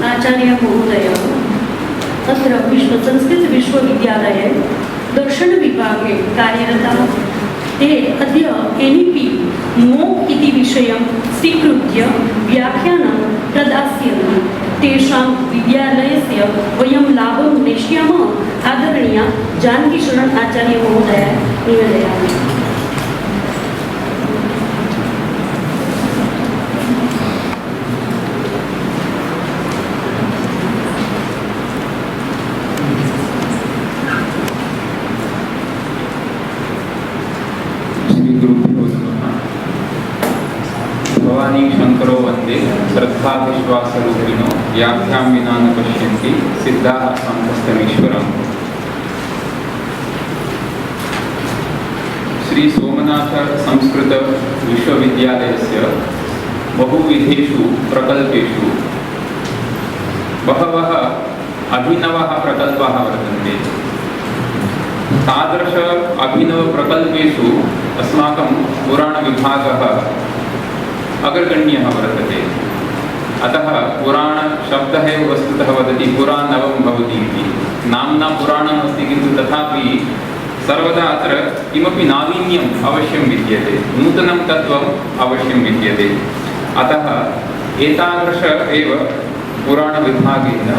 आचार्य महोदय अत्र संस्कृतविश्वविद्यालये दर्शनविभागे कार्यरताः। ते अद्य NEP MOOC इति विषयं स्वीकृत्य व्याख्यानं प्रदास्यन्ति। तेषां विद्यालयस्य वयं लाभं नेष्यामः। आदरणीया जानकीशरण आचार्य महोदय निवेदयामि। शंकरो वंदे श्रद्धा विश्वासरूपिणो व्याख्यां विना न पश्यन्ति सिद्धाः संतस्तमीश्वरम्। श्री सोमनाथ संस्कृत विश्वविद्यालयस्य बहुविधेषु प्रकल्पेषु बहवः अभिनवः प्रकल्पाः वर्तन्ते। तादृश अभिनवप्रकल्पेषु अस्माकं पुराणविभागः अग्रगण्यः वर्तते। अतः पुराण शब्दः एव वस्तुतः वदति पुराणवं भवति इति। नाम्ना पुराणम् अस्ति, किन्तु तथापि सर्वदा अत्र किमपि नावीन्यम् अवश्यं विद्यते, नूतनं तत्त्वम् अवश्यं विद्यते। अतः एतादृश एव पुराणविभागेन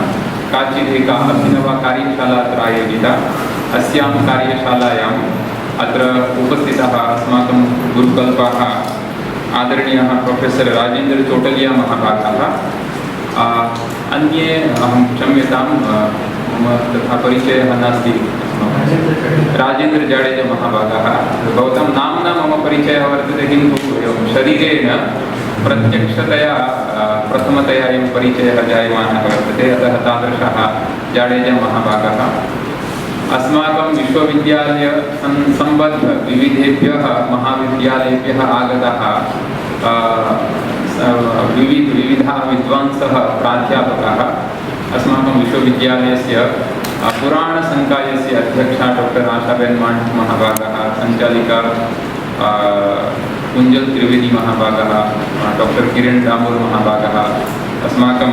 काचिदेका अभिनवा कार्यशाला अत्र आयोजिता। अस्यां कार्यशालायाम् अत्र उपस्थितः अस्माकं गुरुकल्पाः आदरणीयः प्रोफेसर राजेंद्र चोटलिया महाभागाः, अन्ये अहं क्षम्यतां मम तथा परिचयः नास्ति, राजेंद्र जाडेजा महाभागाः। भवतां नाम्ना मम परिचयः वर्तते, किन्तु एवं शरीरेण प्रत्यक्षतया प्रथमतया एवं परिचयः जायमानः वर्तते। अतः तादृशः जाडेजा महाभागाः अस्माकं विश्वविद्यालय संबद्ध विविधेभ्यः महाविद्यालयेभ्यः आगताः विविधाः विद्वांसः प्राध्यापकाः अस्माकं विश्वविद्यालयस्य पुराणसंकायस्य अध्यक्षा डॉक्टर आशाबेन मांड महाभागाः, संचालिका कुंजल त्रिवेदी महाभागाः, डॉक्टर किरण डामोर महाभागाः, अस्माकं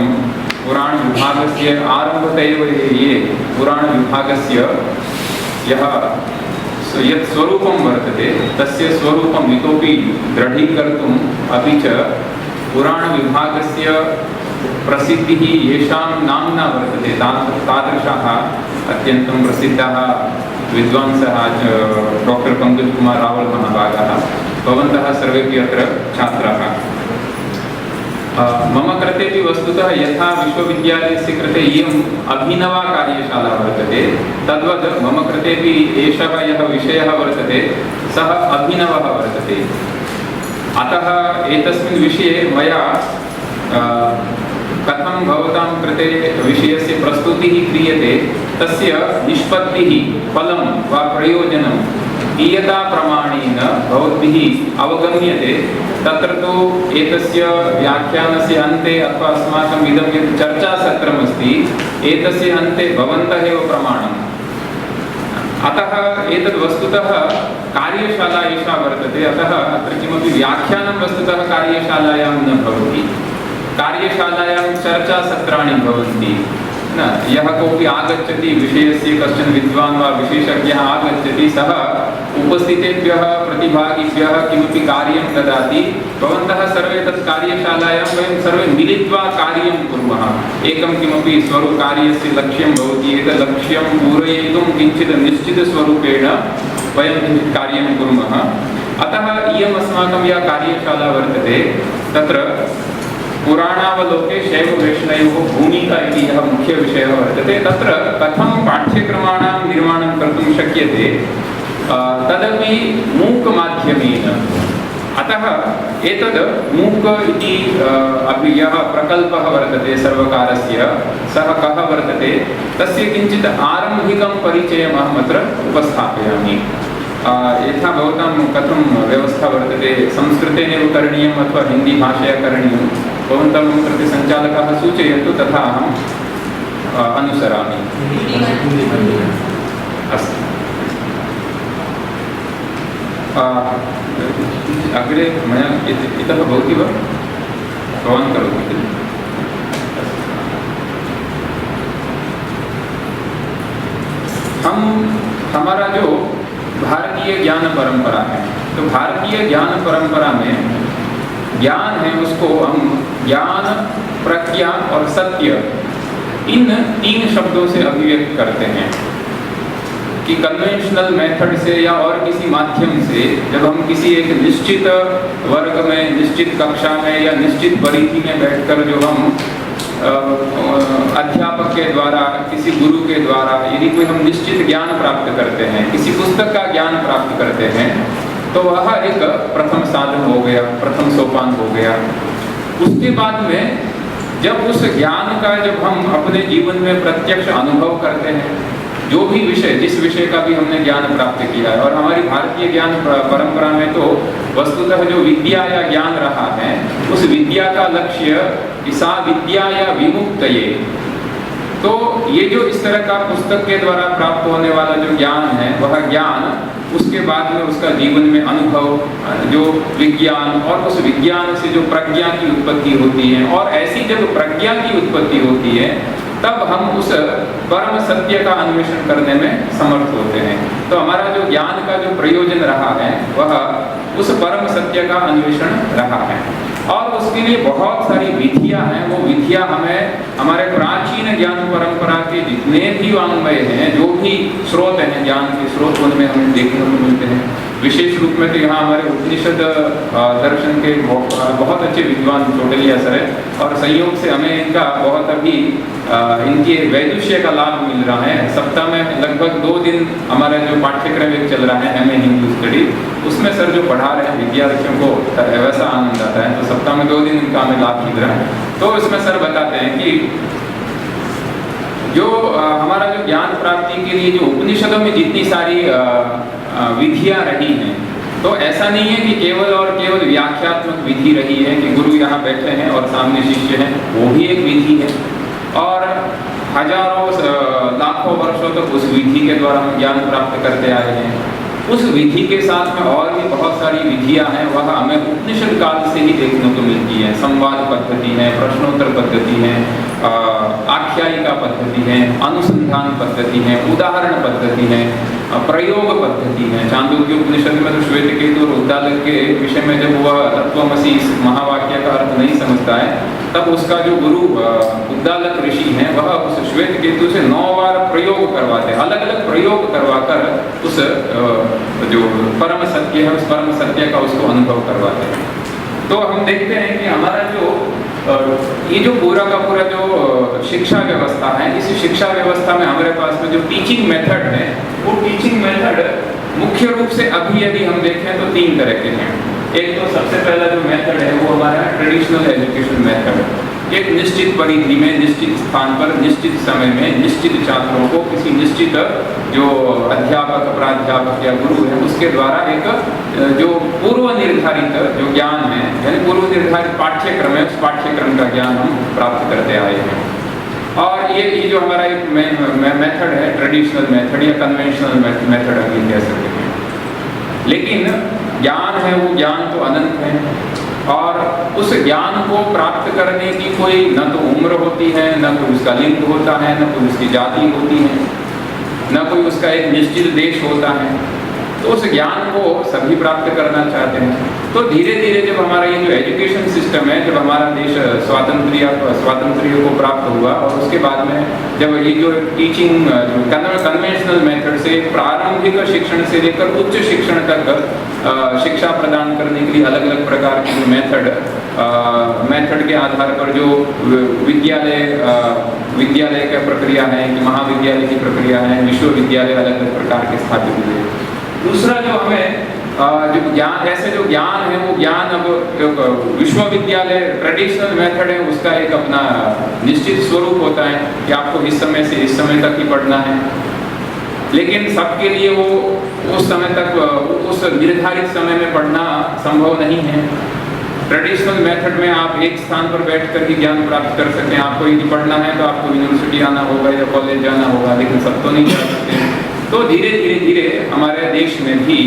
पुराण विभागस्य आरम्भतैव ये पुराण विभागस्य यत् स्वरूपं वर्तते तस्य स्वरूपम् इतोपि दृढीकर्तुम्, अपि च पुराण विभागस्य प्रसिद्धिः येषां नाम्ना वर्तते तादृशाः अत्यन्तं प्रसिद्धाः विद्वांसः डॉक्टर पंकज कुमार रावल महाभागाः, भवन्तः सर्वेपि अत्र छात्राः। मम कृतेपि वस्तुतः यथा विश्वविद्यालयस्य कृते इयम् अभिनवा कार्यशाला वर्तते, तद्वत् मम कृतेपि एषः यः विषयः वर्तते सः अभिनवः वर्तते। अतः एतस्मिन् विषये मया कथं भवतां कृते विषयस्य प्रस्तुतिः क्रियते, तस्य निष्पत्तिः फलं वा प्रयोजनं कीयताप्रमाणेन भवद्भिः अवगम्यते, तत्र तु एतस्य व्याख्यानस्य अन्ते अथवा अस्माकम् इदं यत् चर्चासत्रमस्ति एतस्य अन्ते भवन्तः एव प्रमाणम्। अतः एतद् वस्तुतः कार्यशाला एषा वर्तते। अतः अत्र किमपि व्याख्यानं वस्तुतः कार्यशालायां न भवति, कार्यशालायां चर्चासत्राणि भवन्ति। न यः कोऽपि आगच्छति, विषयस्य कश्चन विद्वान् वा विशेषज्ञः आगच्छति, सः उपस्थितेभ्यः प्रतिभागिभ्यः किमपि कार्यं ददाति। भवन्तः सर्वे तत् कार्यशालायां वयं सर्वे मिलित्वा कार्यं कुर्मः। एकं किमपि स्वरूपकार्यस्य लक्ष्यं भवति, एतत् लक्ष्यं पूरयितुं किञ्चित् निश्चितस्वरूपेण वयं किञ्चित् कार्यं कुर्मः। अतः इयम् अस्माकं या कार्यशाला वर्तते तत्र पुराणावलोके शैव वैष्णयोः भूमिका इति यः मुख्यविषयः वर्तते, तत्र कथं पाठ्यक्रमाणां निर्माणं कर्तुं शक्यते तदपि मूक माध्यमेन। अतः एतद् मूक इति अपि यः प्रकल्पः वर्तते सर्वकारस्य, सः कः वर्तते तस्य किञ्चित् आरम्भिकं परिचयम् अहम् अत्र उपस्थापयामि। यथा भवतां कथं व्यवस्था वर्तते, संस्कृतेनैव करणीयम् अथवा हिन्दीभाषया करणीयं, भवन्तः मम कृते सञ्चालकाः सूचयन्तु, तथा अहम् अनुसरामि। अस्तु, अग्रे मया इतः भवति वा, भवान् करोति खलु? हमारा जो भारतीय ज्ञान परंपरा है, तो भारतीय ज्ञान परंपरा में ज्ञान है उसको हम ज्ञान, प्रज्ञा और सत्य, इन 3 शब्दों से अभिव्यक्त करते हैं कि कन्वेंशनल मेथड से या और किसी माध्यम से जब हम किसी एक निश्चित वर्ग में, निश्चित कक्षा में या निश्चित परिधि में बैठकर जो हम अध्यापक के द्वारा, किसी गुरु के द्वारा यदि कोई हम निश्चित ज्ञान प्राप्त करते हैं, किसी पुस्तक का ज्ञान प्राप्त करते हैं, तो वह एक प्रथम साधन हो गया, प्रथम सोपान हो गया। उसके बाद में जब उस ज्ञान का जब हम अपने जीवन में प्रत्यक्ष अनुभव करते हैं, जो भी विषय, जिस विषय का भी हमने ज्ञान प्राप्त किया है, और हमारी भारतीय ज्ञान परंपरा में तो वस्तुतः जो विद्या या ज्ञान रहा है, उस विद्या का लक्ष्य सा विद्या या विमुक्तये, तो ये जो इस तरह का पुस्तक के द्वारा प्राप्त होने वाला जो ज्ञान है, वह ज्ञान उसके बाद में उसका जीवन में अनुभव, जो विज्ञान, और उस विज्ञान से जो प्रज्ञा की उत्पत्ति होती है, और ऐसी जब प्रज्ञा की उत्पत्ति होती है तब हम उस परम सत्य का अन्वेषण करने में समर्थ होते हैं। तो हमारा जो ज्ञान का जो प्रयोजन रहा है वह उस परम सत्य का अन्वेषण रहा है, और उसके लिए बहुत सारी विधियां हैं। वो विधियां हमें हमारे प्राचीन ज्ञान परंपरा के जितने भी वाङ्मय हैं, जो भी स्रोत हैं, ज्ञान के स्रोत, उनमें हमें देखने को मिलते हैं। विशेष रूप में तो यहाँ हमारे उपनिषद दर्शन के बहुत अच्छे विद्वान चोटलिया सर है, और संयोग से हमें इनका बहुत अभी इनके वैदुष्य का लाभ मिल रहा है। सप्ताह में लगभग 2 दिन हमारा जो पाठ्यक्रम एक चल रहा है MA हिंदू स्टडी, उसमें सर जो पढ़ा रहे हैं विद्यार्थियों को वैसा आनंद आता है। तो सप्ताह में 2 दिन इनका हमें लाभ मिल रहा है। तो इसमें सर बताते हैं कि जो हमारा जो ज्ञान प्राप्ति के लिए जो उपनिषदों में जितनी सारी विधियां रही हैं, तो ऐसा नहीं है कि केवल और केवल व्याख्यात्मक विधि रही है कि गुरु यहाँ बैठे हैं और सामने शिष्य हैं, वो भी एक विधि है, और हजारों लाखों वर्षों तक उस विधि के द्वारा हम ज्ञान प्राप्त करते आए हैं। उस विधि के साथ में और भी बहुत सारी विधियां हैं, वह हमें उपनिषद काल से ही देखने को मिलती है। संवाद पद्धति है, प्रश्नोत्तर पद्धति है, आख्यायिका पद्धति है, अनुसंधान पद्धति है, उदाहरण पद्धति है, प्रयोग पद्धति है। चांदोग्य उपनिषद में तो श्वेतकेतु और उद्दालक के विषय में जब वह तत्वमसि इस महावाक्य का अर्थ नहीं समझता है, तब उसका जो गुरु उद्दालक ऋषि हैं, वह उस श्वेतकेतु से 9 बार प्रयोग करवाते हैं, अलग अलग प्रयोग करवाकर उस जो परम सत्य है, उस परम सत्य का उसको अनुभव करवाते हैं। तो हम देखते हैं कि हमारा जो ये जो पूरा का पूरा जो शिक्षा व्यवस्था है, इस शिक्षा व्यवस्था में हमारे पास में जो टीचिंग मेथड है, वो टीचिंग मेथड मुख्य रूप से अभी यदि हम देखें तो 3 तरह के हैं। एक तो सबसे पहला जो मेथड है वो हमारा ट्रेडिशनल एजुकेशन मेथड। एक निश्चित परिधि में, निश्चित स्थान पर, निश्चित समय में, निश्चित छात्रों को किसी निश्चित जो अध्यापक, प्राध्यापक या गुरु है, उसके द्वारा एक जो पूर्व निर्धारित जो ज्ञान है, यानी पूर्व निर्धारित पाठ्यक्रम है, उस पाठ्यक्रम का ज्ञान हम प्राप्त करते आए हैं। और ये जो हमारा एक मेथड है, ट्रेडिशनल मेथड या कन्वेंशनल मेथड हम कह सकते हैं। लेकिन ज्ञान है वो ज्ञान तो अनंत है, और उस ज्ञान को प्राप्त करने की कोई न तो उम्र होती है, न कोई उसका लिंग होता है, न कोई उसकी जाति होती है, न कोई उसका एक निश्चित देश होता है। तो उस ज्ञान को सभी प्राप्त करना चाहते हैं। तो धीरे धीरे जब हमारा ये जो एजुकेशन सिस्टम है, जब हमारा देश स्वातंत्र्य को प्राप्त हुआ, और उसके बाद में जब ये जो टीचिंग कन्वेंशनल मेथड से प्रारंभिक शिक्षण से लेकर उच्च शिक्षण तक शिक्षा प्रदान करने के लिए अलग अलग प्रकार की जो मेथड के आधार पर जो विद्यालय का प्रक्रिया है, कि महाविद्यालय की प्रक्रिया है, विश्वविद्यालय अलग अलग प्रकार के स्थापित हुए। दूसरा जो हमें जो ज्ञान, ऐसे जो ज्ञान है वो ज्ञान अब विश्वविद्यालय ट्रेडिशनल मेथड है, उसका एक अपना निश्चित स्वरूप होता है कि आपको इस समय से इस समय तक ही पढ़ना है। लेकिन सबके लिए वो उस समय तक, उस निर्धारित समय में पढ़ना संभव नहीं है। ट्रेडिशनल मेथड में आप एक स्थान पर बैठकर ही ज्ञान प्राप्त कर सकते हैं। आपको यदि पढ़ना है तो आपको यूनिवर्सिटी आना होगा या कॉलेज जाना होगा, लेकिन सब तो नहीं जा सकते। तो धीरे धीरे हमारे देश में भी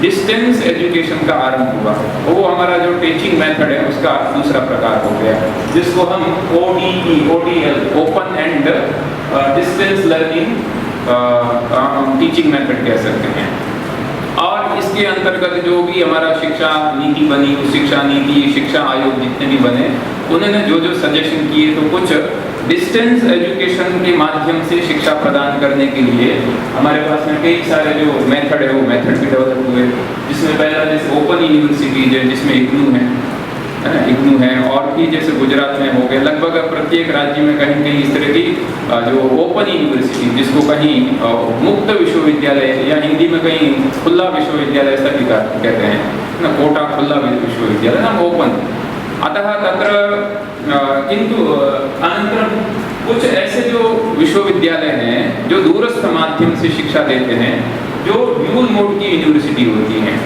डिस्टेंस एजुकेशन का आरंभ हुआ। वो हमारा जो टीचिंग मेथड है उसका दूसरा प्रकार हो गया, जिसको हम ODE, ODL, open and distance learning teaching method कह सकते हैं। और इसके अंतर्गत जो भी हमारा शिक्षा नीति बनी, उस शिक्षा नीति, शिक्षा आयोग जितने भी बने, उन्होंने जो जो सजेशन किए, तो कुछ डिस्टेंस एजुकेशन के माध्यम से शिक्षा प्रदान करने के लिए हमारे पास में कई सारे जो मेथड है वो मेथड भी डेवलप हुए, जिसमें पहला जैसे ओपन यूनिवर्सिटीज है, जिसमें इग्नू है और भी जैसे गुजरात में हो गए, लगभग प्रत्येक राज्य में कहीं कहीं इस तरह की जो ओपन यूनिवर्सिटी, जिसको कहीं मुक्त विश्वविद्यालय या हिंदी में कहीं खुला विश्वविद्यालय ऐसा भी कहते हैं ना, कोटा खुला विश्वविद्यालय ना, ओपन। अतः तत्र किंतु अनंतरम कुछ ऐसे जो विश्वविद्यालय हैं जो दूरस्थ माध्यम से शिक्षा देते हैं, जो ड्यूल मोड की यूनिवर्सिटी होती हैं,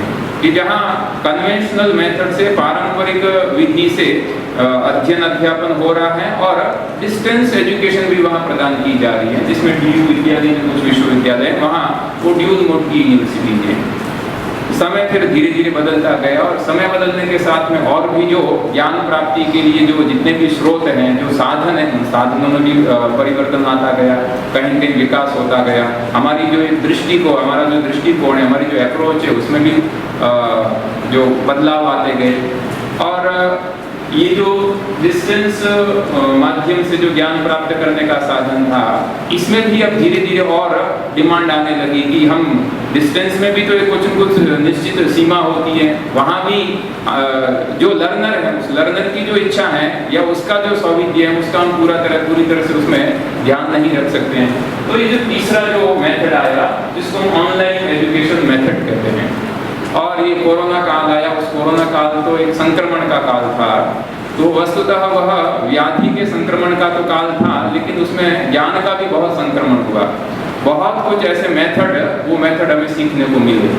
कि जहाँ कन्वेंशनल मेथड से, पारंपरिक विधि से अध्ययन अध्यापन हो रहा है और डिस्टेंस एजुकेशन भी वहाँ प्रदान की जा रही है, जिसमें DU इत्यादि कुछ विश्वविद्यालय वहाँ वो ड्यूल मोड की यूनिवर्सिटी है। समय फिर धीरे धीरे बदलता गया और समय बदलने के साथ में और भी जो ज्ञान प्राप्ति के लिए जो जितने भी स्रोत हैं, जो साधन हैं, साधनों में भी परिवर्तन आता गया, कहीं कहीं विकास होता गया। हमारी जो एक हमारा जो दृष्टिकोण है, हमारी जो अप्रोच है, उसमें भी जो बदलाव आते गए। और ये जो डिस्टेंस माध्यम से जो ज्ञान प्राप्त करने का साधन था, इसमें भी अब धीरे धीरे और डिमांड आने लगी कि हम डिस्टेंस में भी तो कुछ निश्चित सीमा होती है, वहाँ भी जो लर्नर है, उस लर्नर की जो इच्छा है या उसका जो सौविध्य है, उसका हम पूरी तरह से उसमें ध्यान नहीं रख सकते हैं। तो ये जो तीसरा जो मेथड आया, जिसको हम ऑनलाइन एजुकेशन मेथड कहते हैं, और ये कोरोना काल आया, उस कोरोना काल तो एक संक्रमण का काल था, तो वस्तुतः वह व्याधि के संक्रमण का तो काल था, लेकिन उसमें ज्ञान का भी बहुत संक्रमण हुआ। बहुत कुछ ऐसे मेथड हमें सीखने को मिले।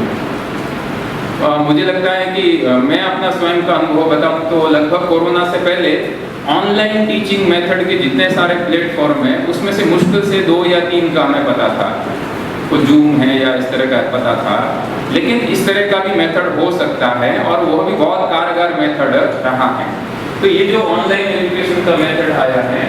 मुझे लगता है कि मैं अपना स्वयं का अनुभव बताऊं तो लगभग कोरोना से पहले ऑनलाइन टीचिंग मेथड के जितने सारे प्लेटफॉर्म हैं, उसमें से मुश्किल से 2 या 3 का हमें पता था। कोई जूम है या इस तरह का पता था, लेकिन इस तरह का भी मेथड हो सकता है और वह भी बहुत कारगर मेथड रहा है। तो ये जो ऑनलाइन एजुकेशन का मेथड आया है,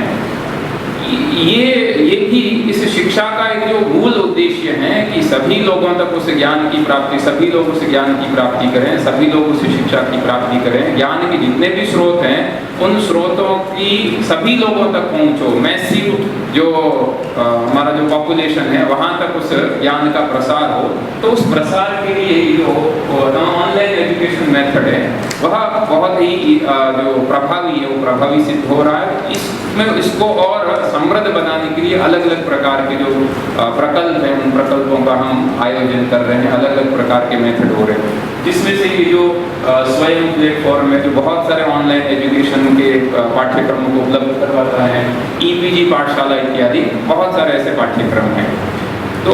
ये भी इस शिक्षा का एक जो मूल उद्देश्य है कि सभी लोगों तक उस ज्ञान की प्राप्ति, सभी लोग उस ज्ञान की प्राप्ति करें, सभी लोग उस शिक्षा की प्राप्ति करें। ज्ञान के जितने भी स्रोत हैं, उन स्रोतों की सभी लोगों तक पहुँच हो, मैसिव जो हमारा जो पॉपुलेशन है वहाँ तक उस ज्ञान का प्रसार हो। तो उस प्रसार के लिए जो ऑनलाइन एजुकेशन मेथड है, वह बहुत ही जो प्रभावी है, वो प्रभावी सिद्ध हो रहा है। इसमें इसको और समृद्ध बनाने के लिए अलग अलग प्रकार के जो प्रकल्प हैं, उन प्रकल्पों का हम आयोजन कर रहे हैं, अलग अलग प्रकार के मेथड हो रहे हैं, जिसमें से ये जो स्वयं प्लेटफॉर्म है, जो बहुत सारे ऑनलाइन एजुकेशन के पाठ्यक्रमों को उपलब्ध करवाता है, EPG पाठशाला इत्यादि बहुत सारे ऐसे पाठ्यक्रम हैं। तो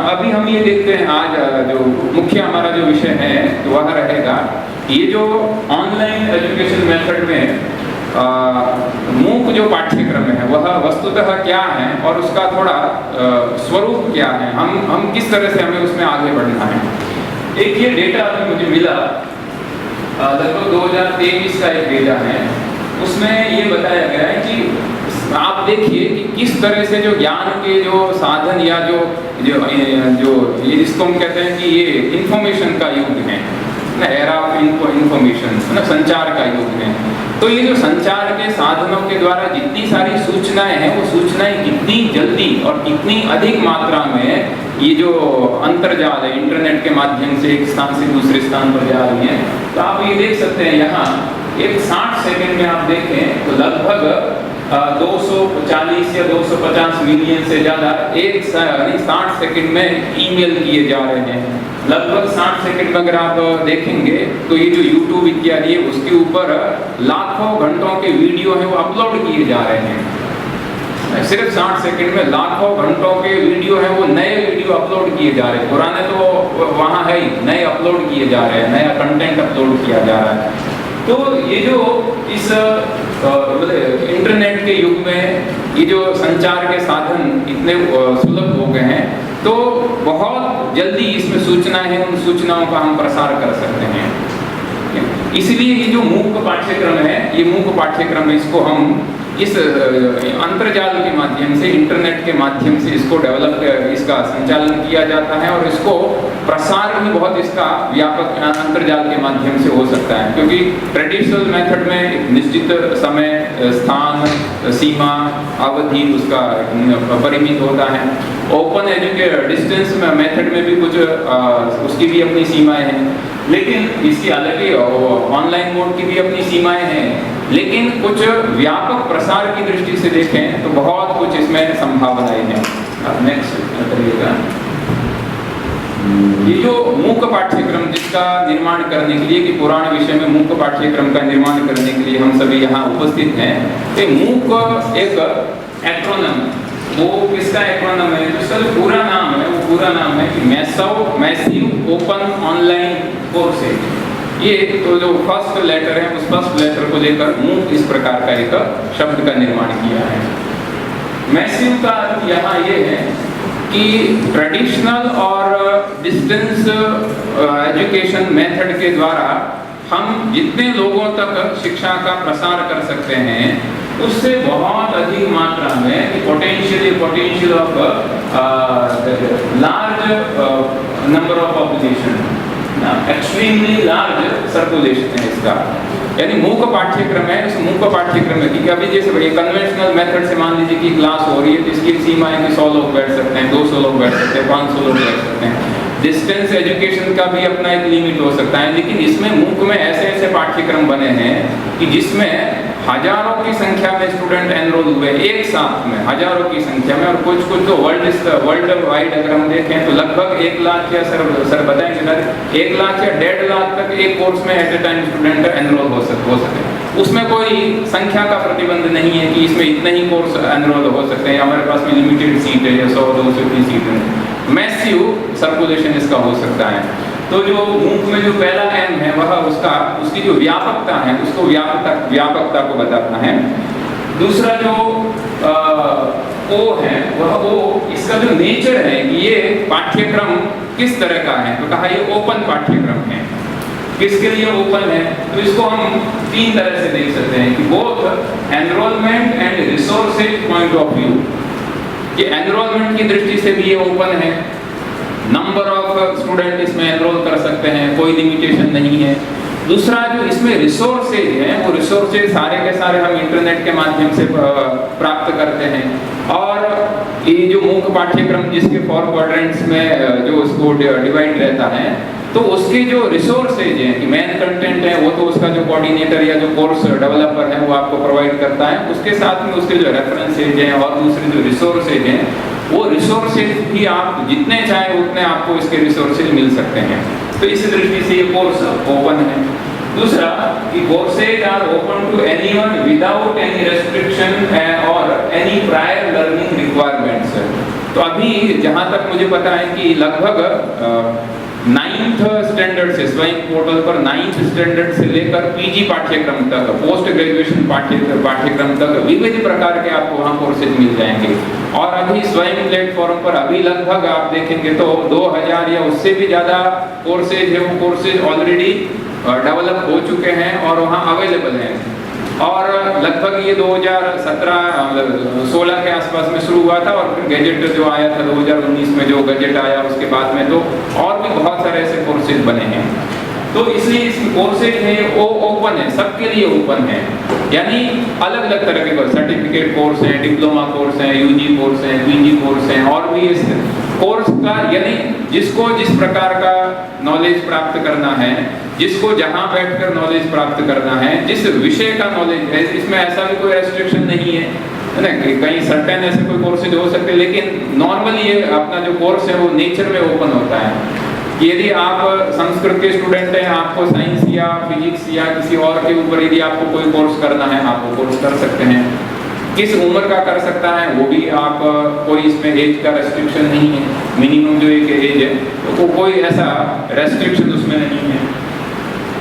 अभी हम ये देखते हैं, आज जो मुख्य हमारा जो विषय है वह रहेगा ये जो ऑनलाइन एजुकेशन मेथड में मूक जो पाठ्यक्रम है वह वस्तुतः क्या है और उसका थोड़ा स्वरूप क्या है, हम किस तरह से हमें उसमें आगे बढ़ना है। एक ये डेटा अभी मुझे मिला, लगभग 2023 का एक डेटा है, उसमें ये बताया गया है कि आप देखिए कि किस तरह से जो ज्ञान के जो साधन या जो ये जिसको हम कहते हैं कि ये इंफॉर्मेशन का युग है ना, एरा ऑफ इंफॉर्मेशन ना, संचार का युग है। तो ये जो संचार के साधनों के द्वारा जितनी सारी सूचनाएं हैं, वो सूचनाएं कितनी जल्दी और कितनी अधिक मात्रा में ये जो अंतर्जाल है, इंटरनेट के माध्यम से एक स्थान से दूसरे स्थान पर जा रही है। तो आप ये देख सकते हैं, यहाँ एक 60 सेकंड में आप देखें तो लगभग 240 या 250 मिलियन से ज़्यादा 60 सेकंड में ईमेल किए जा रहे हैं। लगभग 60 सेकंड में अगर आप देखेंगे तो ये जो YouTube इत्यादि है, उसके ऊपर लाखों घंटों के वीडियो हैं वो अपलोड किए जा रहे हैं। सिर्फ 60 सेकंड में लाखों घंटों के वीडियो हैं, वो नए वीडियो अपलोड किए जा रहे हैं, पुराने तो वहाँ है ही, नए अपलोड किए जा रहे हैं, नया कंटेंट अपलोड किया जा रहा है। तो ये जो इस इंटरनेट के युग में ये जो संचार के साधन इतने सुलभ हो गए हैं, तो बहुत जल्दी इसमें सूचनाएं हैं, उन सूचनाओं का हम प्रसार कर सकते हैं। इसलिए ये जो मूक पाठ्यक्रम है, ये मूक पाठ्यक्रम है, इसको हम इस अंतर्जाल के माध्यम से, इंटरनेट के माध्यम से इसको डेवलप, इसका संचालन किया जाता है और इसको प्रसार भी बहुत इसका व्यापक अंतर्जाल के माध्यम से हो सकता है, क्योंकि ट्रेडिशनल मेथड में एक निश्चित समय, स्थान, सीमा, अवधि उसका परिमित होता है। ओपन एजुकेशन डिस्टेंस मेथड में भी कुछ उसकी भी अपनी सीमाएं हैं, लेकिन इसकी अलग ही ऑनलाइन मोड की भी अपनी सीमाएं हैं, लेकिन कुछ व्यापक प्रसार की दृष्टि से देखें तो बहुत कुछ इसमें संभावनाएं हैं। अब नेक्स्ट करिएगा। ये जो मूक पाठ्यक्रम जिसका निर्माण करने के लिए, कि पुराण विषय में मूक पाठ्यक्रम का निर्माण करने के लिए हम सभी यहाँ उपस्थित हैं, तो मूक एक एक्रोनिम, वो किसका एक्रोनिम है? जिसका जो पूरा नाम है वो पूरा नाम है कि मैसिव ओपन ऑनलाइन कोर्सेज। ये तो जो फर्स्ट लेटर है उस फर्स्ट लेटर को लेकर मूक इस प्रकार का एक शब्द का निर्माण किया है। मैसिव का अर्थ यहाँ ये है कि ट्रेडिशनल और डिस्टेंस एजुकेशन मेथड के द्वारा हम जितने लोगों तक शिक्षा का प्रसार कर सकते हैं उससे बहुत अधिक मात्रा में potential of large number of population, extremely large circulation है इसका। यानी मूक पाठ्यक्रम है, उस मूक पाठ्यक्रम में कि अभी जैसे कन्वेंशनल मेथड से मान लीजिए कि क्लास हो रही है, जिसकी सीमा है कि 100 लोग बैठ सकते हैं, 200 लोग बैठ सकते हैं, 500 लोग बैठ सकते हैं। डिस्टेंस एजुकेशन का भी अपना एक लिमिट हो सकता है, लेकिन इसमें मूक में ऐसे ऐसे पाठ्यक्रम बने हैं कि जिसमें हजारों की संख्या में स्टूडेंट एनरोल हुए एक साथ में, हजारों की संख्या में। और कुछ तो वर्ल्ड वाइड अगर हम देखें तो लगभग 1 लाख या सर बताएंगे सर 1 लाख या 1.5 लाख तक एक कोर्स में at a time student enroll हो सके। उसमें कोई संख्या का प्रतिबंध नहीं है कि इसमें इतने ही कोर्स एनरोल हो सकते हैं, हमारे पास में लिमिटेड सीट है या 100-200 की सीट है। मैसिव सर्कुलेशन इसका हो सकता है। तो जो मूक में जो पहला एम है वह उसकी जो व्यापकता है उसको व्यापकता को बताता है। दूसरा जो ओ है वह इसका जो नेचर है कि ये पाठ्यक्रम किस तरह का है, तो कहा ये ओपन पाठ्यक्रम है। किसके लिए ओपन है? तो इसको हम 3 तरह से देख सकते हैं कि both enrolment and resources point of view. ये एनरोलमेंट की दृष्टि से भी ये ओपन है, नंबर ऑफ स्टूडेंट इसमें एनरोल कर सकते हैं, कोई लिमिटेशन नहीं है। दूसरा जो इसमें रिसोर्सेज हैं वो रिसोर्सेज सारे के सारे हम इंटरनेट के माध्यम से प्राप्त करते हैं। और ये जो मूक पाठ्यक्रम जिसके 4 क्वाड्रेंट्स में जो उसको डिवाइड रहता है, तो उसके जो रिसोर्सेज हैं कि मेन कंटेंट है वो तो उसका जो कोऑर्डिनेटर या जो कोर्स डेवलपर है वो आपको प्रोवाइड करता है, उसके साथ में उसके जो रेफरेंसेज हैं और दूसरे जो रिसोर्सेज हैं वो रिसोर्सेज भी आप जितने चाहे उतने आपको इसके रिसोर्सेज मिल सकते हैं। तो इस दृष्टि से ये कोर्स ओपन है। दूसरा कि courses are open to anyone without any restriction और एनी प्रायर लर्निंग रिक्वायरमेंट्स। तो अभी जहां तक मुझे पता है कि लगभग 9th स्टैंडर्ड से स्वयं पोर्टल पर 9th स्टैंडर्ड से लेकर पीजी पाठ्यक्रम तक, पोस्ट ग्रेजुएशन पाठ्यक्रम तक विविध प्रकार के आपको वहाँ कोर्सेज मिल जाएंगे। और अभी स्वयं प्लेटफॉर्म पर अभी लगभग आप देखेंगे तो 2000 या उससे भी ज़्यादा कोर्सेज है, वो कोर्सेज ऑलरेडी डेवलप हो चुके हैं और वहाँ अवेलेबल हैं। और लगभग ये 2017-16 के आसपास में शुरू हुआ था और फिर गैजेट जो आया था 2019 में, जो गैजेट आया उसके बाद में तो और भी बहुत सारे ऐसे कोर्सेज बने हैं। तो इसलिए इस कोर्सेज है वो ओपन है, सबके लिए ओपन है। यानी अलग अलग तरह के सर्टिफिकेट कोर्स हैं, डिप्लोमा कोर्स हैं, यूजी कोर्स हैं, पीजी कोर्स हैं, और भी इस कोर्स का यानी जिसको जिस प्रकार का नॉलेज प्राप्त करना है, जिसको जहां बैठकर नॉलेज प्राप्त करना है, जिस विषय का नॉलेज है, इसमें ऐसा भी कोई रेस्ट्रिक्शन नहीं है ना कि कहीं सर्टेन ऐसे कोई कोर्सेज हो सकते हैं। लेकिन नॉर्मली ये अपना जो कोर्स है वो नेचर में ओपन होता है कि यदि आप संस्कृत के स्टूडेंट हैं, आपको साइंस या फिजिक्स या किसी और के ऊपर यदि आपको कोई कोर्स करना है, आप वो कोर्स कर सकते हैं। किस उम्र का कर सकता है वो भी आप, कोई इसमें एज का रेस्ट्रिक्शन नहीं है, मिनिमम जो एक एज है तो कोई ऐसा रेस्ट्रिक्शन उसमें नहीं है।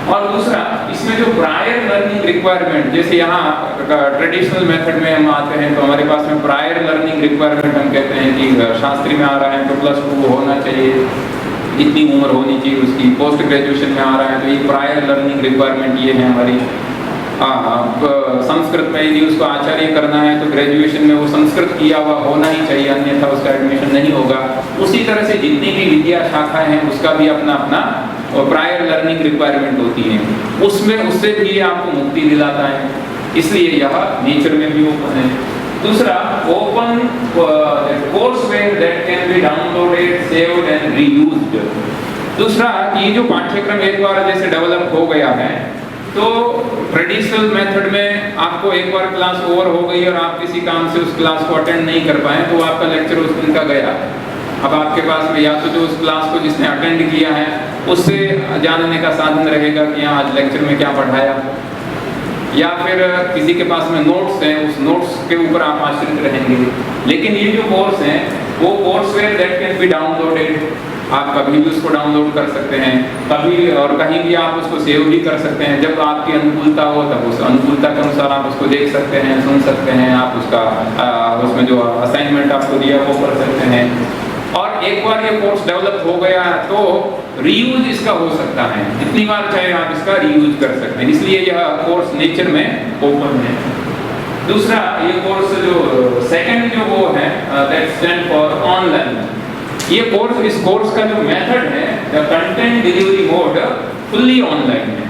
और दूसरा इसमें जो प्रायर लर्निंग रिक्वायरमेंट, जैसे यहाँ ट्रेडिशनल मेथड में हम आते हैं तो हमारे पास में प्रायर लर्निंग रिक्वायरमेंट हम कहते हैं कि शास्त्री में आ रहा है तो +2 होना चाहिए, इतनी उम्र होनी चाहिए उसकी। पोस्ट ग्रेजुएशन में आ रहा है तो ये प्रायर लर्निंग रिक्वायरमेंट ये है हमारी। संस्कृत में यदि उसको आचार्य करना है तो ग्रेजुएशन में वो संस्कृत किया हुआ होना ही चाहिए, अन्यथा उसका एडमिशन नहीं होगा। उसी तरह से जितनी भी विद्या शाखाएं हैं उसका भी अपना अपना प्रायर लर्निंग रिक्वायरमेंट होती है, उसमें उससे भी आपको मुक्ति दिलाता है, इसलिए यह नेचर में भी ओपन है। दूसरा, open courseware that can be downloaded, saved and reused. दूसरा, ये जो पाठ्यक्रम एक बार जैसे डेवलप हो गया है तो ट्रेडिशनल मेथड में आपको एक बार क्लास ओवर हो गई और आप किसी काम से उस क्लास को अटेंड नहीं कर पाए तो आपका लेक्चर उस दिन का गया। अब आपके पास में या तो जो उस क्लास को जिसने अटेंड किया है उससे जानने का साधन रहेगा कि हाँ आज लेक्चर में क्या पढ़ाया, या फिर किसी के पास में नोट्स हैं, उस नोट्स के ऊपर आप आश्रित रहेंगे। लेकिन ये जो कोर्स हैं वो courseware that can be downloaded, आप कभी भी उसको डाउनलोड कर सकते हैं, कभी और कहीं भी आप उसको सेव भी कर सकते हैं। जब आपकी अनुकूलता हो तब उस अनुकूलता के अनुसार आप उसको देख सकते हैं, सुन सकते हैं, आप उसका उसमें जो असाइनमेंट आपको दिया वो कर सकते हैं। और एक बार ये कोर्स डेवलप हो गया तो रीयूज इसका हो सकता है, जितनी बार चाहे आप इसका रीयूज कर सकते हैं, इसलिए यह कोर्स नेचर में ओपन है। दूसरा, ये कोर्स जो सेकंड जो वो है दैट स्टैंड फॉर ऑनलाइन। ये कोर्स, इस कोर्स का जो मेथड है, the content delivery mode fully online है,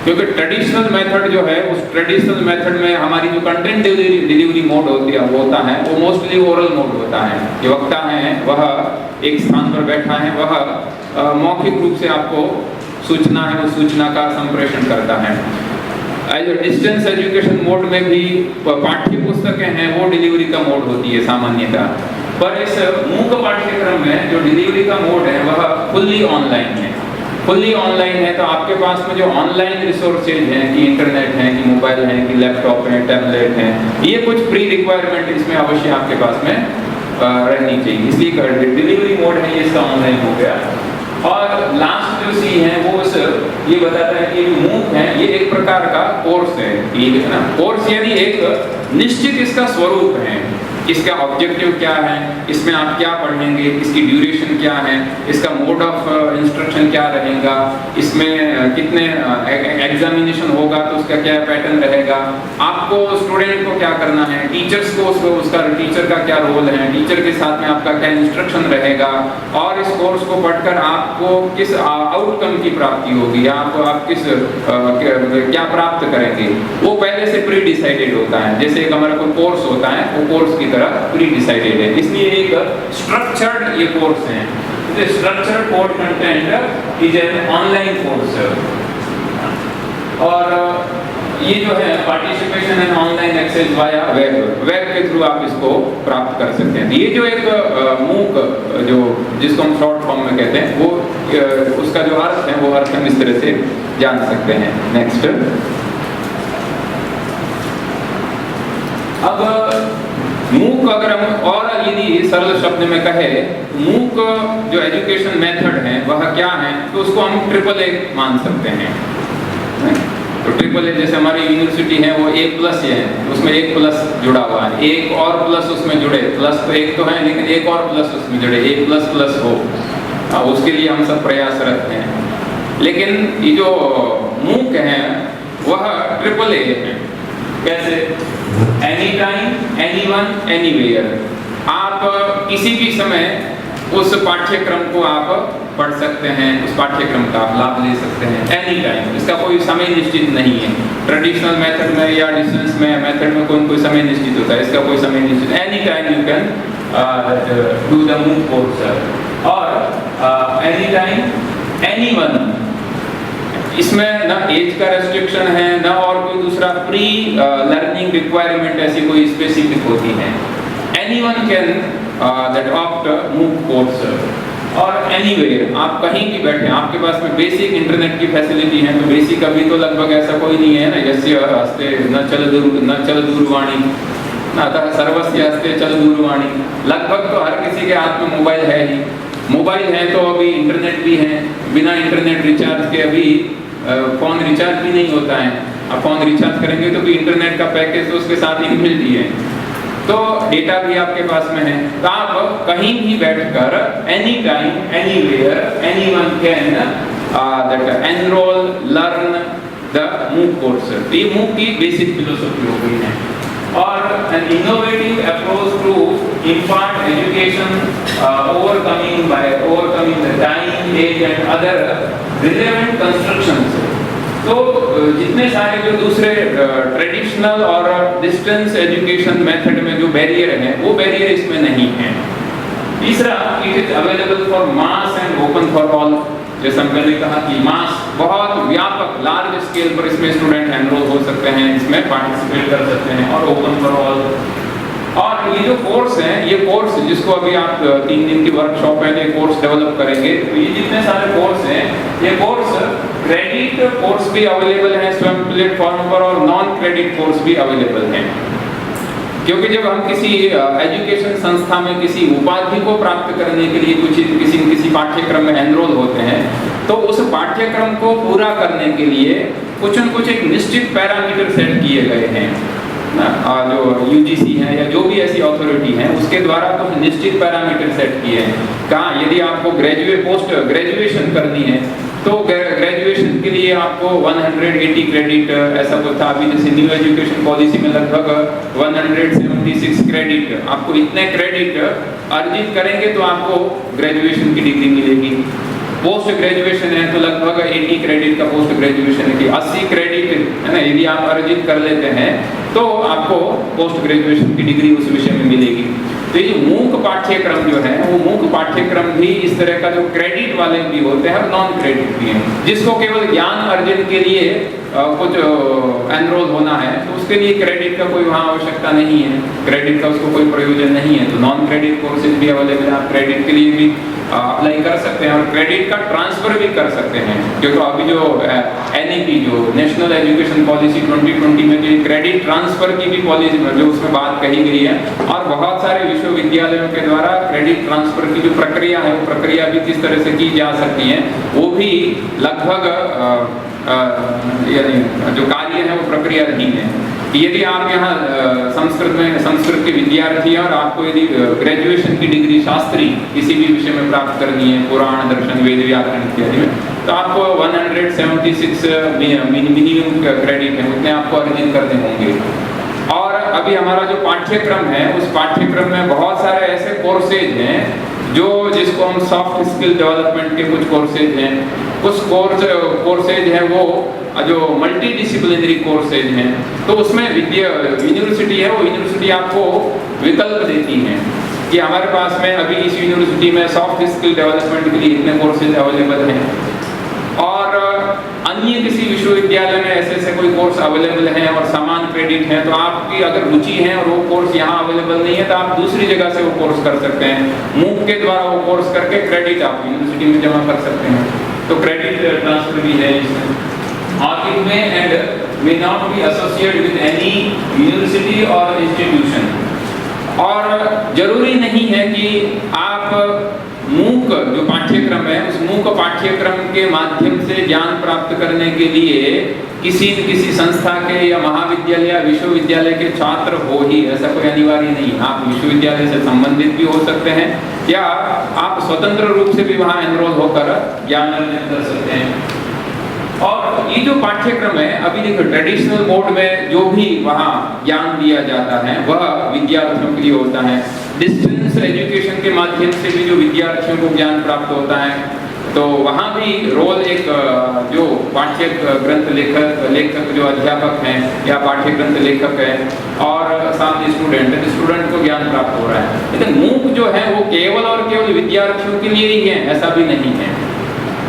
क्योंकि ट्रेडिशनल मेथड जो है उस ट्रेडिशनल मेथड में हमारी जो कंटेंट डिलीवरी मोड होता है वो मोस्टली ओरल मोड होता है। जो वक्ता है वह एक स्थान पर बैठा है, वह मौखिक रूप से आपको सूचना है उस सूचना का संप्रेषण करता है। एज डिस्टेंस एजुकेशन मोड में भी पाठ्य पुस्तकें हैं वो डिलीवरी का मोड होती है सामान्यतः, पर इस मूक पाठ्यक्रम में जो डिलीवरी का मोड है वह फुल्ली ऑनलाइन है। फुल्ली ऑनलाइन है तो आपके पास में जो ऑनलाइन रिसोर्सेज हैं कि इंटरनेट है, कि मोबाइल है, कि लैपटॉप है, टैबलेट है, ये कुछ प्री रिक्वायरमेंट इसमें अवश्य आपके पास में रहनी चाहिए, इसलिए डिलीवरी मोड है ये इसका ऑनलाइन हो गया। और लास्ट जो सी है वो ये बताता है कि मूक है ये एक प्रकार का कोर्स है, ठीक है ना। कोर्स यानी एक निश्चित इसका स्वरूप है, इसका ऑब्जेक्टिव क्या है, इसमें आप क्या पढ़ेंगे, इसकी ड्यूरेशन क्या है, इसका मोड ऑफ इंस्ट्रक्शन क्या रहेगा, इसमें कितने एग्जामिनेशन होगा तो उसका क्या पैटर्न रहेगा, आपको स्टूडेंट को क्या करना है, टीचर्स को उसका टीचर का क्या रोल है, टीचर के साथ में आपका क्या इंस्ट्रक्शन रहेगा, और इस कोर्स को पढ़कर आपको किस आउटकम की प्राप्ति होगी, आप किस क्या प्राप्त करेंगे, वो पहले से प्री डिसाइडेड होता है। जैसे एक हमारा कोई कोर्स होता है वो कोर्स की तरह प्री डिसाइडेड है, इसलिए एक स्ट्रक्चर्ड ये कोर्स है। Structured course content is an online course. और ये जो है participation in online access via web के थ्रू आप इसको प्राप्त कर सकते हैं। ये जो एक मूक जो जिसको हम शॉर्ट फॉर्म में कहते हैं वो उसका जो अर्थ है वो अर्थ हम इस तरह से जान सकते हैं। नेक्स्ट, अब मूक अगर हम और यदि सरल शब्द में कहे, मूक जो एजुकेशन मेथड है वह क्या है, तो उसको हम ट्रिपल ए मान सकते हैं। तो ट्रिपल ए जैसे हमारी यूनिवर्सिटी है वो A+ है, उसमें एक प्लस जुड़ा हुआ है, एक और प्लस उसमें जुड़े, प्लस तो एक तो है लेकिन एक और प्लस उसमें जुड़े, A++ हो, उसके लिए हम सब प्रयासरत हैं। लेकिन ये जो मूक है वह ट्रिपल ए है। कैसे? Any time, any one, anywhere, आप किसी भी समय उस पाठ्यक्रम को आप पढ़ सकते हैं, उस पाठ्यक्रम का आप लाभ ले सकते हैं एनी टाइम। इसका कोई समय निश्चित नहीं है। ट्रेडिशनल मेथड में या डिस्टेंस में मेथड में कोई समय निश्चित होता है, इसका कोई समय निश्चित, any time you can do the MOOC course. और एनी टाइम, एनी वन, इसमें ना एज का रेस्ट्रिक्शन है ना और कोई दूसरा प्री लर्निंग रिक्वायरमेंट ऐसी कोई स्पेसिफिक होती है। एनीवन कैन दैट ऑप्ट मूक कोर्स। और एनीवेयर, आप कहीं भी बैठे, आपके पास में बेसिक इंटरनेट की फैसिलिटी है, तो बेसिक अभी तो लगभग ऐसा कोई नहीं है ना, यस्य हस्ते न चल दूरवाणी ना सर्वस्य हस्ते चल दूरवाणी, लगभग तो हर किसी के हाथ में मोबाइल है ही। मोबाइल है तो अभी इंटरनेट भी है, बिना इंटरनेट रिचार्ज के अभी फोन रिचार्ज भी नहीं होता है। अब फोन रिचार्ज करेंगे तो भी इंटरनेट का पैकेज तो उसके साथ ही मिलती है, तो डेटा भी आपके पास में है, तो आप कहीं भी बैठकर any time, anywhere, anyone can that enrol, learn the MOOC course. ये मूक की बेसिक फिलोसफी हो गई है। और an innovative approach to impart education overcoming the time, age and other relevant constructions। तो जितने सारे जो दूसरे ट्रेडिशनल और डिस्टेंस एजुकेशन मेथड में जो बैरियर हैं वो बैरियर इसमें नहीं है। तीसरा, it is available for mass and open for all. जैसा मैंने कहा कि मास बहुत व्यापक लार्ज स्केल पर इसमें स्टूडेंट एनरोल हो सकते हैं, इसमें पार्टिसिपेट कर सकते हैं, और ओपन फॉर ऑल। और ये जो कोर्स है, ये कोर्स जिसको अभी आप 3 दिन की वर्कशॉप है, ये कोर्स डेवलप करेंगे, तो ये जितने सारे कोर्स हैं, ये कोर्स क्रेडिट कोर्स भी अवेलेबल है स्वयं प्लेटफॉर्म पर, और नॉन क्रेडिट कोर्स भी अवेलेबल है। क्योंकि जब हम किसी एजुकेशन संस्था में किसी उपाधि को प्राप्त करने के लिए किसी पाठ्यक्रम में एनरोल होते हैं, तो उस पाठ्यक्रम को पूरा करने के लिए कुछ न कुछ एक निश्चित पैरामीटर सेट किए गए हैं ना, जो यूजीसी है या जो भी ऐसी अथॉरिटी है उसके द्वारा कुछ निश्चित पैरामीटर सेट किए हैं। कहाँ यदि आपको पोस्ट ग्रेजुएशन करनी है तो ग्रेजुएशन के लिए आपको 180 क्रेडिट ऐसा कुछ था। अभी जैसे न्यू एजुकेशन पॉलिसी में लगभग 176 क्रेडिट, आपको इतने क्रेडिट अर्जित करेंगे तो आपको ग्रेजुएशन की डिग्री मिलेगी। पोस्ट ग्रेजुएशन है तो लगभग 80 क्रेडिट का पोस्ट ग्रेजुएशन है कि 80 क्रेडिट है ना, यदि आप अर्जित कर लेते हैं तो आपको पोस्ट ग्रेजुएशन की डिग्री उस विषय में मिलेगी। तो ये मूक पाठ्यक्रम जो है वो मूक पाठ्यक्रम भी इस तरह का जो क्रेडिट वाले भी होते हैं और नॉन क्रेडिट भी हैं। जिसको केवल ज्ञान अर्जन के लिए कुछ एनरोल होना है तो उसके लिए क्रेडिट का कोई वहाँ आवश्यकता नहीं है, क्रेडिट का उसको कोई प्रयोजन नहीं है। तो नॉन क्रेडिट कोर्सेज भी अवेलेबल है, आप क्रेडिट के लिए भी अप्लाई कर सकते हैं और क्रेडिट का ट्रांसफर भी कर सकते हैं। क्योंकि अभी जो NEP जो नेशनल एजुकेशन पॉलिसी 2020 में जो क्रेडिट ट्रांसफर की भी पॉलिसी जो उसमें बात कही गई है, और बहुत सारे विश्वविद्यालयों के द्वारा क्रेडिट ट्रांसफर की जो प्रक्रिया है वो प्रक्रिया भी किस तरह से की जा सकती है वो भी लगभग यानी जो कार्य है वो प्रक्रिया रही है। यदि आप यहाँ संस्कृत के विद्यार्थी हैं और आपको यदि ग्रेजुएशन की डिग्री शास्त्री किसी भी विषय में प्राप्त करनी है, पुराण दर्शन वेद व्याकरण इत्यादि में, तो आपको 176 मिनिमम क्रेडिट है उतने आपको अर्जित करने होंगे। और अभी हमारा जो पाठ्यक्रम है उस पाठ्यक्रम में बहुत सारे ऐसे कोर्सेज हैं जो जिसको हम सॉफ्ट स्किल डेवलपमेंट के कुछ कोर्सेज हैं, कुछ कोर्सेज हैं वो जो मल्टी डिसिप्लिनरी कोर्सेज हैं। तो उसमें यूनिवर्सिटी है, वो यूनिवर्सिटी आपको विकल्प देती है कि हमारे पास में अभी इस यूनिवर्सिटी में सॉफ्ट स्किल डेवलपमेंट के लिए इतने कोर्सेज अवेलेबल हैं, और अन्य किसी विश्वविद्यालय में ऐसे कोई कोर्स अवेलेबल है और समान क्रेडिट है, तो आपकी अगर रुचि है और वो कोर्स यहाँ अवेलेबल नहीं है तो आप दूसरी जगह से वो कोर्स कर सकते हैं। मूक के द्वारा वो कोर्स करके क्रेडिट आप यूनिवर्सिटी में जमा कर सकते हैं। तो क्रेडिट ट्रांसफर भी है इसमें, और it may and may not be associated with any university और इंस्टीट्यूशन। और जरूरी नहीं है कि आप मूक जो पाठ्यक्रम है उस मूक पाठ्यक्रम के माध्यम से ज्ञान प्राप्त करने के लिए किसी संस्था के या महाविद्यालय या विश्वविद्यालय के छात्र हो ही, ऐसा कोई अनिवार्य नहीं। आप विश्वविद्यालय से संबंधित भी हो सकते हैं या आप स्वतंत्र रूप से भी वहाँ एनरोल होकर ज्ञान अर्जन कर सकते हैं। और ये जो पाठ्यक्रम है अभी देखो ट्रेडिशनल मोड में जो भी वहाँ ज्ञान दिया जाता है वह विद्यार्थियों के लिए होता है। डिस्टेंस एजुकेशन के माध्यम से भी जो विद्यार्थियों को ज्ञान प्राप्त होता है, तो वहाँ भी रोल एक जो पाठ्य ग्रंथ लेखक जो अध्यापक हैं या पाठ्य ग्रंथ लेखक है और साथ स्टूडेंट को ज्ञान प्राप्त हो रहा है। लेकिन मूक जो है वो केवल और केवल विद्यार्थियों के लिए ही है, ऐसा भी नहीं है।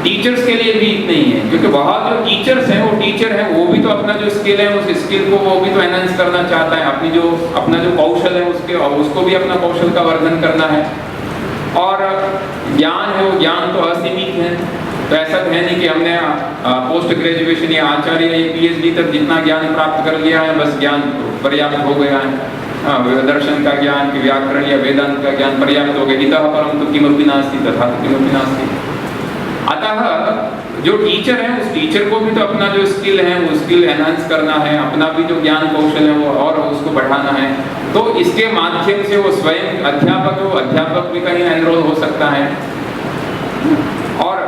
टीचर्स के लिए भी नहीं है, क्योंकि बहुत जो टीचर्स हैं वो टीचर हैं, वो भी तो अपना जो स्किल है उस स्किल को वो भी तो एनहांस करना चाहता है, अपना जो कौशल है उसको भी अपना कौशल का वर्धन करना है। और ज्ञान है वो ज्ञान तो असीमित है, तो ऐसा है नहीं कि हमने पोस्ट ग्रेजुएशन या आचार्य या PhD तक जितना ज्ञान प्राप्त कर लिया है बस ज्ञान पर्याप्त हो गया है। दर्शन का ज्ञान, व्याकरण या वेदांत का ज्ञान पर्याप्त हो गया। इतः परम तो किमपि नास्ति तथा किमपि नास्ति। अतः जो टीचर है उस टीचर को भी तो अपना जो स्किल है वो स्किल एनहांस करना है, अपना भी जो ज्ञान कौशल है वो और उसको बढ़ाना है। तो इसके माध्यम से वो स्वयं अध्यापक भी कहीं एनरोल हो सकता है और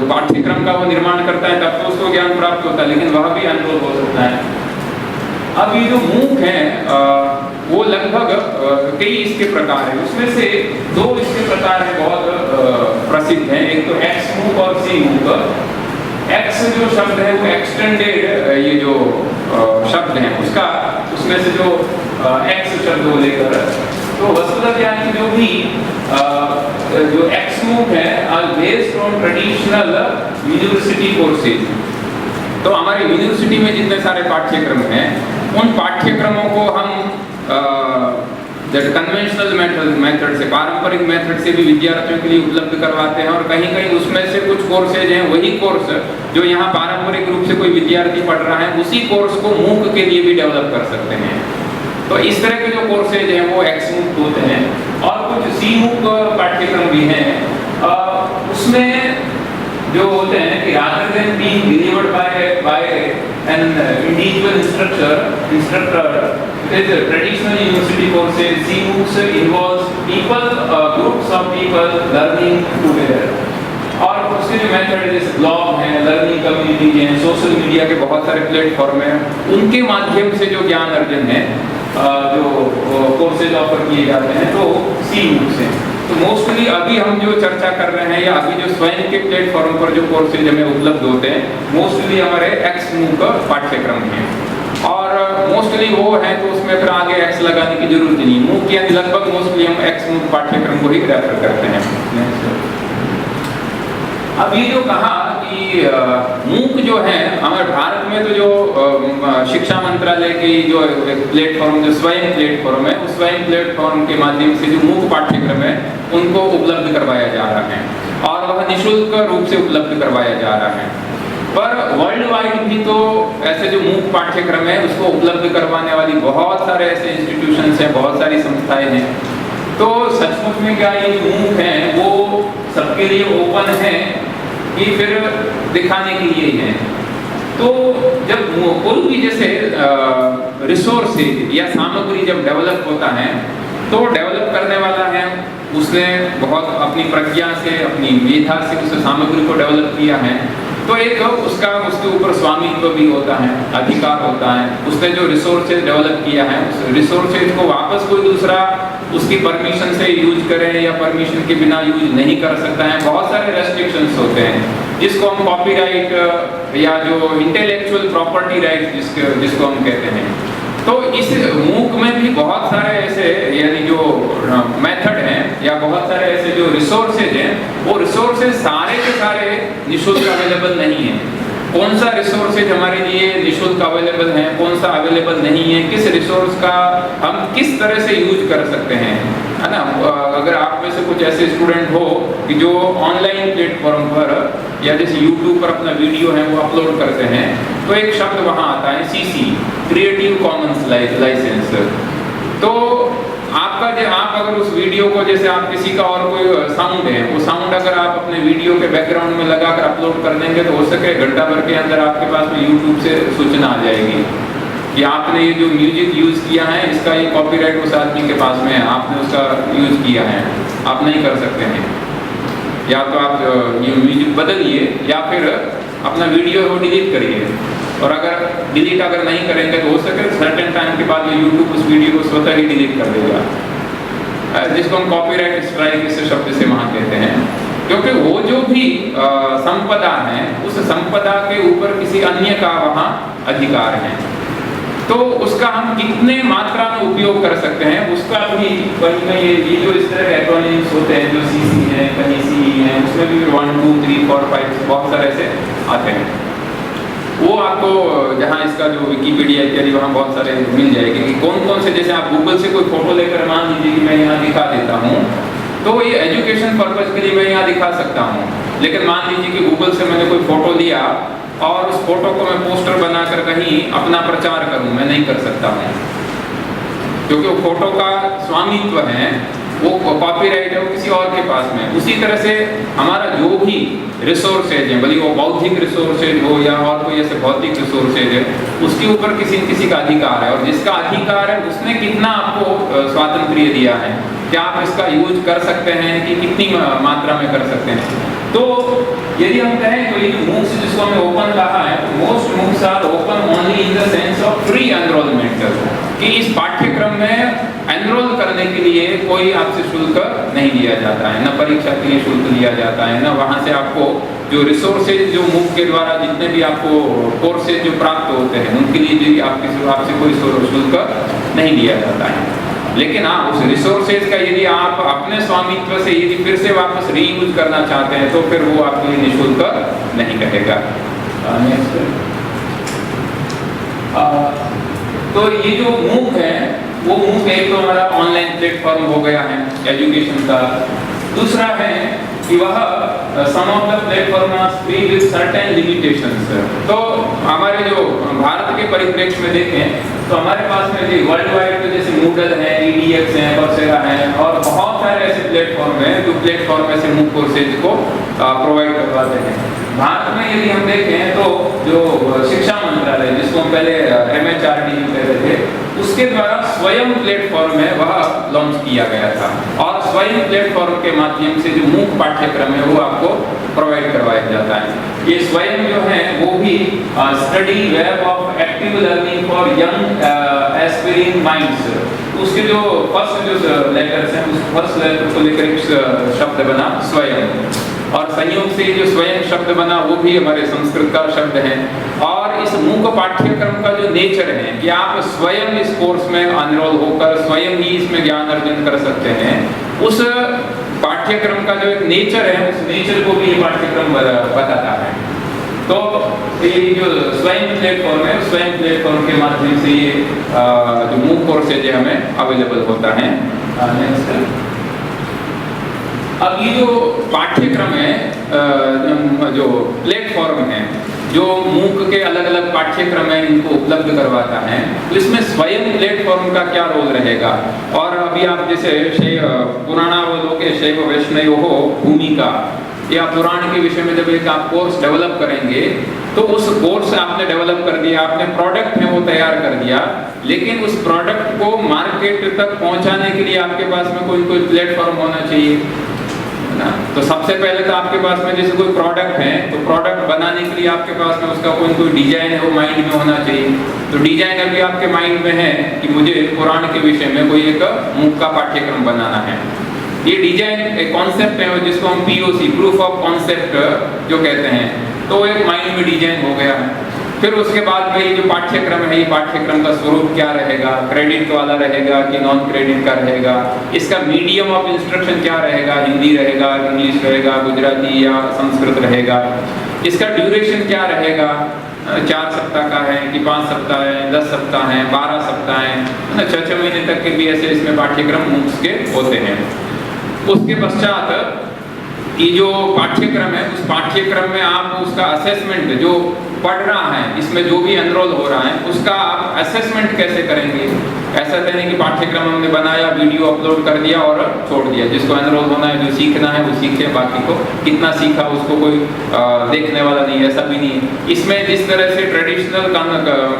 पाठ्यक्रम का वो निर्माण करता है, तब तो उसको ज्ञान प्राप्त होता है, लेकिन वह भी अनुभव हो सकता है। अब ये जो मूक है वो लगभग कई इसके प्रकार है, उसमें से दो इसके प्रकार है बहुत प्रसिद्ध हैं। एक तो एक्स मूक और सी मूक। एक्स जो शब्द है वो एक्सटेंडेड ये जो शब्द है उसका, उसमें से जो एक्स शब्द को लेकर, तो वस्तुतः क्या है जो भी जो एक्स मूक है are based on traditional university courses. तो हमारी यूनिवर्सिटी में जितने सारे पाठ्यक्रम हैं उन पाठ्यक्रमों को हम कन्वेंशनल मेथड से, पारंपरिक मेथड से भी विद्यार्थियों के लिए उपलब्ध करवाते हैं, और कहीं कहीं उसमें से कुछ कोर्सेज हैं वही कोर्स जो यहाँ पारंपरिक रूप से कोई विद्यार्थी पढ़ रहा है उसी कोर्स को मूक के लिए भी डेवलप कर सकते हैं। तो इस तरह के जो कोर्सेज हैं वो एक्स मूक होते हैं, और कुछ सी मूक पाठ्यक्रम भी हैं। उसमें जो होते हैं कि rather than being delivered by an individual instructor, it is a traditional university courses. C MOOCs involves people, groups of people learning together. और उसके जो मेथड जैसे ब्लॉग हैं, लर्निंग कम्युनिटी हैं, सोशल मीडिया के बहुत सारे प्लेटफॉर्म हैं, उनके माध्यम से जो ज्ञान अर्जन है जो कोर्सेज ऑफर किए जाते हैं तो सी MOOCs हैं। तो मोस्टली अभी हम जो चर्चा कर रहे हैं या अभी जो स्वयं के प्लेटफॉर्म पर जो कोर्सेज हमें उपलब्ध होते हैं मोस्टली हमारे एक्स मूक पाठ्यक्रम हैं, और मोस्टली वो है तो उसमें फिर आगे एक्स लगाने की जरूरत नहीं। मूक यानी लगभग मोस्टली हम एक्स मूक पाठ्यक्रम को ही रेफर करते हैं। अब ये जो कहा कि मूक जो है हमारे भारत में तो जो शिक्षा मंत्रालय की जो प्लेटफॉर्म, जो स्वयं प्लेटफॉर्म है, उस स्वयं प्लेटफॉर्म के माध्यम से जो मूक पाठ्यक्रम है उनको उपलब्ध करवाया जा रहा है, और वह निःशुल्क रूप से उपलब्ध करवाया जा रहा है। पर वर्ल्ड वाइड भी तो ऐसे जो मूक पाठ्यक्रम है उसको उपलब्ध करवाने वाली बहुत सारे ऐसे इंस्टीट्यूशंस हैं, बहुत सारी संस्थाएं हैं। तो सचमुच में क्या ये मूक है वो सबके लिए ओपन है कि फिर दिखाने के लिए है? तो जब कोई भी जैसे रिसोर्सेज या सामग्री जब डेवलप होता है तो डेवलप करने वाला है उसने बहुत अपनी प्रज्ञा से, अपनी मेधा से उस सामग्री को डेवलप किया है, तो एक उसका उसके ऊपर स्वामित्व भी होता है, अधिकार होता है। उसने जो रिसोर्सेज डेवलप किया है उस रिसोर्सेज को वापस कोई दूसरा उसकी परमिशन से यूज करे या परमिशन के बिना यूज नहीं कर सकता है। बहुत सारे रेस्ट्रिक्शंस होते हैं जिसको हम कॉपीराइट या जो इंटेलेक्चुअल प्रॉपर्टी राइट जिसको हम कहते हैं। तो इस मूक में भी बहुत सारे ऐसे यानी जो मेथड हैं या बहुत सारे ऐसे जो रिसोर्सेज हैं वो रिसोर्सेज सारे के सारे निःशुल्क अवेलेबल नहीं है। कौन सा रिसोर्सेज हमारे लिए निःशुल्क अवेलेबल है, कौन सा अवेलेबल नहीं है, किस रिसोर्स का हम किस तरह से यूज कर सकते हैं, है ना। अगर आप में से कुछ ऐसे स्टूडेंट हो कि जो ऑनलाइन प्लेटफॉर्म पर या जैसे यूट्यूब पर अपना वीडियो है वो अपलोड करते हैं तो एक शब्द वहाँ आता है CC, क्रिएटिव कॉमन्स लाइसेंस। तो आपका जो आप अगर उस वीडियो को जैसे आप किसी का और कोई साउंड है वो साउंड अगर आप अपने वीडियो के बैकग्राउंड में लगाकर अपलोड कर देंगे तो हो सके घंटा भर के अंदर आपके पास में यूट्यूब से सूचना आ जाएगी कि आपने ये जो म्यूजिक यूज किया है इसका ये कॉपीराइट उस आदमी के पास में है, आपने उसका यूज किया है, आप नहीं कर सकते हैं। या तो आप ये म्यूजिक बदलिए या फिर अपना वीडियो को डिलीट करिए, और अगर डिलीट अगर नहीं करेंगे तो हो सके सर्टेन टाइम के बाद ये यूट्यूब उस वीडियो को स्वतः ही डिलीट कर देगा, जिसको हम कॉपीराइट स्ट्राइक इस शब्द से वहाँ कहते हैं। क्योंकि वो जो भी संपदा है उस संपदा के ऊपर किसी अन्य का वहाँ अधिकार है, तो उसका हम कितने मात्रा में उपयोग कर सकते हैं उसका भी कहीं कहीं ये जो इस तरह के एक्रोनिम्स होते हैं जो CC है, कहीं CE है, उसमें भी 1 2 3 4 5 बहुत सारे ऐसे आते हैं। वो आपको जहाँ इसका जो विकिपीडिया इत्यादि वहाँ बहुत सारे मिल जाएंगे कि कौन कौन से, जैसे आप गूगल से कोई फोटो लेकर मान लीजिए कि मैं यहाँ दिखा देता हूँ तो ये एजुकेशन पर्पज के लिए मैं यहाँ दिखा सकता हूँ, लेकिन मान लीजिए कि गूगल से मैंने कोई फोटो लिया और उस फोटो को मैं पोस्टर बनाकर कहीं अपना प्रचार करूं, मैं नहीं कर सकता हूं, क्योंकि वो फोटो का स्वामित्व है, वो कॉपीराइट है वो किसी और के पास में। उसी तरह से हमारा जो भी रिसोर्सेज है, भले वो बौद्धिक रिसोर्सेज हो या और कोई ऐसे भौतिक रिसोर्सेज है, उसके ऊपर किसी न किसी का अधिकार है, और जिसका अधिकार है उसने कितना आपको स्वातंत्र्य दिया है, क्या आप इसका यूज कर सकते हैं कि कितनी मात्रा में कर सकते हैं। तो यदि हम कहें तो ये मूक्स जिसको हमने ओपन कहा है प्री एनरोलमेंट, कि इस पाठ्यक्रम में एनरोल करने के लिए कोई आपसे शुल्क नहीं लिया जाता है, न परीक्षा के लिए शुल्क लिया जाता है, न वहाँ से आपको जो रिसोर्सेज जो MOOC के द्वारा जितने भी आपको कोर्सेज जो प्राप्त होते हैं उनके लिए भी आपसे कोई शुल्क नहीं लिया जाता है। लेकिन हाँ, उस रिसोर्सेज का यदि आप अपने स्वामित्व से यदि फिर से वापस रीयूज करना चाहते हैं तो फिर वो आपके लिए निःशुल्क नहीं रहेगा। तो ये जो MOOC है वो MOOC एक तो हमारा ऑनलाइन प्लेटफॉर्म हो गया है एजुकेशन का। दूसरा है कि वह some of the platform are free with certain limitations. तो हमारे जो भारत के परिप्रेक्ष्य में देखें तो हमारे पास में भी वर्ल्ड वाइड तो जैसे Moodle है, EDX है, Coursera है और बहुत सारे ऐसे प्लेटफॉर्म हैं जो प्लेटफॉर्म ऐसे MOOC कोर्सेज को प्रोवाइड करवाते हैं। भारत में यदि हम देखें तो जो शिक्षा मंत्रालय जिसको हम पहले MHRD कहते थे उसके द्वारा स्वयं प्लेटफॉर्म है वह लॉन्च किया गया था और स्वयं प्लेटफॉर्म के माध्यम से जो MOOC पाठ्यक्रम है वो आपको प्रोवाइड करवाया जाता है। ये स्वयं जो है वो भी study web of active learning for young aspiring minds, उसके जो फर्स्ट जो लेटर्स हैं उस फर्स्ट लेटर को लेकर एक शब्द बना स्वयं, और संयोग से जो स्वयं शब्द बना वो भी हमारे संस्कृत का शब्द है। और इस MOOC पाठ्यक्रम का जो नेचर है कि आप स्वयं इस कोर्स में एनरोल होकर स्वयं ही इसमें ज्ञान अर्जन कर सकते हैं, उस पाठ्यक्रम का जो एक नेचर है उस नेचर को भी ये पाठ्यक्रम बताता है। तो ये जो स्वयं प्लेटफॉर्म है स्वयं प्लेटफॉर्म के माध्यम से ये जो MOOC कोर्सेज हमें अवेलेबल होता है। अब ये जो पाठ्यक्रम है जो प्लेटफॉर्म है जो MOOC के अलग अलग पाठ्यक्रम है इनको उपलब्ध करवाता है, तो इसमें स्वयं प्लेटफॉर्म का क्या रोल रहेगा। और अभी आप जैसे पुराणावलोके शैव वैष्णयो हो भूमिका या पुराण के विषय में जब एक आप कोर्स डेवलप करेंगे तो उस कोर्स आपने डेवलप कर दिया, आपने प्रोडक्ट है वो तैयार कर दिया, लेकिन उस प्रोडक्ट को मार्केट तक पहुंचाने के लिए आपके पास में कोई प्लेटफॉर्म होना चाहिए ना। तो सबसे पहले तो आपके पास में जैसे कोई प्रोडक्ट है तो प्रोडक्ट बनाने के लिए आपके पास में उसका कोई डिजाइन है वो माइंड में होना चाहिए। तो डिजाइन अभी आपके माइंड में है कि मुझे पुराण के विषय में कोई एक MOOC का पाठ्यक्रम बनाना है। ये डिजाइन एक कॉन्सेप्ट है जिसको हम POC प्रूफ ऑफ कॉन्सेप्ट जो कहते हैं, तो एक माइंड में डिजाइन हो गया है। फिर उसके बाद में ये जो पाठ्यक्रम है ये पाठ्यक्रम का स्वरूप क्या रहेगा, क्रेडिट वाला रहेगा कि नॉन क्रेडिट का रहेगा, इसका मीडियम ऑफ इंस्ट्रक्शन क्या रहेगा, हिंदी रहेगा, इंग्लिश रहेगा, गुजराती या संस्कृत रहेगा, इसका ड्यूरेशन क्या रहेगा, 4 सप्ताह का है कि 5 सप्ताह है, 10 सप्ताह है, 12 सप्ताह है, 6 महीने तक के भी ऐसे इसमें पाठ्यक्रम MOOCs के होते हैं। उसके पश्चात ये जो पाठ्यक्रम है उस पाठ्यक्रम में आप उसका असेसमेंट जो पढ़ रहा है इसमें जो भी एनरोल हो रहा है उसका आप असेसमेंट कैसे करेंगे। ऐसा तो नहीं कि पाठ्यक्रम हमने बनाया, वीडियो अपलोड कर दिया और छोड़ दिया, जिसको एनरोल होना है जो सीखना है वो सीखे, बाकी को कितना सीखा उसको कोई देखने वाला नहीं है, ऐसा भी नहीं है। इसमें जिस तरह से ट्रेडिशनल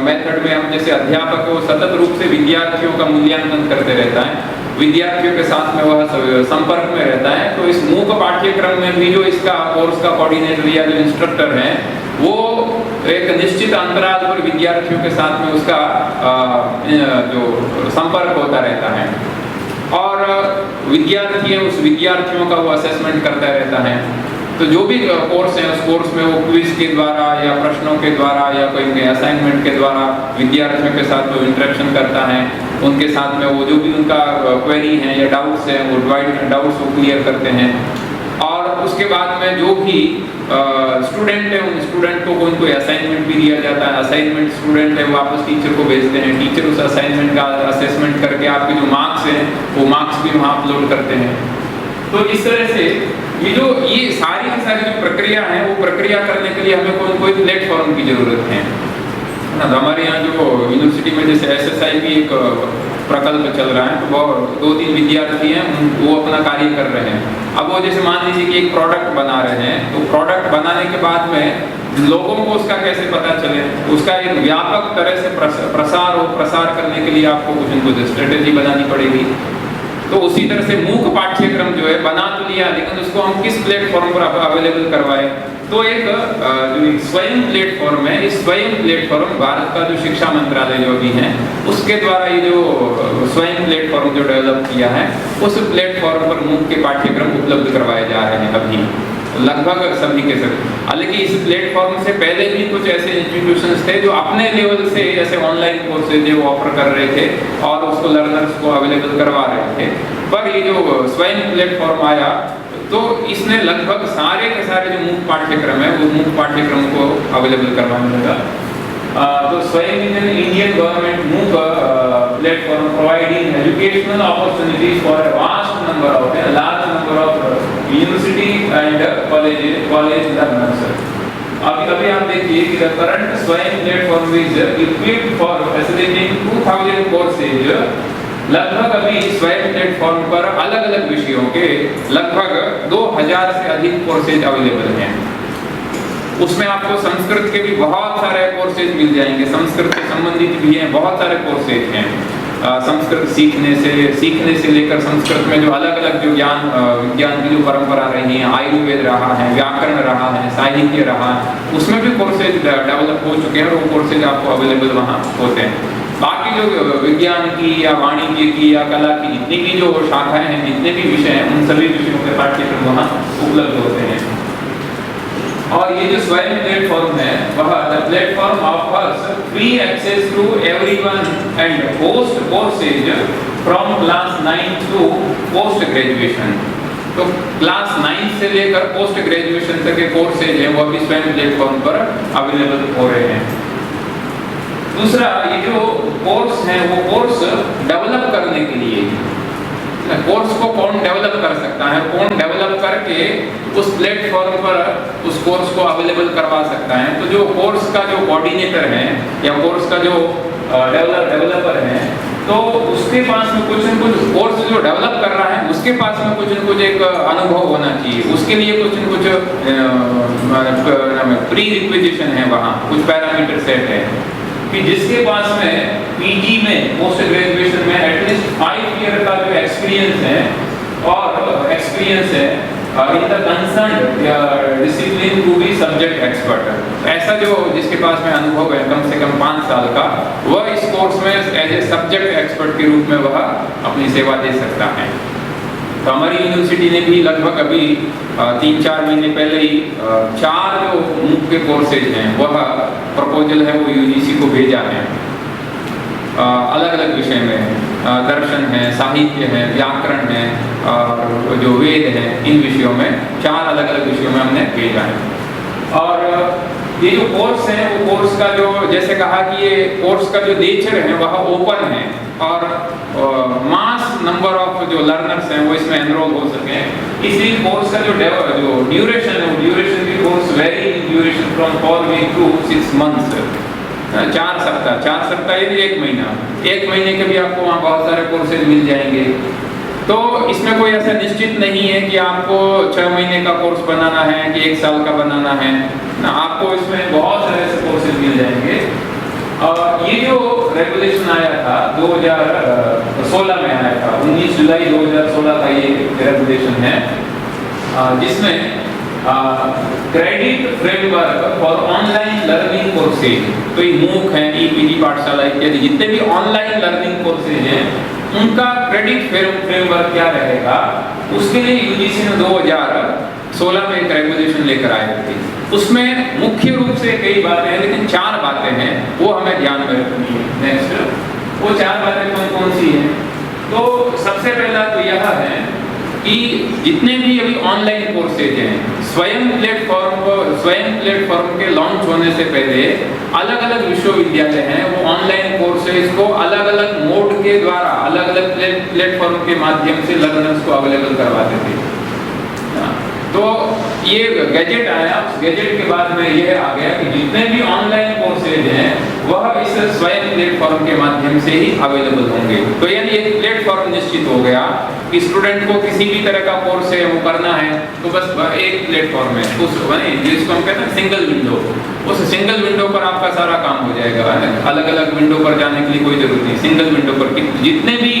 मेथड में हम जैसे अध्यापक वो सतत रूप से विद्यार्थियों का मूल्यांकन करते रहता है, विद्यार्थियों के साथ में वह संपर्क में रहता है, तो इस MOOC पाठ्यक्रम में भी जो इसका कोर्स का कोऑर्डिनेटर या जो इंस्ट्रक्टर है वो एक निश्चित अंतराल पर विद्यार्थियों के साथ में उसका जो संपर्क होता रहता है और विद्यार्थी है उस विद्यार्थियों का वो असेसमेंट करता रहता है। तो जो भी कोर्स है उस कोर्स में वो क्विज के द्वारा या प्रश्नों के द्वारा या कोई असाइनमेंट के द्वारा विद्यार्थियों के साथ वो इंटरेक्शन करता है, उनके साथ में वो जो भी उनका क्वेरी है या डाउट्स है वो डाउट्स को क्लियर करते हैं। और उसके बाद में जो भी स्टूडेंट है उन स्टूडेंट को कोई असाइनमेंट भी दिया जाता है, असाइनमेंट स्टूडेंट है वापस टीचर को भेजते हैं, टीचर उस असाइनमेंट का असेसमेंट करके आपके जो मार्क्स हैं वो मार्क्स भी वहाँ अपलोड करते हैं। तो इस तरह से ये सारी की सारी जो प्रक्रिया है वो प्रक्रिया करने के लिए हमें कोई प्लेटफॉर्म की जरूरत है ना। तो हमारे यहाँ जो यूनिवर्सिटी में जैसे SSI भी एक प्रकल्प चल रहा है, तो वो 2-3 विद्यार्थी हैं वो अपना कार्य कर रहे हैं। अब वो जैसे मान लीजिए कि एक प्रोडक्ट बना रहे हैं, तो प्रोडक्ट बनाने के बाद में लोगों को उसका कैसे पता चले, उसका एक व्यापक तरह से प्रसार करने के लिए आपको कुछ न कुछ स्ट्रेटेजी बनानी पड़ेगी। तो उसी तरह से MOOC पाठ्यक्रम जो है बना तो लिया, लेकिन उसको हम किस प्लेटफॉर्म पर अवेलेबल करवाएं, तो एक जो एक स्वयं प्लेटफॉर्म है, इस स्वयं प्लेटफॉर्म भारत का जो शिक्षा मंत्रालय जो भी है उसके द्वारा ये जो स्वयं प्लेटफॉर्म जो डेवलप किया है, उस प्लेटफॉर्म पर MOOC के पाठ्यक्रम उपलब्ध करवाए जा रहे हैं अभी लगभग सभी के सभी। हालांकि इस प्लेटफॉर्म से पहले भी कुछ ऐसे इंस्टीट्यूशंस थे जो अपने लेवल से जैसे ऑनलाइन कोर्सेज जो ऑफर कर रहे थे और उसको लर्नर्स को अवेलेबल करवा रहे थे, पर ये जो स्वयं प्लेटफॉर्म आया तो इसने लगभग सारे के सारे जो MOOC पाठ्यक्रम है वो MOOC पाठ्यक्रम को अवेलेबल करवाने लगा। तो स्वयं Indian government MOOC platform providing educational opportunities for a vast number of large number of university and college learners. अभी आप देखिए कि द करंट स्वयं platform is equipped for facilitating 2000 courses. लगभग अभी स्वयं प्लेटफॉर्म पर अलग अलग विषयों के लगभग 2000 से अधिक कोर्सेज अवेलेबल हैं। उसमें आपको संस्कृत के भी बहुत सारे कोर्सेज मिल जाएंगे, संस्कृत से संबंधित भी हैं, बहुत सारे कोर्सेज हैं। संस्कृत सीखने से लेकर संस्कृत में जो अलग अलग जो विज्ञान की जो परंपरा रही है, आयुर्वेद रहा है, व्याकरण रहा है, साहित्य रहा है, उसमें भी कोर्सेज डेवलप हो चुके हैं और वो कोर्सेज आपको अवेलेबल वहाँ होते हैं। बाकी जो विज्ञान की या वाणिज्य की या कला की जितनी भी जो शाखाएं हैं, जितने भी विषय हैं, उन सभी विषयों के पाठ्यक्रम वहाँ उपलब्ध होते हैं। और ये जो स्वयं प्लेटफॉर्म है वह the platform offers free access to everyone and host courses from class 9 to post graduation. तो क्लास 9 से लेकर पोस्ट ग्रेजुएशन तक के कोर्सेज हैं वो भी स्वयं प्लेटफॉर्म पर अवेलेबल हो रहे हैं। दूसरा, ये जो कोर्स है वो कोर्स डेवलप करने के लिए, कोर्स को कौन डेवलप कर सकता है, कौन डेवलप करके उस प्लेटफॉर्म पर उस कोर्स को अवेलेबल करवा सकता है। तो जो कोर्स का जो कोऑर्डिनेटर है या कोर्स का जो डेवलपर है, तो उसके पास में कुछ न कुछ, कोर्स जो डेवलप कर रहा है उसके पास में कुछ न कुछ एक अनुभव होना चाहिए। उसके लिए कुछ न कुछ प्री रिक्विजिशन है, वहाँ कुछ पैरामीटर सेट है कि जिसके पास में पीजी में, पोस्ट ग्रेजुएशन में एटलीस्ट 5 ईयर का जो एक्सपीरियंस है और एक्सपीरियंस है in the concerned discipline to be subject expert. ऐसा जो जिसके पास में अनुभव है कम से कम 5 साल का, वह इस कोर्स में एज ए सब्जेक्ट एक्सपर्ट के रूप में वह अपनी सेवा दे सकता है। तो हमारी यूनिवर्सिटी ने भी लगभग अभी 3-4 महीने पहले ही 4 जो MOOC के कोर्सेज हैं वह प्रपोजल है वो यूजीसी को भेजा है। अलग अलग विषय में दर्शन है, साहित्य है, व्याकरण है और जो वेद है, इन विषयों में 4 अलग अलग विषयों में हमने भेजा है। और ये जो कोर्स है वो कोर्स का जो, जैसे कहा कि ये कोर्स का जो नेचर है वह ओपन है और मास नंबर ऑफ जो लर्नर्स हैं वो इसमें एनरोल हो सके, इसलिए कोर्स का जो ड्यूरेशन है वो ड्यूरेशन की course very duration from 4 week to 6 months. 4 सप्ताह यानी 1 महीना, 1 महीने के भी आपको वहाँ बहुत सारे कोर्सेज मिल जाएंगे। तो इसमें कोई ऐसा निश्चित नहीं है कि आपको 6 महीने का कोर्स बनाना है कि 1 साल का बनाना है ना, आपको इसमें बहुत सारे ऐसे कोर्सेज मिल जाएंगे। और ये जो रेगुलेशन आया था 2016 में आया था, 19 जुलाई 2016 का ये रेगुलेशन है, जिसमें credit framework for online learning courses. तो ये MOOC है, ई-पीजी पाठशाला इत्यादि जितने भी ऑनलाइन लर्निंग कोर्सेज हैं उनका क्रेडिट फ्रेमवर्क क्या रहेगा, उसके लिए यूजीसी ने 2016 में एक रेगुलेशन लेकर आए थे। उसमें मुख्य रूप से कई बातें हैं, लेकिन 4 बातें हैं वो हमें ध्यान में रखनी है। नेक्स्ट, वो 4 बातें कौन कौन सी हैं? तो सबसे पहला तो यह है कि जितने भी अभी ऑनलाइन कोर्सेज हैं, स्वयं प्लेटफॉर्म के लॉन्च होने से पहले अलग अलग विश्वविद्यालय हैं वो ऑनलाइन कोर्सेज को अलग अलग मोड के द्वारा, अलग अलग प्लेटफॉर्म के माध्यम से लर्नर्स को अवेलेबल करवाते थे। तो ये गैजेट आया, उस गैजेट के बाद में यह आ गया कि जितने भी ऑनलाइन कोर्सेज हैं वह इस स्वयं प्लेटफॉर्म के माध्यम से ही अवेलेबल होंगे। तो यानी एक प्लेटफॉर्म निश्चित हो गया कि स्टूडेंट को किसी भी तरह का कोर्स है वो करना है तो बस एक प्लेटफॉर्म है, उस जिसको हम कहते हैं सिंगल विंडो, उस सिंगल विंडो पर आपका सारा काम हो जाएगा। अलग अलग विंडो पर जाने के लिए कोई जरूरत नहीं, सिंगल विंडो पर जितने भी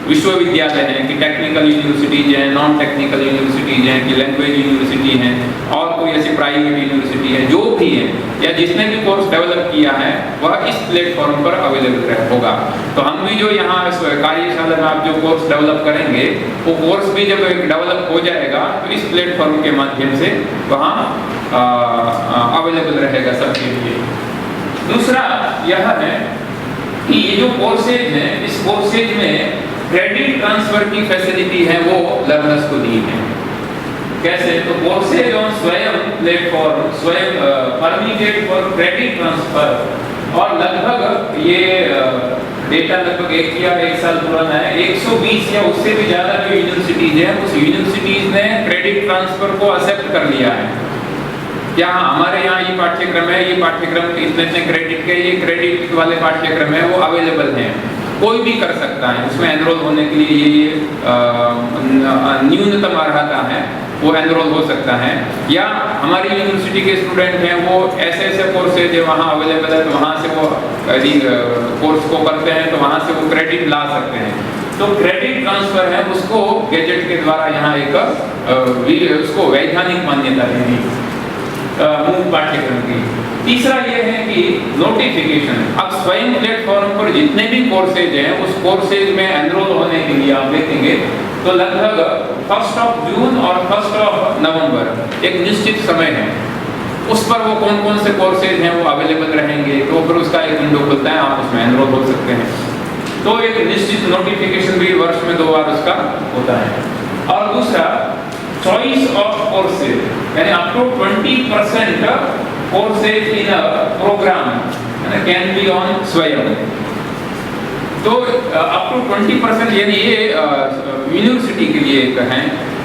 विश्वविद्यालय हैं कि टेक्निकल यूनिवर्सिटीज हैं, नॉन टेक्निकल यूनिवर्सिटीज हैं कि लैंग्वेज यूनिवर्सिटी हैं और कोई ऐसी प्राइवेट यूनिवर्सिटी है, जो भी है या जिसने भी कोर्स डेवलप किया है वह इस प्लेटफॉर्म पर अवेलेबल होगा। तो हम भी जो यहाँ कार्यशाला में आप जो कोर्स डेवलप करेंगे वो कोर्स भी जब डेवलप हो जाएगा तो इस प्लेटफॉर्म के माध्यम से वहाँ अवेलेबल रहेगा सबके लिए। दूसरा यह है कि ये जो कोर्सेज हैं, इस कोर्सेज में क्रेडिट ट्रांसफर की फैसिलिटी है वो लर्नर्स को दी है। कैसे? तो कोर्सेज ऑन स्वयं प्लेटफॉर्म स्वयं परमिटेड फॉर क्रेडिट ट्रांसफर और लगभग ये डेटा लगभग 1 साल पुराना है, 120 या उससे भी ज्यादा जो यूनिवर्सिटीज है उस यूनिवर्सिटीज ने क्रेडिट ट्रांसफर को एक्सेप्ट कर लिया है। क्या हमारे यहाँ ये पाठ्यक्रम है, ये पाठ्यक्रम इतने क्रेडिट के, ये क्रेडिट वाले पाठ्यक्रम है वो अवेलेबल हैं, कोई भी कर सकता है उसमें एनरोल होने के लिए। ये न्यूनतम अर्हता है वो एनरोल हो सकता है। या हमारी यूनिवर्सिटी के स्टूडेंट हैं वो ऐसे कोर्सेज है वहाँ अवेलेबल है तो वहाँ से वो यदि कोर्स को करते हैं तो वहाँ से वो क्रेडिट ला सकते हैं। तो क्रेडिट ट्रांसफर है उसको गैजेट के द्वारा यहाँ एक उसको वैधानिक मान्यता देनी मूल पाठ्यक्रम की। तीसरा ये है कि नोटिफिकेशन। अब स्वयं प्लेटफॉर्म पर जितने भी कोर्सेज हैं उस कोर्सेज में एनरोल होने के लिए आप देखेंगे तो लगभग 1 जून और 1 नवंबर एक निश्चित समय है, उस पर वो कौन कौन से कोर्सेज हैं वो अवेलेबल रहेंगे। तो फिर उसका एक विंडो खुलता है, आप उसमें एनरोल हो सकते हैं। तो एक निश्चित नोटिफिकेशन भी वर्ष में 2 बार उसका होता है। और दूसरा चॉइस ऑफ कोर्सेज, यानी up to 20% courses in a program can be on स्वयं। तो अप टू 20% यानी ये यूनिवर्सिटी के लिए एक है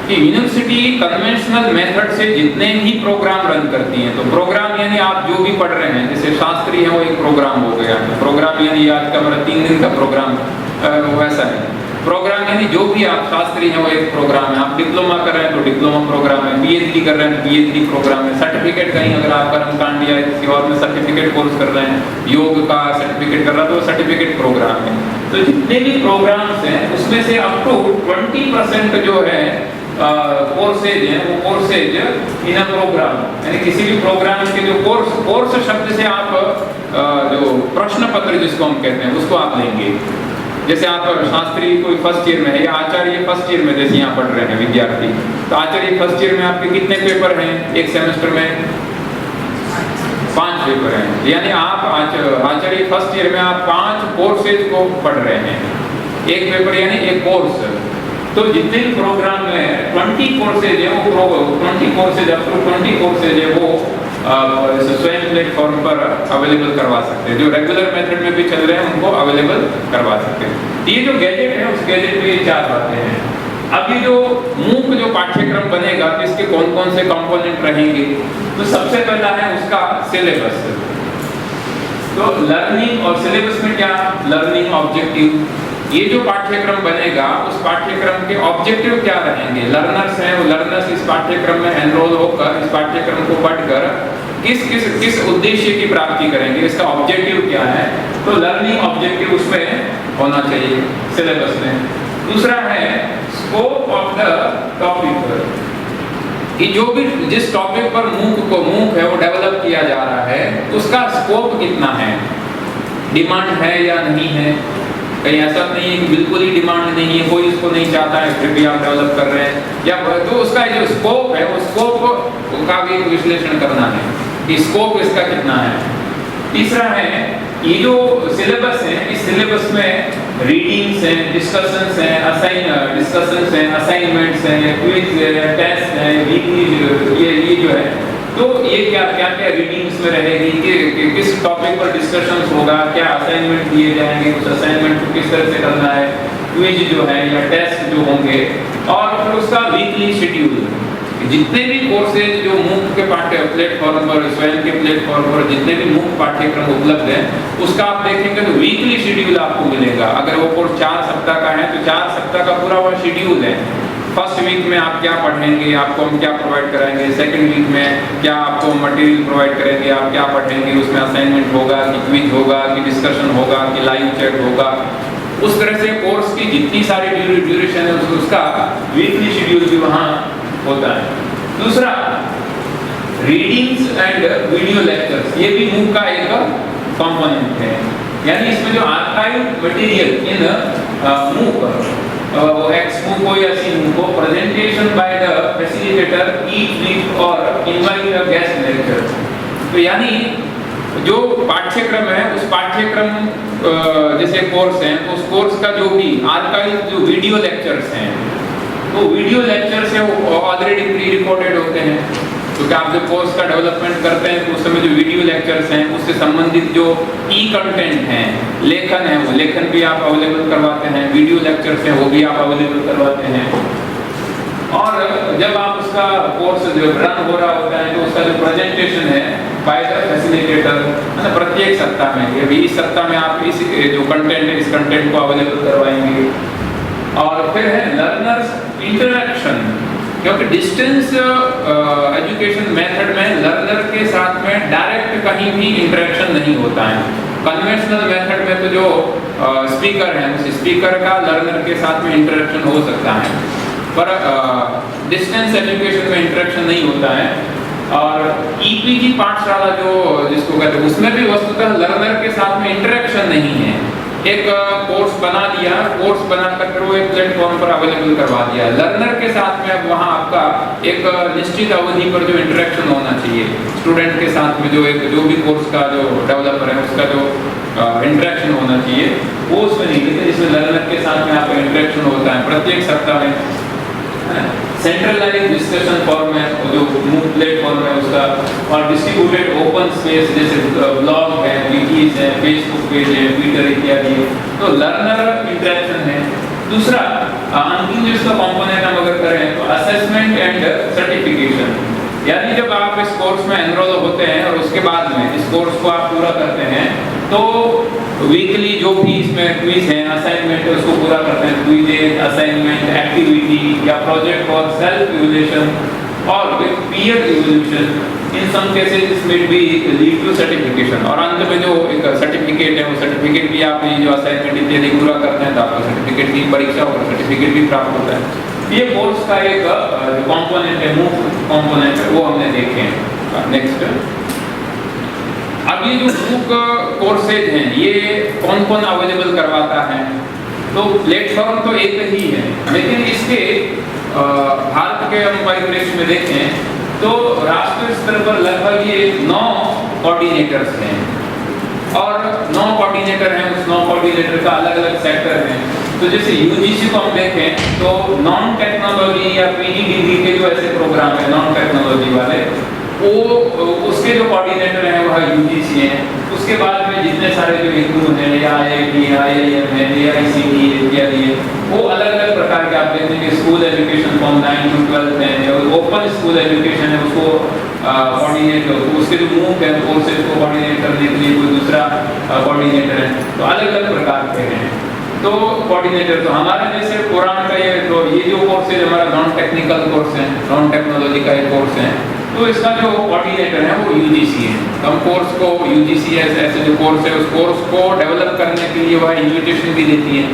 कि यूनिवर्सिटी कन्वेंशनल मेथड से जितने भी प्रोग्राम रन करती हैं, तो प्रोग्राम यानी आप जो भी पढ़ रहे हैं, जैसे शास्त्री है वो एक प्रोग्राम हो गया, प्रोग्राम यानी आज का हमारा 3 दिन का प्रोग्राम वैसा है। प्रोग्राम यानी जो भी आप शास्त्री हैं वो एक प्रोग्राम है, आप डिप्लोमा कर रहे हैं तो डिप्लोमा प्रोग्राम है, पीएचडी कर रहे हैं तो पीएचडी प्रोग्राम है, सर्टिफिकेट कहीं अगर आप कर्मकांड या किसी और में सर्टिफिकेट कोर्स कर रहे हैं, योग का सर्टिफिकेट कर रहा है तो सर्टिफिकेट प्रोग्राम है। तो जितने भी प्रोग्राम्स हैं उसमें से अप टू 20% जो है कोर्सेज हैं वो कोर्सेज इन अ प्रोग्राम, यानी किसी भी प्रोग्राम के जो कोर्स शब्द से आप जो प्रश्न पत्र जिसको हम कहते हैं उसको आप लेंगे। जैसे आप शास्त्री कोई फर्स्ट ईयर में है या आचार्य फर्स्ट ईयर में जैसे यहाँ पढ़ रहे हैं विद्यार्थी, तो आचार्य फर्स्ट ईयर में आपके कितने पेपर हैं एक सेमेस्टर में? 5 पेपर हैं, यानी आप आचार्य फर्स्ट ईयर में आप 5 कोर्सेज को पढ़ रहे हैं, एक पेपर यानी एक कोर्स। तो जितने भी प्रोग्राम में 20 कोर्सेज है वो 20 कोर्सेज अप टू 20 कोर्सेज है वो स्वयं प्लेटफॉर्म पर अवेलेबल करवा सकते हैं। जो रेगुलर मेथड में भी चल रहे हैं उनको अवेलेबल करवा सकते हैं। ये जो गैजेट है उस गैजेट में ये 4 बातें हैं। अब ये जो मूक जो पाठ्यक्रम बनेगा इसके कौन कौन से कंपोनेंट रहेंगे, तो सबसे पहला है उसका सिलेबस। तो लर्निंग और सिलेबस में क्या, लर्निंग ऑब्जेक्टिव, ये जो पाठ्यक्रम बनेगा उस पाठ्यक्रम के ऑब्जेक्टिव क्या रहेंगे। लर्नर्स हैं वो लर्नर्स इस पाठ्यक्रम में एनरोल होकर इस पाठ्यक्रम को पढ़कर किस उद्देश्य की प्राप्ति करेंगे, इसका ऑब्जेक्टिव क्या है। तो लर्निंग ऑब्जेक्टिव उसमें होना चाहिए सिलेबस में। दूसरा है स्कोप ऑफ द टॉपिक, कि जो भी जिस टॉपिक पर मूक है वो डेवलप किया जा रहा है उसका स्कोप कितना है, डिमांड है या नहीं है। कहीं ऐसा नहीं है कि बिल्कुल ही डिमांड नहीं है, कोई इसको नहीं चाहता है फिर भी आप डेवलप कर रहे हैं, या तो उसका जो स्कोप है वो स्कोप का भी विश्लेषण करना है कि स्कोप इसका कितना है। तीसरा है ये जो सिलेबस है इस सिलेबस में रीडिंग्स हैं, डिस्कशंस हैं, असाइनमेंट्स हैं, क्विज है, टेस्ट है, वीकली ये जो है, तो ये क्या रीडिंग्स में रहेगी कि किस टॉपिक पर डिस्कशंस होगा, क्या असाइनमेंट दिए जाएंगे, उस असाइनमेंट को किस तरह से करना है, क्विज जो है या टेस्ट जो होंगे, और फिर उसका वीकली शेड्यूल कि जितने भी कोर्सेज जो MOOC के प्लेटफॉर्म पर, स्वयं के प्लेटफॉर्म पर जितने भी MOOC पाठ्यक्रम उपलब्ध हैं, उसका आप देखेंगे तो वीकली शेड्यूल आपको मिलेगा। अगर वो कोर्स 4 सप्ताह का है तो 4 सप्ताह का पूरा वह शेड्यूल है। फर्स्ट वीक में आप क्या पढ़ेंगे, आपको हम क्या प्रोवाइड कराएंगे, सेकंड वीक में क्या आपको मटेरियल प्रोवाइड करेंगे, आप क्या पढ़ेंगे, उसमें असाइनमेंट होगा कि क्विज होगा कि डिस्कशन होगा कि लाइव चैट होगा। उस तरह से कोर्स की जितनी सारी ड्यूरेशन है उसका वीकली शेड्यूल भी वहाँ होता है। दूसरा, रीडिंग्स एंड वीडियो लेक्चर्स, ये भी MOOC का एक कंपोनेंट है। यानी इसमें जो आर्काइव मटेरियल इन MOOC, वो XMOOC हो या CMOOC हो, presentation by the facilitator each week और इनवाइट अ गेस्ट लेक्चर। तो यानी जो पाठ्यक्रम है उस पाठ्यक्रम जैसे कोर्स है, उस कोर्स का जो भी आर्काइव जो वीडियो लेक्चर्स हैं, तो वीडियो लेक्चर्स हैं वो ऑलरेडी प्री रिकॉर्डेड होते हैं। क्योंकि आप जब कोर्स का डेवलपमेंट करते हैं तो उस समय जो वीडियो लेक्चर्स हैं उससे संबंधित जो ई कंटेंट हैं, लेखन है, वो लेखन भी आप अवेलेबल करवाते हैं, वीडियो लेक्चर्स हैं वो भी आप अवेलेबल करवाते हैं। और जब आप उसका कोर्स जो रन हो रहा होता है तो उसका जो प्रेजेंटेशन है बाय द फैसिलिटेटर, मतलब प्रत्येक सप्ताह में, ये भी इस सप्ताह में आप इस जो कंटेंट है इस कंटेंट को अवेलेबल करवाएंगे। और फिर है लर्नर्स इंटरेक्शन, क्योंकि डिस्टेंस एजुकेशन मेथड में लर्नर के साथ में डायरेक्ट कहीं भी इंटरेक्शन नहीं होता है। कन्वेंशनल मेथड में तो जो स्पीकर है उस स्पीकर का लर्नर के साथ में इंटरेक्शन हो सकता है, पर डिस्टेंस एजुकेशन में इंटरेक्शन नहीं होता है। और EPG पाठशाला जो जिसको कहते हैं उसमें भी वस्तुतः लर्नर के साथ में इंटरेक्शन नहीं है। एक कोर्स बना दिया, कोर्स बनाकर वो एक प्लेटफॉर्म पर अवेलेबल करवा दिया, लर्नर के साथ में अब वहाँ आपका एक निश्चित अवधि पर जो इंटरेक्शन होना चाहिए स्टूडेंट के साथ में, जो भी कोर्स का जो डेवलपर है उसका जो इंटरेक्शन होना चाहिए वो उसमें नहीं, लेकिन इसमें लर्नर के साथ में आपका इंटरेक्शन होता है प्रत्येक सप्ताह में। सेंट्रलाइज्ड डिस्कशन फॉर्म है जो MOOC प्लेटफॉर्म है उसका, और डिस्ट्रीब्यूटेड ओपन स्पेस जैसे ब्लॉग है, विकीज है, फेसबुक पेज है, ट्विटर इत्यादि है, तो लर्नर इंटरेक्शन है। दूसरा अंतिम जो इसका कंपोनेंट हम अगर करें तो असेसमेंट एंड सर्टिफिकेशन, यानी जब आप इस कोर्स में एनरोल होते हैं और उसके बाद में इस कोर्स को आप पूरा करते हैं तो वीकली जो भी इसमें क्विज है, असाइनमेंट है उसको पूरा करते हैं, क्विज, असाइनमेंट, एक्टिविटी या प्रोजेक्ट फॉर सेल्फ इवैल्यूएशन और with peer evaluation, in some cases it may be lead to certification. और अंत में जो एक सर्टिफिकेट है वो सर्टिफिकेट भी आप ये जो असाइनमेंट इत्यादि पूरा करते हैं तो आपको सर्टिफिकेट की परीक्षा और सर्टिफिकेट भी प्राप्त होता है। ये कोर्स का एक जो कंपोनेंट है, MOOC कंपोनेंट है, वो हमने देखे हैं। नेक्स्ट, अब ये जो MOOC कोर्सेज हैं ये कौन कौन अवेलेबल करवाता है, तो प्लेटफॉर्म तो एक ही है, लेकिन इसके भारत के हम परिप्रेक्ष्य में देखें तो राष्ट्रीय स्तर पर लगभग ये 9 कोऑर्डिनेटर्स हैं, और 9 कोऑर्डिनेटर हैं, उस 9 कोऑर्डिनेटर का अलग अलग सेक्टर है। तो जैसे UGC को हम देखें तो नॉन टेक्नोलॉजी या PG डिग्री के जो ऐसे प्रोग्राम है नॉन टेक्नोलॉजी वाले, वो उसके जो कोऑर्डिनेटर हैं वह UGC हैं। उसके बाद में जितने सारे जो IGNOU हैं या IIT, IIM है, AICTE इत्यादि है, वो अलग अलग प्रकार के आप देखेंगे। स्कूल एजुकेशन फॉर्म 9 to 12 है, ओपन स्कूल एजुकेशन है उसको कोऑर्डिनेट, उसके जो MOOC है कोर्सेज को कोऑर्डिनेट करने के लिए कोई दूसरा कोऑर्डिनेटर है, तो अलग अलग प्रकार के हैं। तो कोऑर्डिनेटर तो हमारे जैसे पुराण का ये जो कोर्स है हमारा नॉन टेक्निकल कोर्स है, नॉन टेक्नोलॉजी का एक कोर्स है, तो इसका जो कोऑर्डिनेटर है वो UGC है। हम कोर्स को UGC ऐसे जो कोर्स है उस कोर्स को डेवलप करने के लिए वह इन्विटेशन भी देती है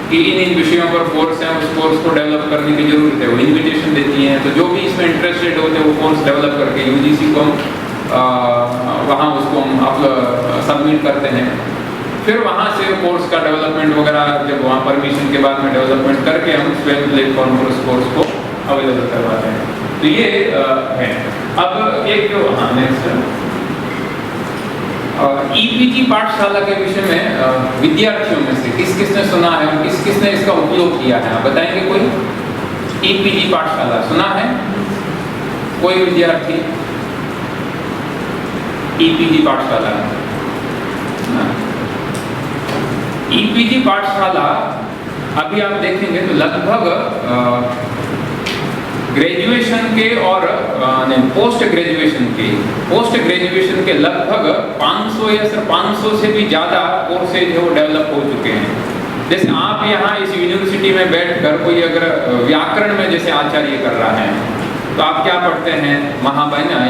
कि इन विषयों पर कोर्स है, उस कोर्स को डेवलप करने की जरूरत है, वो इन्विटेशन देती हैं। तो जो भी इसमें इंटरेस्टेड होते हैं वो कोर्स डेवलप करके UGC को वहाँ उसको हम सबमिट करते हैं। फिर वहाँ से कोर्स का डेवलपमेंट वगैरह जब वहाँ परमिशन के बाद में डेवलपमेंट करके हम स्वयं प्लेटफॉर्म पर उस कोर्स को अवेलेबल करवाते हैं। तो ये है। अब एक जो नेक्स्ट EPG पाठशाला के विषय में विद्यार्थियों में से किस किसने सुना है और किस किसने इसका उपयोग किया है, आप बताएंगे? कोई EPG पाठशाला सुना है? कोई विद्यार्थी EPG पाठशाला? EPG पाठशाला अभी आप देखेंगे तो लगभग ग्रेजुएशन के और पोस्ट ग्रेजुएशन के लगभग 500 या सिर्फ 500 से भी ज़्यादा कोर्सेज है वो डेवलप हो चुके हैं। जैसे आप यहाँ इस यूनिवर्सिटी में बैठकर कोई अगर व्याकरण में जैसे आचार्य कर रहा है तो आप क्या पढ़ते हैं,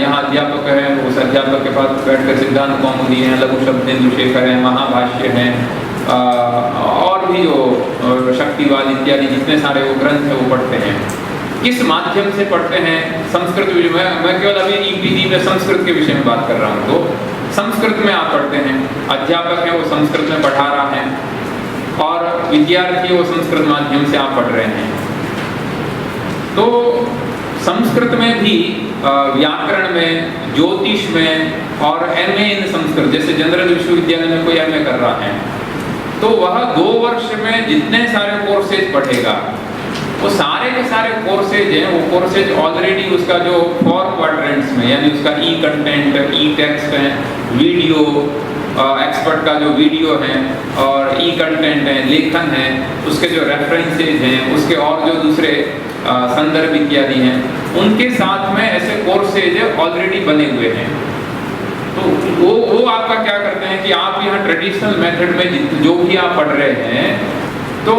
यहाँ अध्यापक है, उस अध्यापक के पास बैठकर सिद्धांत कौमुदी है, लघु शब्देन्दुशेखर है, महाभाष्य है, और भी जो शक्तिवाद इत्यादि जितने सारे वो ग्रंथ है वो पढ़ते हैं। किस माध्यम से पढ़ते हैं? संस्कृत मैं केवल अभी ईपीजी में संस्कृत के विषय में बात कर रहा हूँ। तो संस्कृत में आप पढ़ते हैं, अध्यापक है वो संस्कृत में पढ़ा रहा है और विद्यार्थी वो संस्कृत माध्यम से आप पढ़ रहे हैं। तो संस्कृत में भी व्याकरण में, ज्योतिष में और एमए इन संस्कृत, जैसे जनरल विश्वविद्यालय में कोई एमए कर रहा है तो वह 2 वर्ष में जितने सारे कोर्सेज पढ़ेगा वो सारे के सारे कोर्सेज हैं, वो कोर्सेज ऑलरेडी उसका जो 4 क्वाड्रेंट्स में, यानी उसका ई कंटेंट, ई टेक्स्ट है, वीडियो, एक्सपर्ट का जो वीडियो है और ई कंटेंट है, लेखन है, उसके जो रेफरेंसेज हैं, उसके और जो दूसरे संदर्भ इत्यादि हैं, उनके साथ में ऐसे कोर्सेज ऑलरेडी बने हुए हैं। तो वो आपका क्या करते हैं कि आप यहाँ ट्रेडिशनल मेथड में जो भी आप पढ़ रहे हैं तो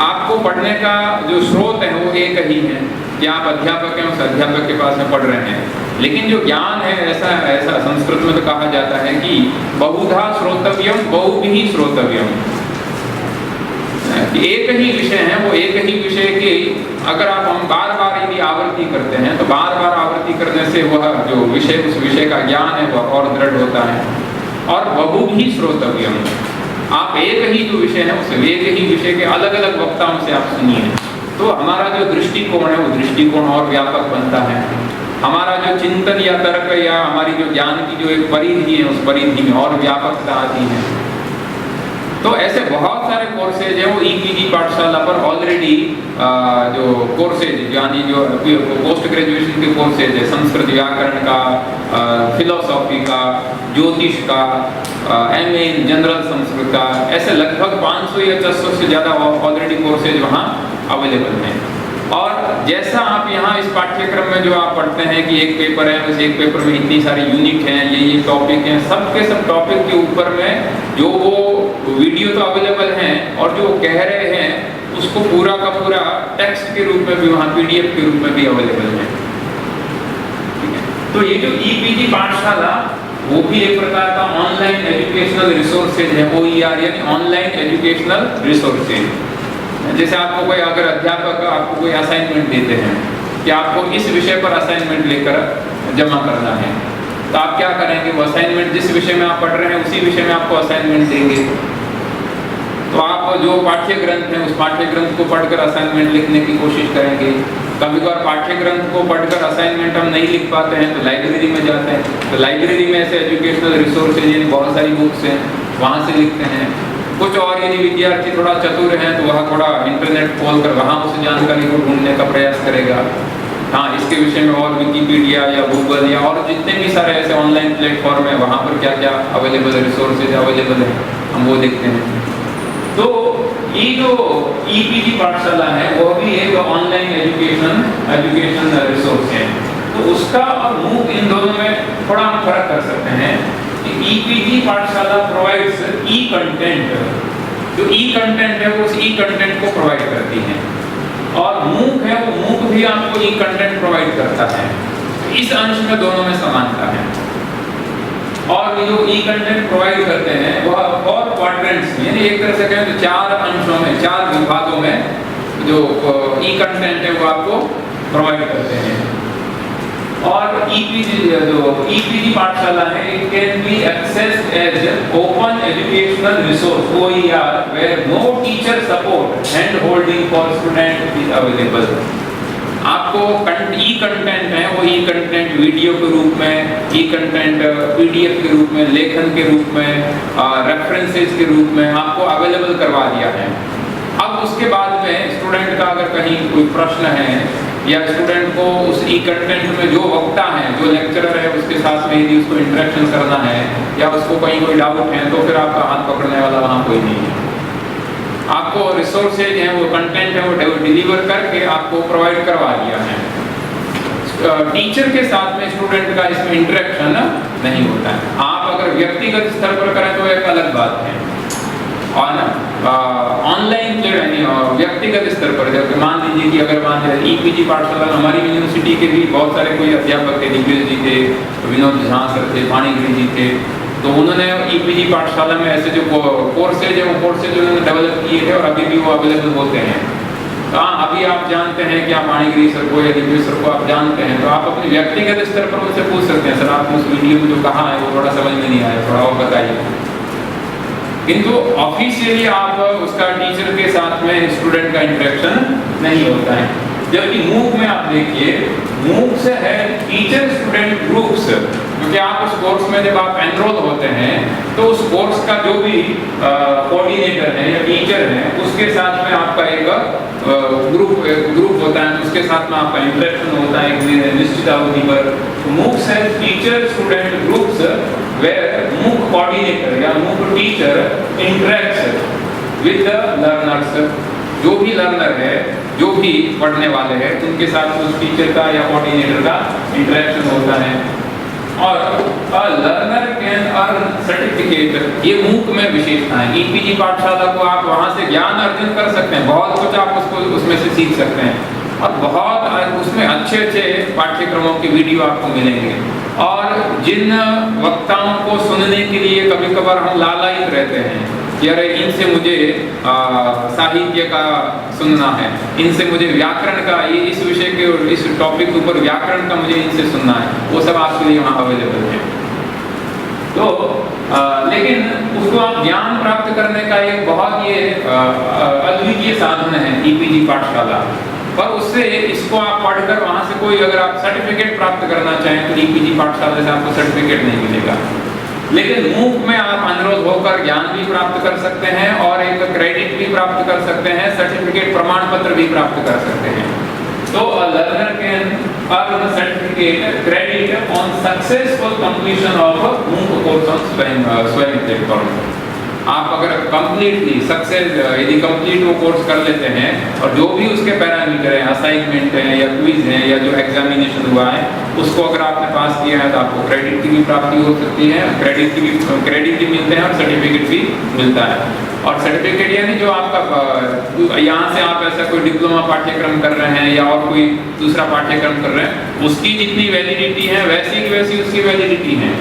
आपको पढ़ने का जो स्रोत है वो एक ही है कि आप अध्यापक हैं, उस अध्यापक के पास में पढ़ रहे हैं। लेकिन जो ज्ञान है ऐसा संस्कृत में तो कहा जाता है कि बहुधा श्रोतव्यम बहुभिः श्रोतव्यम। एक ही विषय है, वो एक ही विषय की अगर हम बार बार यदि आवृत्ति करते हैं तो बार बार आवृत्ति करने से वह जो विषय, उस विषय का ज्ञान है वह और दृढ़ होता है। और बहुभिः श्रोतव्यम, आप एक ही जो विषय है उस एक ही विषय के अलग अलग वक्ताओं से आप सुनिए, तो हमारा जो दृष्टिकोण है वो दृष्टिकोण और व्यापक बनता है। हमारा जो चिंतन या तर्क या हमारी जो ज्ञान की जो एक परिधि है उस परिधि में और व्यापकता आती है। तो ऐसे बहुत सारे कोर्सेज हैं वो ईपीजी पाठशाला पर ऑलरेडी जो कोर्सेज यानी जो पोस्ट ग्रेजुएशन के कोर्सेज है, संस्कृत व्याकरण का, फिलोसॉफी का, ज्योतिष का, एमए इन जनरल संस्कृत का, ऐसे लगभग 500 या 600 से ज़्यादा ऑलरेडी कोर्सेज वहाँ अवेलेबल हैं। और जैसा आप यहाँ इस पाठ्यक्रम में जो आप पढ़ते हैं कि एक पेपर है, उस एक पेपर में इतनी सारी यूनिट हैं, ये टॉपिक हैं, सब के सब टॉपिक के ऊपर में जो वो वीडियो तो अवेलेबल हैं और जो कह रहे हैं उसको पूरा का पूरा टेक्स्ट के रूप में भी वहाँ पीडीएफ के रूप में भी अवेलेबल है। ठीक है, तो ये जो ईपीजी पाठशाला वो भी एक प्रकार का ऑनलाइन एजुकेशनल रिसोर्सेज है, OER यानी ऑनलाइन एजुकेशनल रिसोर्सेज। जैसे आपको कोई अगर अध्यापक आपको कोई असाइनमेंट देते हैं कि आपको इस विषय पर असाइनमेंट लेकर जमा करना है, तो आप क्या करेंगे, वो असाइनमेंट जिस विषय में आप पढ़ रहे हैं उसी विषय में आपको असाइनमेंट देंगे। तो आप जो पाठ्य ग्रंथ है उस पाठ्य ग्रंथ को पढ़कर असाइनमेंट लिखने की कोशिश करेंगे। कभी कभार पाठ्य ग्रंथ को पढ़कर असाइनमेंट हम नहीं लिख पाते हैं तो लाइब्रेरी में जाते हैं, तो लाइब्रेरी में ऐसे एजुकेशनल रिसोर्सेज यानी बहुत सारी बुक्स हैं वहाँ से लिखते हैं। कुछ और यदि विद्यार्थी थोड़ा चतुर है तो वह थोड़ा इंटरनेट खोल कर वहाँ उस जानकारी को ढूंढने का प्रयास करेगा। हाँ, इसके विषय में और विकिपीडिया या गूगल या और जितने भी सारे ऐसे ऑनलाइन प्लेटफॉर्म है वहाँ पर क्या क्या अवेलेबल है, रिसोर्सेज अवेलेबल है, हम वो देखते हैं। तो ये जो ईपीजी पाठशाला है वो भी एक ऑनलाइन एजुकेशन रिसोर्स है। तो उसका और मूक इन दोनों में थोड़ा हम फर्क कर सकते हैं कि ईपीजी पाठशाला प्रोवाइड्स ई कंटेंट, जो ई कंटेंट है वो उस ई कंटेंट को प्रोवाइड करती है, और मूक है वो मूक भी आपको ई कंटेंट प्रोवाइड करता है। इस अंश में दोनों में समानता है। और ये जो ई कंटेंट प्रोवाइड करते हैं वह 4 क्वाड्रेंट्स में, यानी एक तरह से कहें तो 4 अंशों में, 4 विभागों में जो ई कंटेंट है वो आपको प्रोवाइड करते हैं। और ईपीजी पाठशाला है, it can be accessed as open educational resource OER where no teacher support hand holding for student is available. आपको ई कंटेंट है वो ई कंटेंट वीडियो के रूप में, ई कंटेंट PDF के रूप में, लेखन के रूप में, रेफरेंसेस के रूप में आपको अवेलेबल करवा दिया है। अब उसके बाद में स्टूडेंट का अगर कहीं कोई प्रश्न है या स्टूडेंट को उस ई कंटेंट में जो वक्ता है, जो लेक्चरर है उसके साथ में यदि उसको इंटरेक्शन करना है या उसको कहीं कोई डाउट है तो फिर आपका हाथ पकड़ने वाला वहाँ कोई नहीं है। आपको रिसोर्सेज हैं, वो कंटेंट है, वो डिलीवर करके आपको प्रोवाइड करवा दिया है। टीचर के साथ में स्टूडेंट का इसमें इंटरेक्शन नहीं होता है। आप अगर व्यक्तिगत स्तर पर करें तो एक अलग बात है, और ऑनलाइन जो है व्यक्तिगत स्तर पर, जब मान लीजिए कि अगर मान लीजिए ईपीजी पाठशाला, हमारी यूनिवर्सिटी के भी बहुत सारे कोई अध्यापक थे, दिग्विजय जी थे, विनोद झा सर थे, पाणिग्री जी थे, तो उन्होंने ईपीजी पाठशाला में ऐसे जो कोर्सेज है वो कोर्सेज उन्होंने डेवलप किए थे और अभी भी वो अवेलेबल होते हैं। हाँ, अभी आप जानते हैं कि आप पाणिग्री सर को या दिग्विजय सर को आप जानते हैं, तो आप अपने व्यक्तिगत स्तर पर उनसे पूछ सकते हैं, सर आपने उस वीडियो में जो कहा है वो थोड़ा समझ में नहीं आया, थोड़ा और बताइए। किंतु ऑफिशियली आप उसका टीचर के साथ में स्टूडेंट का इंटरेक्शन नहीं होता है। जबकि मूक में आप देखिए, मूक से है टीचर स्टूडेंट ग्रुप्स, क्योंकि आप उस कोर्स में जब आप एनरोल होते हैं तो उस कोर्स का जो भी कोऑर्डिनेटर है या टीचर है उसके साथ में आपका एक ग्रुप होता है, उसके साथ में आपका इंटरेक्शन होता है एक निश्चित अवधि पर। मूक से टीचर स्टूडेंट ग्रुप्स वेयर मूक कोऑर्डिनेटर या मूक teacher interacts with the learners. जो भी लर्नर है, जो भी पढ़ने वाले हैं, उनके साथ उस टीचर का या कोऑर्डिनेटर का इंटरेक्शन होता है। और लर्नर कैन अर्न सर्टिफिकेट, ये मूक में विशेषता है। ईपीजी पाठशाला को आप वहाँ से ज्ञान अर्जन कर सकते हैं, बहुत कुछ आप उसमें से सीख सकते हैं और बहुत उसमें अच्छे पाठ्यक्रमों की वीडियो आपको मिलेंगे। और जिन वक्ताओं को सुनने के लिए कभी कभार हम लालायित रहते हैं कि अरे इनसे मुझे साहित्य का सुनना है, इनसे मुझे व्याकरण का, ये इस विषय के और इस टॉपिक के ऊपर व्याकरण का मुझे इनसे सुनना है, वो सब आपके लिए वहाँ अवेलेबल है। तो लेकिन उसको आप ज्ञान प्राप्त करने का एक बहुत ये अद्वितीय साधन है ईपीजी पाठशाला, पर उससे इसको आप पढ़कर वहाँ से कोई अगर आप सर्टिफिकेट प्राप्त करना चाहें तो ईपीजी पाठशाला से आपको सर्टिफिकेट नहीं मिलेगा। लेकिन मूक में आप एनरोल होकर ज्ञान भी प्राप्त कर सकते हैं और एक क्रेडिट भी प्राप्त कर सकते हैं, सर्टिफिकेट प्रमाण पत्र भी प्राप्त कर सकते हैं। तो learner can earn certificate credit on successful completion of मूक कोर्स ऑन स्वयं प्लेटफॉर्म। आप अगर कंप्लीटली सक्सेस यदि कंप्लीट वो कोर्स कर लेते हैं और जो भी उसके पैरामीटर हैं, असाइनमेंट है या क्विज है या जो एग्जामिनेशन हुआ है, उसको अगर आपने पास किया है तो आपको क्रेडिट की भी प्राप्ति हो सकती है, क्रेडिट भी मिलते हैं और सर्टिफिकेट भी मिलता है। और सर्टिफिकेट यानी जो आपका यहाँ से आप ऐसा कोई डिप्लोमा पाठ्यक्रम कर रहे हैं या और कोई दूसरा पाठ्यक्रम कर रहे हैं, उसकी जितनी वैलिडिटी है वैसी की वैसी उसकी वैलिडिटी है।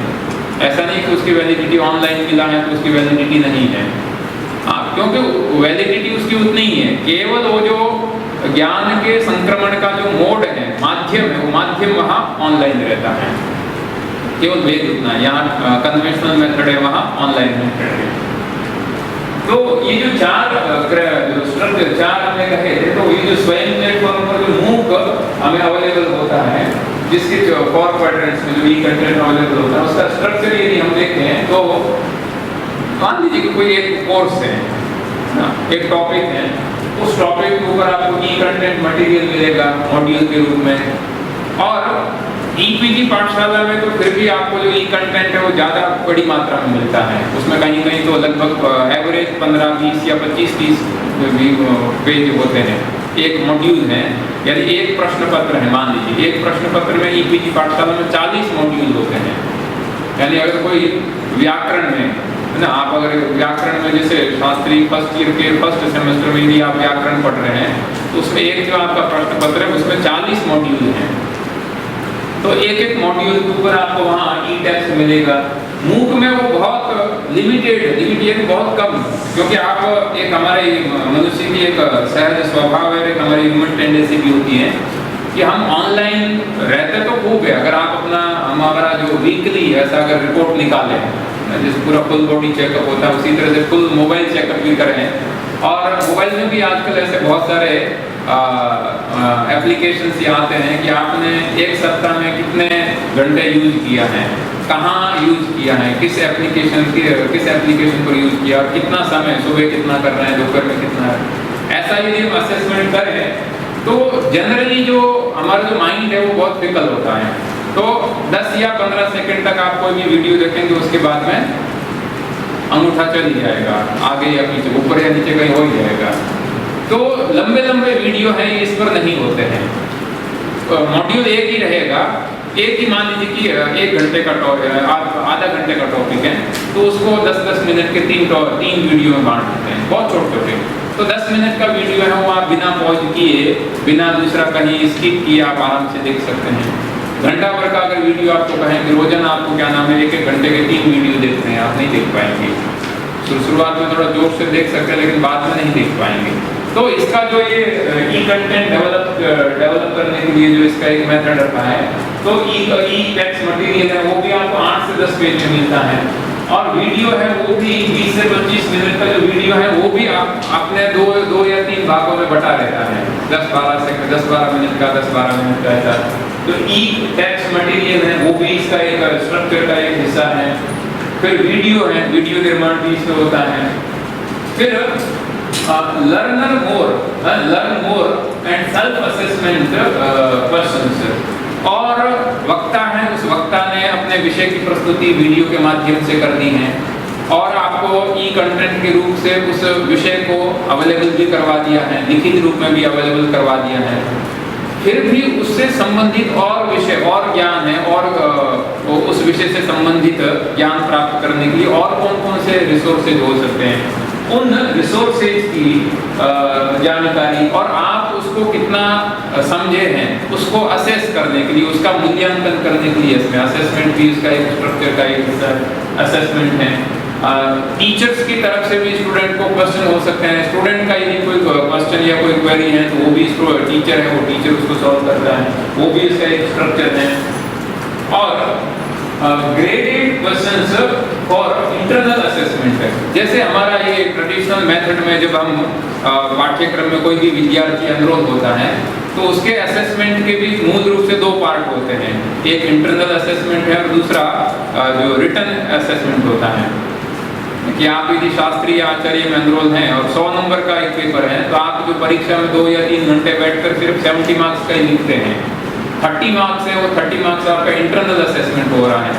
ऐसा नहीं कि उसकी वैलिडिटी ऑनलाइन मिला है तो उसकी वैलिडिटी नहीं है, हाँ, क्योंकि वैलिडिटी उसकी उतनी ही है। केवल वो जो ज्ञान के संक्रमण का जो मोड है, माध्यम है, वो माध्यम वहाँ ऑनलाइन रहता है, केवल वेद उतना है। यहाँ कन्वेंशनल मेथड है, वहाँ ऑनलाइन मेथड है। तो ये जो चार हमने कहे थे, तो ये जो स्वयं प्लेटफॉर्म पर जो मूक हमें अवेलेबल होता है, जिसके जो 4 क्वाड्रेंट्स में जो ई कंटेंट अवेलेबल होता है, उसका स्ट्रक्चर यदि हम देखें तो मान लीजिए कि कोई एक कोर्स है ना, एक टॉपिक है, उस टॉपिक के ऊपर आपको ई कंटेंट मटेरियल मिलेगा मॉड्यूल के रूप में। और ईपीजी पाठशाला में तो फिर भी आपको जो ई कंटेंट है वो ज़्यादा बड़ी मात्रा में मिलता है। उसमें कहीं कहीं तो लगभग एवरेज 15, 20 या 25-30 पेज होते हैं। एक मॉड्यूल है, यानी एक प्रश्न पत्र है, मान लीजिए एक प्रश्न पत्र में ईपीजी पाठशाला में 40 मॉड्यूल होते हैं। यानी अगर कोई व्याकरण में है ना, आप अगर व्याकरण में जैसे शास्त्री फर्स्ट ईयर के फर्स्ट सेमेस्टर में यदि आप व्याकरण पढ़ रहे हैं तो उसमें एक जो आपका प्रश्न पत्र है उसमें 40 मॉड्यूल हैं। तो एक एक मॉड्यूल के ऊपर आपको वहाँ ई टेक्स्ट मिलेगा। मूक में वो बहुत लिमिटेड बहुत कम, क्योंकि आप एक हमारे मनुष्य की एक सहज स्वभाव है, एक हमारी ह्यूमन टेंडेंसी भी होती है कि हम ऑनलाइन रहते तो खूब है। अगर आप हमारा जो वीकली ऐसा अगर रिपोर्ट निकालें, जैसे पूरा फुल बॉडी चेकअप होता है, उसी तरह से फुल मोबाइल चेकअप भी करें। और मोबाइल में भी आजकल ऐसे बहुत सारे एप्लीकेशंस ये आते हैं कि आपने एक सप्ताह में कितने घंटे यूज किया है, कहाँ यूज किया है, किस एप्लीकेशन पर यूज किया, कितना समय, सुबह कितना कर रहे हैं, दोपहर में कितना है। ऐसा यदि हम असेसमेंट करें तो जनरली जो हमारा जो माइंड है वो बहुत फिकल होता है। तो 10 या 15 सेकंड तक आप कोई भी वीडियो देखेंगे, उसके बाद में अंगूठा चल ही जाएगा, आगे या पीछे, ऊपर या नीचे कहीं हो ही जाएगा। तो लंबे लंबे वीडियो हैं ये इस पर नहीं होते हैं। मॉड्यूल एक ही रहेगा, एक ही मान लीजिए कि 1 घंटे का आधा घंटे का टॉपिक है, तो उसको 10-10 मिनट के 3 वीडियो में बांट देते हैं, बहुत छोटे छोटे। तो 10 मिनट का वीडियो है वो आप बिना पॉज किए, बिना दूसरा कहीं स्किप किए आप आराम से देख सकते हैं। घंटा भर का अगर वीडियो आपको कहें कि रोजाना आपको क्या नाम है 1-1 घंटे के 3 वीडियो देखते हैं, आप नहीं देख पाएंगे। शुरुआत में थोड़ा जोश से देख सकते हैं, लेकिन बाद में नहीं देख पाएंगे। तो इसका जो ये ई कंटेंट डेवलप करने के लिए जो इसका एक मेथड रखा है, तो ई टेक्स्ट मटेरियल है वो भी आपको 8 से 10 पेज में मिलता है, और वीडियो है वो भी 20 से 25 मिनट का जो वीडियो है वो भी आप अपने दो या 3 भागों में बटा रहता है, 10-12 मिनट का, 10-12 मिनट का ऐसा। तो ई टेक्स्ट मटेरियल है वो भी इसका एक स्ट्रक्चर का एक हिस्सा है। फिर वीडियो है, वीडियो निर्माण भी इसमें होता है। फिर learn more and self assessment questions, और वक्ता है, उस वक्ता ने अपने विषय की प्रस्तुति वीडियो के माध्यम से कर दी है, और आपको ई कंटेंट के रूप से उस विषय को अवेलेबल भी करवा दिया है, लिखित रूप में भी अवेलेबल करवा दिया है। फिर भी उससे संबंधित और विषय और ज्ञान है, और उस विषय से संबंधित ज्ञान प्राप्त करने के लिए और कौन कौन से रिसोर्सेज हो सकते हैं, उन रिसोर्सेज की जानकारी, और आप उसको कितना समझे हैं उसको असेस करने के लिए, उसका मूल्यांकन करने के लिए, इसमें असेसमेंट भी इसका एक स्ट्रक्चर का एक हिस्सा असेसमेंट है। टीचर्स की तरफ से भी स्टूडेंट को क्वेश्चन हो सकते हैं, स्टूडेंट का यदि कोई क्वेश्चन या कोई क्वेरी है तो वो भी टीचर है, वो टीचर उसको सॉल्व करता है, वो भी इसका एक स्ट्रक्चर है। और graded questions for internal assessment है, जैसे हमारा ये ट्रेडिशनल मेथड में जब हम पाठ्यक्रम में कोई भी विद्यार्थी एनरोल होता है तो उसके असेसमेंट के भी मूल रूप से 2 पार्ट होते हैं, एक इंटरनल असेसमेंट है और दूसरा जो रिटन असेसमेंट होता है। कि आप यदि शास्त्रीय आचार्य में एनरोल हैं और 100 नंबर का एक पेपर है, तो आप जो परीक्षा में 2 या 3 घंटे बैठकर सिर्फ 70 मार्क्स का ही लिखते हैं, 30 मार्क्स है वो 30 मार्क्स आपका इंटरनल असेसमेंट हो रहा है,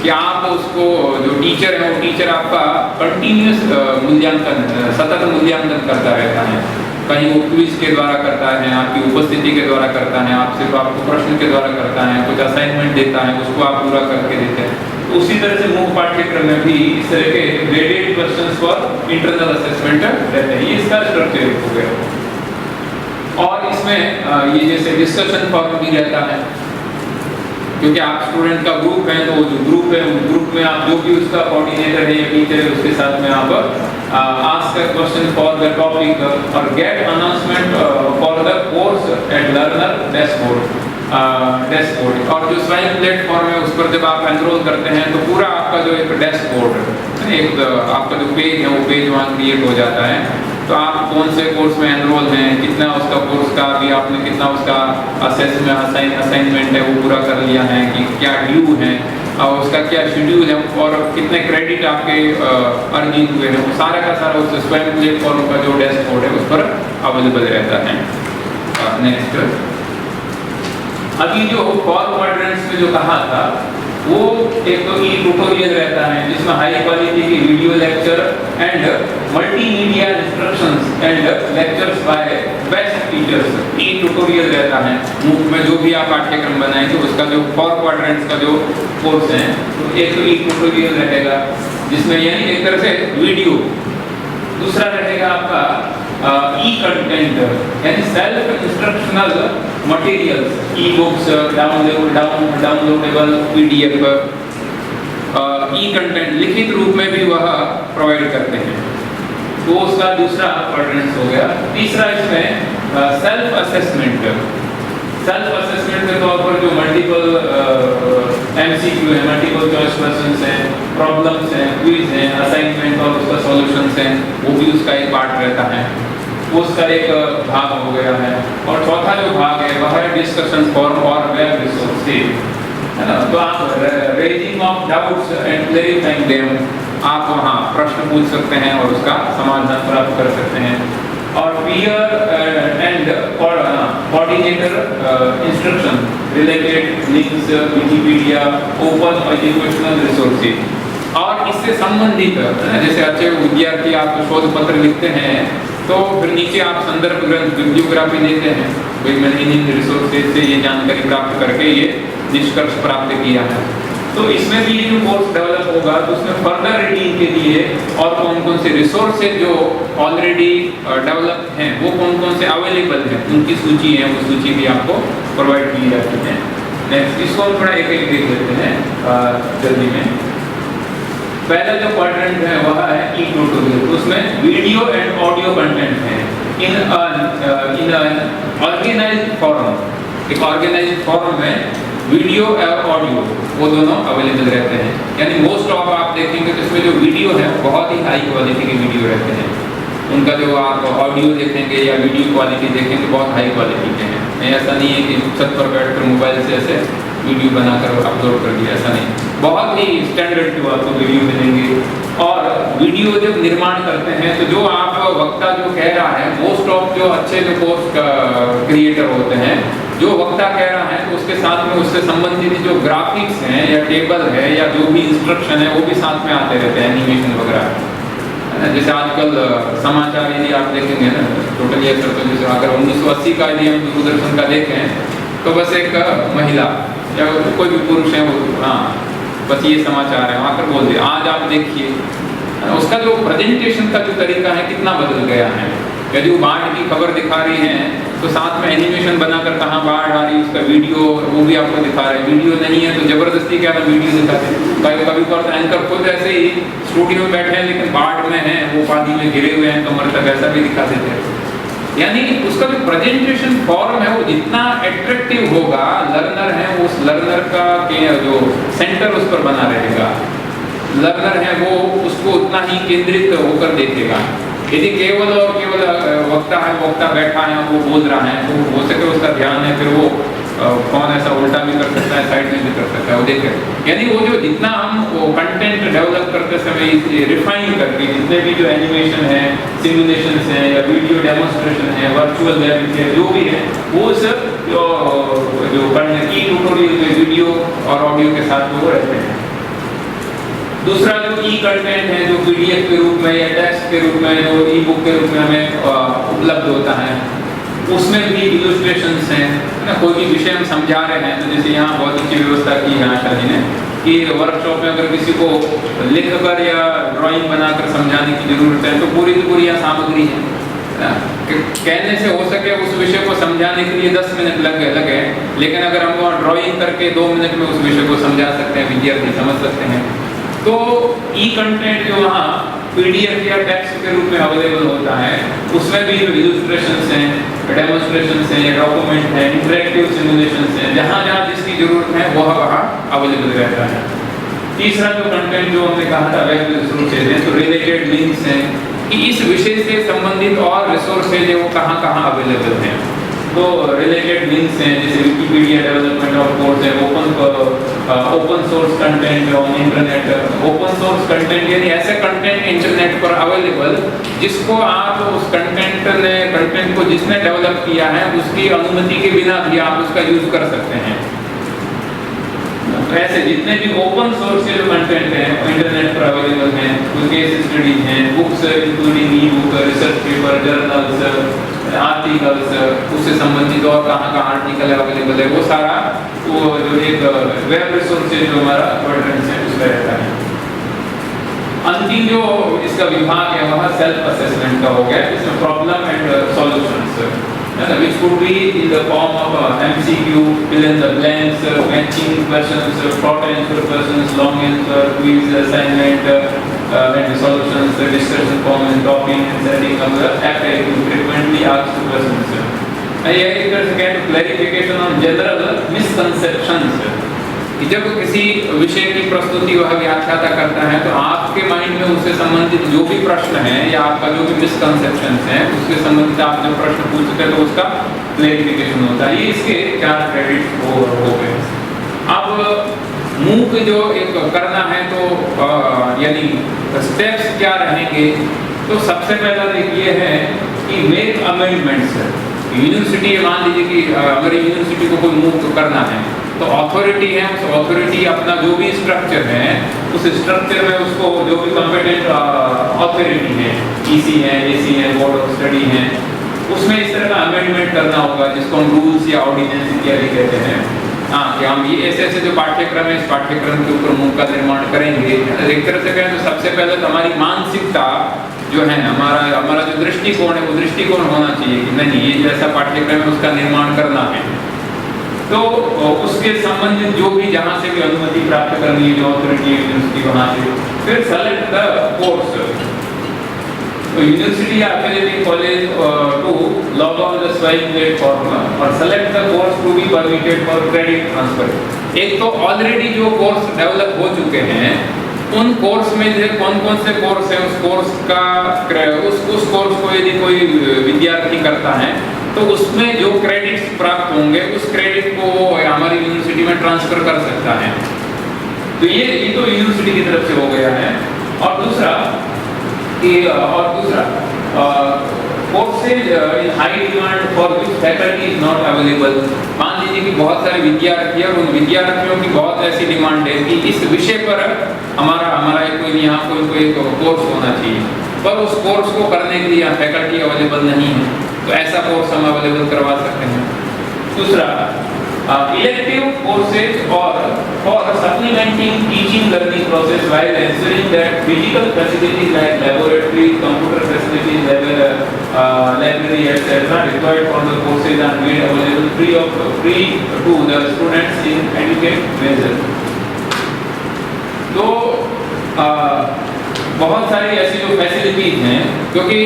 कि आप उसको जो टीचर है वो टीचर आपका कंटिन्यूस मूल्यांकन, सतत मूल्यांकन करता रहता है। कहीं वो क्विज के द्वारा करता है, आपकी उपस्थिति के द्वारा करता है, आपको प्रश्न के द्वारा करता है, कुछ असाइनमेंट देता है, उसको आप पूरा करके देते हैं। तो उसी तरह से मुख्य पाठ्यक्रम में भी इस तरह के graded questions for internal assessment रहते हैं, ये इसका स्ट्रक्चर हो गया। और इसमें ये जैसे डिस्कशन फॉर्म भी रहता है, क्योंकि आप स्टूडेंट का ग्रुप है, तो जो ग्रुप है उस ग्रुप में आप जो भी उसका कोऑर्डिनेटर है या टीचर है उसके साथ में आप ask a question for the topic और get announcement for the course at learner dashboard. और जो स्वयं प्लेटफॉर्म है उस पर जब आप एनरोल करते हैं तो पूरा आपका जो एक डैशबोर्ड, एक आपका जो पेज है वो पेज वहाँ क्रिएट हो जाता है। तो आप कौन से कोर्स में एनरोल हैं, कितना उसका कोर्स का अभी आपने कितना उसका असाइनमेंट है वो पूरा कर लिया है, कि क्या ड्यू है और उसका क्या शेड्यूल है, और कितने क्रेडिट आपके अर्निंग हुए हैं, वो सारा का सारा उस स्वयं प्लेटफॉर्म का जो डैशबोर्ड है उस पर अवेलेबल रहता है। नेक्स्ट, अभी जो फॉर क्वाड्रेंट्स में जो कहा था वो एक तो ई ट्यूटोरियल रहता है जिसमें हाई क्वालिटी की video lecture and multimedia instructions and lectures bye best teachers, E tutorial रहता है। मूक में जो भी आप पाठ्यक्रम बनाएं तो उसका जो फॉर क्वाड्रेंट्स का जो कोर्स है तो एक तो ई ट्यूटोरियल रहेगा जिसमें यानी एक तरह से वीडियो, दूसरा रहेगा आपका ई कंटेंट यानी self instructional materials, e books, downloadable PDF, e content लिखित रूप में भी वह प्रोवाइड करते हैं। तो उसका दूसरा क्वाड्रेंट हो गया। तीसरा इसमें सेल्फ असेसमेंट के तौर पर जो मल्टीपल एमसीक्यू है, मल्टीपल चॉइस क्वेश्चंस हैं, प्रॉब्लम्स हैं, क्विज हैं, असाइनमेंट और उसका सॉल्यूशंस हैं, वो भी उसका एक पार्ट रहता है, वो उसका एक भाग हो गया है। और चौथा जो भाग है वह है डिस्कशन फॉरम और वेब रिसोर्सेज, है ना। तो आप raising of doubts and clarifying them, आप वहाँ प्रश्न पूछ सकते हैं और उसका समाधान प्राप्त कर सकते हैं। और peer and coordinator instruction related links, Wikipedia, open educational resources, और इससे संबंधित जैसे अच्छे विद्यार्थी आप शोध पत्र लिखते हैं तो फिर नीचे आप संदर्भ ग्रंथ बिब्लियोग्राफी देते हैं, भाई मैंने इन रिसोर्सेज से ये जानकारी प्राप्त करके ये निष्कर्ष प्राप्त किया है। तो इसमें भी जो कोर्स डेवलप होगा तो उसमें फर्दर रीडिंग के लिए और कौन कौन से रिसोर्सेज जो ऑलरेडी डेवलप हैं वो कौन कौन से अवेलेबल हैं उनकी सूची है, वो सूची भी आपको प्रोवाइड की जाती है। नेक्स्ट इसको हम थोड़ा एक एक देख लेते हैं जल्दी में। पहला जो क्वाड्रेंट है वह है ई ट्यूटोरियल, उसमें वीडियो एंड ऑडियो कंटेंट है इन ऑर्गेनाइज्ड फॉर्म। एक ऑर्गेनाइज्ड फॉर्म में वीडियो और ऑडियो वो दोनों अवेलेबल रहते हैं, यानी मोस्ट ऑफ आप देखेंगे तो इसमें जो वीडियो है बहुत ही हाई क्वालिटी के वीडियो रहते हैं, उनका जो आप ऑडियो देखेंगे या वीडियो क्वालिटी देखेंगे बहुत हाई क्वालिटी के हैं। ऐसा नहीं है कि छत पर बैठकर मोबाइल से ऐसे वीडियो बनाकर अपलोड कर दिया, ऐसा नहीं, बहुत ही स्टैंडर्ड के आपको वीडियो मिलेंगे। और वीडियो जब निर्माण करते हैं तो जो आप वक्ता जो कह रहा है, मोस्ट ऑफ जो अच्छे जो कोर्स क्रिएटर होते हैं, जो वक्ता कह रहा है तो उसके साथ में उससे संबंधित जो ग्राफिक्स हैं या टेबल है या जो भी इंस्ट्रक्शन है वो भी साथ में आते रहते हैं, एनिमेशन वगैरह है ना। जैसे आजकल समाचार यदि आप देखेंगे ना टोटली ऐसा, तो जैसे अगर 1980 का यदि हम दूरदर्शन का देखें तो बस एक महिला या कोई भी पुरुष है वो हाँ बस ये समाचार है वहाँ पर बोल दिया। आज आप देखिए उसका जो प्रेजेंटेशन का जो तरीका है कितना बदल गया है। यदि वो बाढ़ की खबर दिखा रही हैं तो साथ में एनिमेशन बनाकर कहाँ बाढ़ आ रही है उसका वीडियो वो भी आपको दिखा रहे हैं। वीडियो नहीं है तो जबरदस्ती क्या ना वीडियो दिखाते हैं। कभी कभी एंकर खुद ऐसे ही स्टूडियो में बैठे हैं लेकिन बाढ़ में हैं, वो पानी में घिरे हुए हैं कमर तक, ऐसा भी दिखा देते हैं। यानी उसका जो प्रेजेंटेशन फॉर्म है वो जितना एट्रैक्टिव होगा, लर्नर है उस लर्नर का जो सेंटर उस पर बना रहेगा, लर्नर है वो उसको उतना ही केंद्रित होकर देखेगा। यदि केवल और केवल वक्ता है, वक्ता बैठा है वो बोल रहा है तो हो सके उसका ध्यान है फिर वो कौन ऐसा उल्टा भी कर सकता है, साइड में भी कर सकता है, वो देखे। यानी वो जो जितना हम वो कंटेंट डेवलप करते समय रिफाइन करके जितने भी जो एनिमेशन है, सिमुलेशंस हैं या वीडियो डेमोन्स्ट्रेशन है, वर्चुअल रियलिटी है, जो भी है वो सब जो ई ट्यूटोरियल में वीडियो और ऑडियो के साथ वो रहते हैं। दूसरा जो ई कंटेंट है जो पीडीएफ के रूप में या टेक्स्ट के रूप में जो ई बुक के रूप में हमें उपलब्ध होता है, उसमें भी इलस्ट्रेशंस हैं ना। कोई भी विषय हम समझा रहे हैं तो जैसे यहाँ बहुत अच्छी व्यवस्था की है आशा जी ने कि वर्कशॉप में अगर किसी को लिखकर या ड्राइंग बनाकर समझाने की जरूरत है तो पूरी यहाँ सामग्री है ना। कहने से हो सके उस विषय को समझाने के लिए 10 मिनट लगे, लेकिन अगर हम वहाँ ड्राइंग करके 2 मिनट में उस विषय को समझा सकते हैं, विद्यार्थी समझ सकते हैं। तो ई कंटेंट जो वहाँ पीडीएफ या टेक्स्ट के रूप में अवेलेबल होता है उसमें भी जो इलस्ट्रेशंस हैं, डेमोन्स्ट्रेशंस हैं, डॉक्यूमेंट हैं, इंटरेक्टिव सिमुलेशंस हैं, जहाँ जहाँ जिसकी जरूरत है वह वहाँ अवेलेबल रहता है। तीसरा जो कंटेंट जो हमने कहा था वेब रिसोर्सेज हैं, तो रिलेटेड लिंक्स हैं कि इस विषय से संबंधित और रिसोर्सेज है वो कहाँ कहाँ अवेलेबल हैं। तो रिलेटेड लिंक्स हैं जैसे विकिपीडिया डेवलपमेंट ऑफ कोर्स है, open source content on internet. Open source content यानी ऐसे कंटेंट इंटरनेट पर अवेलेबल जिसको आप उस कंटेंट को जिसने डेवलप किया है उसकी अनुमति के बिना भी आप उसका यूज कर सकते हैं। तो ऐसे जितने भी ओपन सोर्स के जो कंटेंट हैं इंटरनेट पर अवेलेबल हैं, केस स्टडीज हैं, बुक्स इंक्लूडिंग ई book, research paper, journals, articles, उससे संबंधित और कहाँ आर्टिकल अवेलेबल है वो सारा वो जो एक वेब रिसोर्सेज जो हमारा क्वाड्रेंट है उसका रहता है। अंतिम जो इसका विभाग है वह सेल्फ असेसमेंट का हो गया, इसमें problem and solutions which could be in the form of MCQ, fill in the blanks, matching questions, short answer questions, long answer, quiz, assignment, and solutions, discussion form and topping and setting of the FAQ, frequently asked questions. ये एक तरह से क्या है clarification on general misconceptions कि जब किसी विषय की प्रस्तुति वह व्याख्याता करता है तो आपके माइंड में उससे संबंधित जो भी प्रश्न है या आपका जो भी मिसकंसेप्शंस हैं उससे संबंधित आप जो प्रश्न पूछते हैं तो उसका क्लैरिफिकेशन होता है। ये इसके 4 क्रेडिट हो गए। अब मूक जो एक करना है तो यानी स्टेप्स क्या रहेंगे, तो सबसे पहला ये है कि मेक अमेंडमेंट्स। यूनिवर्सिटी मान लीजिए कि अगर यूनिवर्सिटी को कोई मूक करना है तो अथॉरिटी है, उस अथॉरिटी अपना जो भी स्ट्रक्चर है, उस स्ट्रक्चर में उसको जो भी कॉम्पिटेंट अथॉरिटी है, ईसी है, एसी है, बोर्ड ऑफ स्टडी है, उसमें इस तरह का अमेंडमेंट करना होगा, जिसको हम रूल्स या ऑर्डिनेंस इत्यादि कहते हैं। हाँ, कि हम ये ऐसे ऐसे जो पाठ्यक्रम है, इस पाठ्यक्रम के ऊपर मूक का निर्माण करेंगे। एक तरह से कहें तो सबसे पहले तो हमारी मानसिकता जो है, हमारा जो दृष्टिकोण है, वो दृष्टिकोण होना चाहिए कि नहीं, ये जैसा पाठ्यक्रम है उसका निर्माण करना है। तो उसके संबंधित जो भी जहाँ से भी अनुमति प्राप्त करनी है, जो अथॉरिटी यूनिवर्सिटी, वहाँ से फिर सेलेक्ट द कोर्स। तो यूनिवर्सिटी या affiliated college to log on the Swayam platform और select the course to be permitted for credit transfer. एक तो ऑलरेडी जो कोर्स डेवलप हो चुके हैं, उन कोर्स में जो कौन कौन से कोर्स है, उस कोर्स का उस कोर्स को यदि कोई विद्यार्थी करता है तो उसमें जो क्रेडिट्स प्राप्त होंगे, उस क्रेडिट को हमारी यूनिवर्सिटी में ट्रांसफर कर सकता है। तो ये तो यूनिवर्सिटी की तरफ से हो गया है। और दूसरा courses in high demand for which faculty is not available. मान लीजिए कि बहुत सारे विद्यार्थी और उन विद्यार्थियों की बहुत ऐसी डिमांड है कि इस विषय पर हमारा कोई यहाँ कोई कोर्स होना चाहिए, पर उस कोर्स को करने के लिए यहाँ फैकल्टी अवेलेबल नहीं है, तो ऐसा कोर्स हम अवेलेबल करवा सकते हैं। दूसरा, इलेक्टिव कोर्सेज और for supplementing teaching learning process while ensuring that physical facilities like laboratory, computer facilities, library, etc. required for the courses are made available free to the students in adequate measure. तो बहुत सारी ऐसी जो facilities हैं, क्योंकि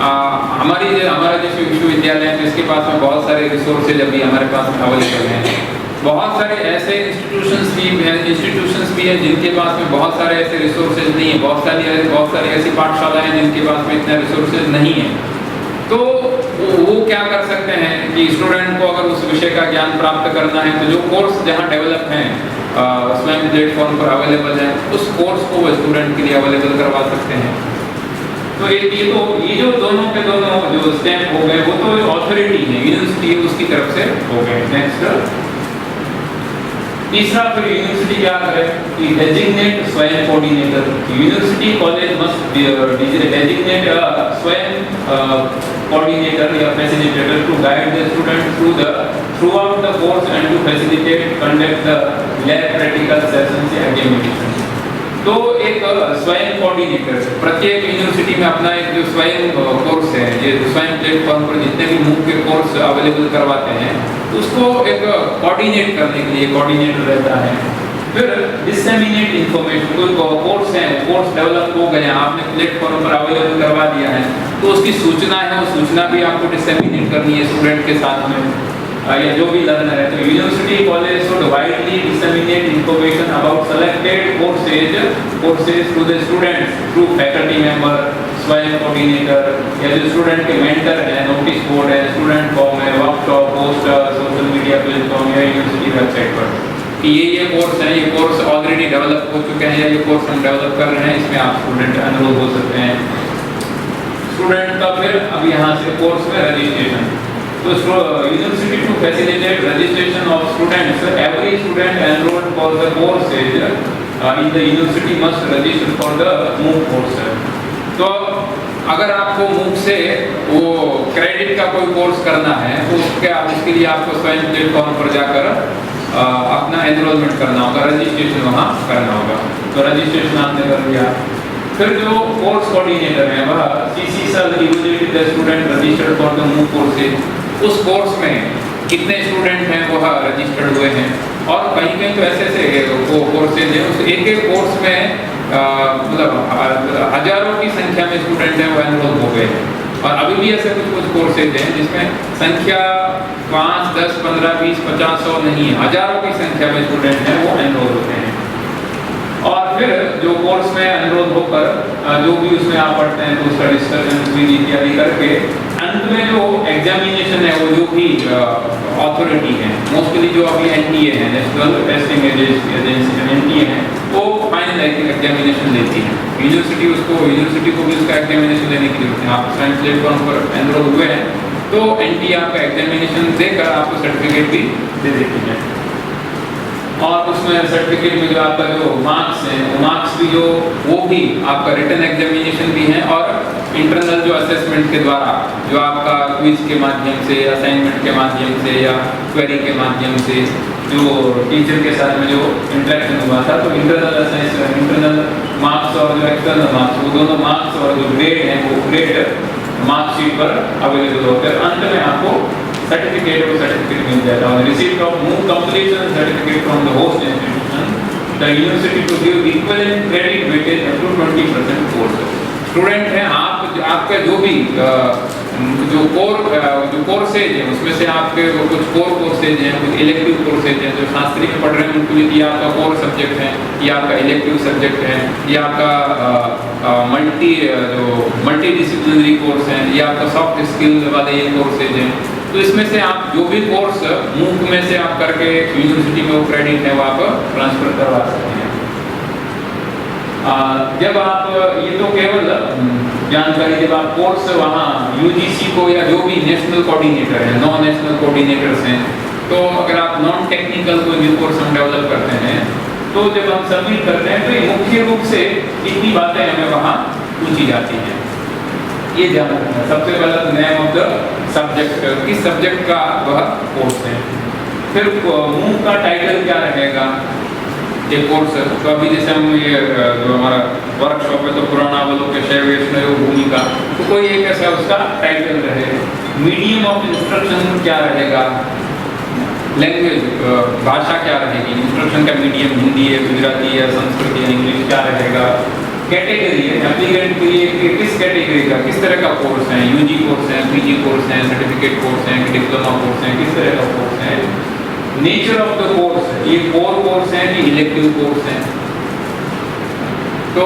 हमारा जैसे विश्वविद्यालय है जिसके पास में बहुत सारे रिसोर्सेज अभी हमारे पास अवेलेबल हैं, बहुत सारे ऐसे इंस्टीट्यूशंस भी हैं जिनके पास में बहुत सारे ऐसे रिसोर्सेज नहीं है, बहुत सारी ऐसी पाठशालाएं हैं जिनके पास में इतने रिसोर्सेज नहीं है। तो वो क्या कर सकते हैं कि स्टूडेंट को अगर उस विषय का ज्ञान प्राप्त करना है, तो जो कोर्स जहाँ डेवलप हैं स्वयं प्लेटफॉर्म पर अवेलेबल है, उस कोर्स को वो स्टूडेंट के लिए अवेलेबल करवा सकते हैं। तो ये जो दोनों के दोनों जो स्टेप हो गए, वो तो अथॉरिटी है, यूनिवर्सिटी उसकी तरफ से हो गए। नेक्स्ट, तीसरा, फिर यूनिवर्सिटी क्या करे कि designate Swayam coordinator. University college must designate Swayam coordinator या facilitator to guide the student throughout the course and to facilitate conduct the lab practical sessions या एग्जामिनेशन। तो एक स्वयं कोऑर्डिनेटर, प्रत्येक यूनिवर्सिटी में अपना एक जो स्वयं कोर्स है, ये स्वयं प्लेटफॉर्म पर जितने भी मुख्य कोर्स अवेलेबल करवाते हैं, उसको एक कोऑर्डिनेट करने के लिए कोऑर्डिनेटर रहता है। फिर डिसेमिनेट इंफॉर्मेशन, कोई कोर्स है, कोर्स डेवलप हो गया, आपने प्लेटफॉर्म पर अवेलेबल करवा दिया है, तो उसकी सूचना है, वो सूचना भी आपको डिसेमिनेट करनी है स्टूडेंट के साथ में या जो भी लर्नर है। तो university college should widely disseminate information about selected courses to the students through faculty member, Swayam coordinator या जो स्टूडेंट के मेंटर है, नोटिस बोर्ड है, स्टूडेंट फॉर्म है, workshop, poster, social media platform या यूनिवर्सिटी वेबसाइट पर कि ये कोर्स है, ये कोर्स ऑलरेडी डेवलप हो चुके हैं या ये कोर्स हम डेवलप कर रहे हैं, इसमें आप स्टूडेंट एनरोल हो सकते हैं। स्टूडेंट का फिर अब यहाँ से कोर्स में रजिस्ट्रेशन। तो university to facilitate registration of students, every student enrolled for the courses in the university must register for the MOOC course. तो अगर आपको मूक से वो क्रेडिट का कोई कोर्स करना है, तो उसके लिए आपको स्वयं प्लेटफॉर्म पर जाकर अपना एनरोलमेंट करना होगा, रजिस्ट्रेशन वहाँ करना होगा। तो रजिस्ट्रेशन आपने कर लिया। फिर जो कोर्स कोऑर्डिनेटर है वह CC shall evaluate the student registered for the MOOC courses. उस कोर्स में कितने स्टूडेंट हैं वो रजिस्टर्ड हुए हैं, और कहीं कहीं तो ऐसे कोर्सेज हैं, उस एक कोर्स में मतलब हजारों की संख्या में स्टूडेंट हैं वो एनरोल हो गए हैं। और अभी भी ऐसे कुछ कोर्सेज हैं जिसमें संख्या 5, 10, 15, 20, 50, 100 नहीं है, हजारों की संख्या में स्टूडेंट हैं वो एनरोल होते हैं। और फिर जो कोर्स में एनरोल होकर जो भी उसमें आप पढ़ते हैं, तो उसका डिस्कशन इत्यादि करके अंत में जो एग्जामिनेशन है, वो जो भी अथॉरिटी है, मोस्टली जो अभी एनटीए है, नेशनल टेस्टिंग एजेंसी एनटीए है, वो फाइनल एग्जामिनेशन लेती है। यूनिवर्सिटी को भी उसका एग्जामिनेशन लेने की जरूरत है। आप साइंस प्लेटफॉर्म पर एनरोल हुए हैं तो एनटीए आपका एग्जामिनेशन देकर आपको सर्टिफिकेट भी दे देती है। और उसमें सर्टिफिकेट में जो आपका जो मार्क्स हैं, वो मार्क्स भी जो वो भी आपका रिटन एग्जामिनेशन भी है और इंटरनल जो असेसमेंट के द्वारा जो आपका क्विज के माध्यम से, असाइनमेंट के माध्यम से या क्वेरी के माध्यम से जो टीचर के साथ में जो इंटरेक्शन हुआ था, तो इंटरनल असेसमेंट, इंटरनल मार्क्स और जो एक्सटर्नल मार्क्स, वो दोनों मार्क्स और जो ग्रेड हैं वो ग्रेड मार्कशीट पर अवेलेबल होते हैं। अंत में आपको सर्टिफिकेट मिल जाता है। Receipt of MOOC completion certificate from the host institution, the university to give equivalent credit weightage up to 20% course. Student हैं आप, आपका जो भी जो कोर्सेज हैं उसमें से आपके कुछ कोर कोर्सेज हैं, कुछ इलेक्टिव कोर्सेज हैं। जो शास्त्री में पढ़ रहे हैं उनके लिए आपका कोर सब्जेक्ट है, या आपका इलेक्टिव सब्जेक्ट है, या आपका मल्टी डिसिप्लिनरी कोर्स है, या आपका सॉफ्ट स्किल वाले ये कोर्सेज हैं। तो इसमें से आप जो भी कोर्स मूक में से आप करके यूनिवर्सिटी में वो क्रेडिट है वो आप ट्रांसफर करवा सकते हैं। जब आप ये तो केवल जानकारी, जब आप कोर्स वहाँ यूजीसी को या जो भी नेशनल कोऑर्डिनेटर हैं, नॉन नेशनल कोऑर्डिनेटर्स हैं, तो अगर आप नॉन टेक्निकल कोई न्यू कोर्स हम डेवलप करते हैं तो जब हम सबमिट करते हैं तो ये मुख्य रूप से इतनी बातें हमें वहाँ पूछी जाती हैं। ये ध्यान रखना, सबसे पहला नेम ऑफ द सब्जेक्ट, किस सब्जेक्ट का वह कोर्स है। फिर मूक का टाइटल क्या रहेगा ये कोर्स। तो अभी जैसे हम ये जो हमारा वर्कशॉप है तो पुराणावलोकन शैव वैष्णव भूमिका, तो कोई एक ऐसा उसका टाइटल रहे। मीडियम ऑफ इंस्ट्रक्शन क्या रहेगा, लैंग्वेज भाषा क्या रहेगी, इंस्ट्रक्शन का मीडियम हिंदी है, गुजराती है, संस्कृत है, इंग्लिश क्या रहेगा। कैटेगरी है, एप्लीकेंट के लिए कि किस कैटेगरी का, किस तरह का कोर्स है, यूजी कोर्स है, पीजी कोर्स है, सर्टिफिकेट कोर्स है, डिप्लोमा कोर्स है, किस तरह का कोर्स है। नेचर ऑफ द कोर्स, ये कोर कोर्स है कि इलेक्टिव कोर्स है। तो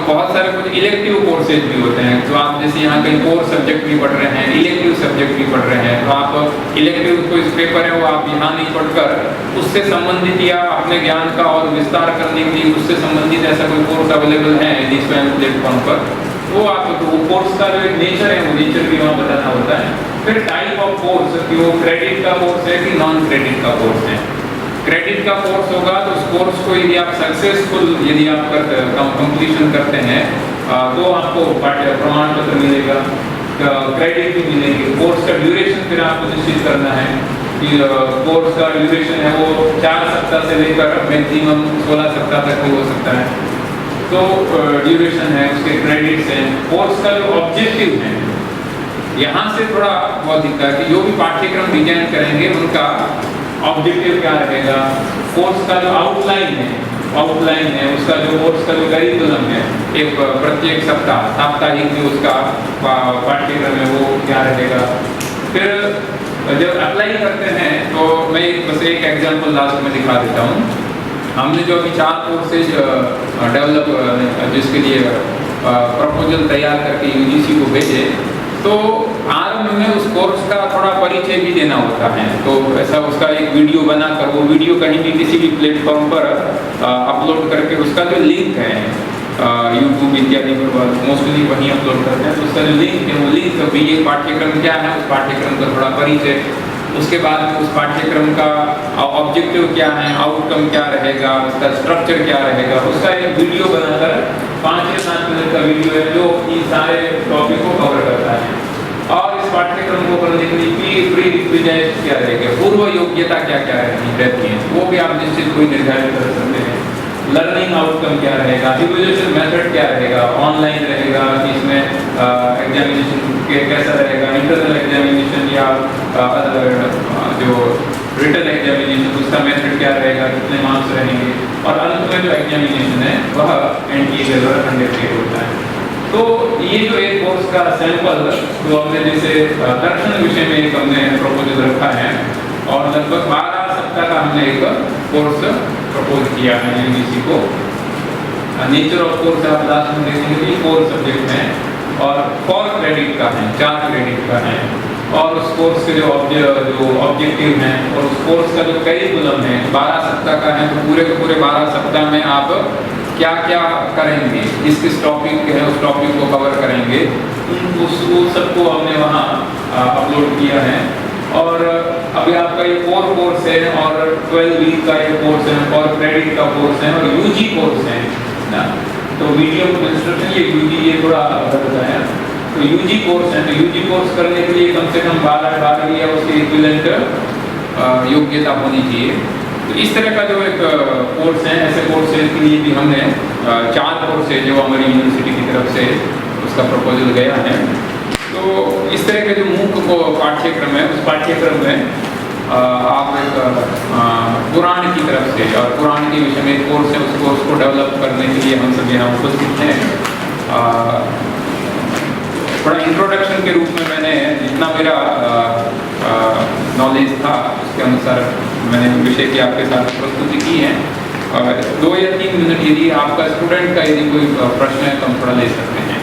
बहुत सारे कुछ इलेक्टिव कोर्सेज भी होते हैं, तो आप जैसे यहाँ कहीं कोर सब्जेक्ट भी पढ़ रहे हैं, इलेक्टिव सब्जेक्ट भी पढ़ रहे हैं, तो आप इलेक्टिव कोई पेपर है वो आप यहाँ नहीं पढ़कर उससे संबंधित या अपने ज्ञान का और विस्तार करने के लिए उससे संबंधित ऐसा कोई कोर्स अवेलेबल है डिस्पैन प्लेटफॉर्म पर, वो आप वो कोर्स का जो एक नेचर है वो नेचर भी वहाँ बताना होता है। फिर टाइप ऑफ कोर्स कि वो क्रेडिट का कोर्स है कि नॉन क्रेडिट का कोर्स है। क्रेडिट का कोर्स होगा तो उस कोर्स को यदि आप सक्सेसफुल यदि आप कंप्लीशन करते हैं तो आपको प्रमाण पत्र मिलेगा, क्रेडिट भी मिलेगी। कोर्स का ड्यूरेशन फिर आपको निश्चित करना है कि कोर्स का ड्यूरेशन है वो 4 सप्ताह से लेकर मैक्सिमम 16 सप्ताह तक भी हो सकता है। तो ड्यूरेशन है, उसके क्रेडिट्स हैं। कोर्स का जो ऑब्जेक्टिव है यहाँ से थोड़ा बहुत दिखता है कि जो भी पाठ्यक्रम डिजाइन करेंगे उनका ऑब्जेक्टिव क्या रहेगा। कोर्स का जो आउटलाइन है उसका जो कोर्स का जो करिकुलम है, एक प्रत्येक सप्ताह साप्ताहिक जो उसका पाठ्यक्रम है वो क्या रहेगा। फिर जब अप्लाई करते हैं तो मैं बस एक एग्जांपल लास्ट में दिखा देता हूँ। हमने जो अभी 4 कोर्सेज डेवलप जिसके लिए प्रपोजल तैयार करके यूजीसी को भेजे, तो आरंभ में उस कोर्स का थोड़ा परिचय भी देना होता है। तो ऐसा उसका एक वीडियो बनाकर वो वीडियो कहीं भी किसी भी प्लेटफॉर्म पर अपलोड करके उसका जो लिंक है यूट्यूब इत्यादि पर मोस्टली वहीं अपलोड करते हैं, तो उसका जो लिंक है वो लिंक भी ये पाठ्यक्रम क्या है, उस पाठ्यक्रम का थोड़ा परिचय, उसके बाद में उस पाठ्यक्रम का ऑब्जेक्टिव क्या है, आउटकम क्या रहेगा, उसका स्ट्रक्चर क्या रहेगा, उसका एक वीडियो बनाकर 5 या 7 मिनट का वीडियो है जो इन सारे टॉपिक को कवर करता है। और इस पाठ्यक्रम को करने के लिए प्री रिक्विजिट क्या रहेगा, पूर्व योग्यता क्या क्या रहती है, वो भी आप निश्चित कोई निर्धारित कर सकते हैं। लर्निंग आउटकम क्या रहेगा, इवैल्यूएशन मेथड क्या रहेगा, ऑनलाइन रहेगा, इसमें एग्जामिनेशन कैसा रहेगा, इंटरनल एग्जामिनेशन या जो रिटन एग्जामिनेशन उसका मेथड क्या रहेगा, कितने मार्क्स रहेंगे, और अंत में जो एग्जामिनेशन है वह एनटीए के द्वारा कंडक्टेड होता है। तो ये जो एक कोर्स का सैंपल जो हमने जैसे दर्शन विषय में एक हमने प्रपोजल रखा है और लगभग 12 सप्ताह का हमने एक कोर्स प्रपोज किया है यूजीसी को। नेचर ऑफ कोर्स आप लास्ट में देखेंगे कि 4 सब्जेक्ट हैं और 4 क्रेडिट का है, 4 क्रेडिट का है, और उस कोर्स के जो ऑब्जेक्टिव हैं और उस कोर्स का जो करिकुलम है 12 सप्ताह का है। तो पूरे के पूरे 12 सप्ताह में आप क्या क्या करेंगे, किस किस टॉपिक है उस टॉपिक को कवर करेंगे, उस सबको हमने वहाँ अपलोड किया है। और अभी आपका ये 4 कोर्स है और 12 वीक का ये कोर्स है और क्रेडिट का कोर्स है और यूजी कोर्स है ना। तो वीडियो कंस्ट्रक्शन ये यूजी ये थोड़ा अलग बताया। तो यूजी कोर्स है, तो यूजी कोर्स करने के लिए कम से कम 12 या उसके इक्विवेलेंट योग्यता होनी चाहिए। तो इस तरह का जो एक कोर्स है, ऐसे कोर्स के लिए भी हमने 4 कोर्स है जो हमारी यूनिवर्सिटी की तरफ से उसका प्रपोजल गया है। तो इस तरह के जो मूक को पाठ्यक्रम है, उस पाठ्यक्रम में आप एक पुराण की तरफ से और पुराण के विषय में एक कोर्स है, उस कोर्स को डेवलप करने के लिए हम सब यहाँ उपस्थित हैं। थोड़ा इंट्रोडक्शन के रूप में मैंने जितना मेरा नॉलेज था उसके अनुसार मैंने विषय की आपके साथ प्रस्तुति की है। 2 या 3 मिनट यदि आपका स्टूडेंट का यदि कोई प्रश्न है तो हम थोड़ा ले सकते हैं।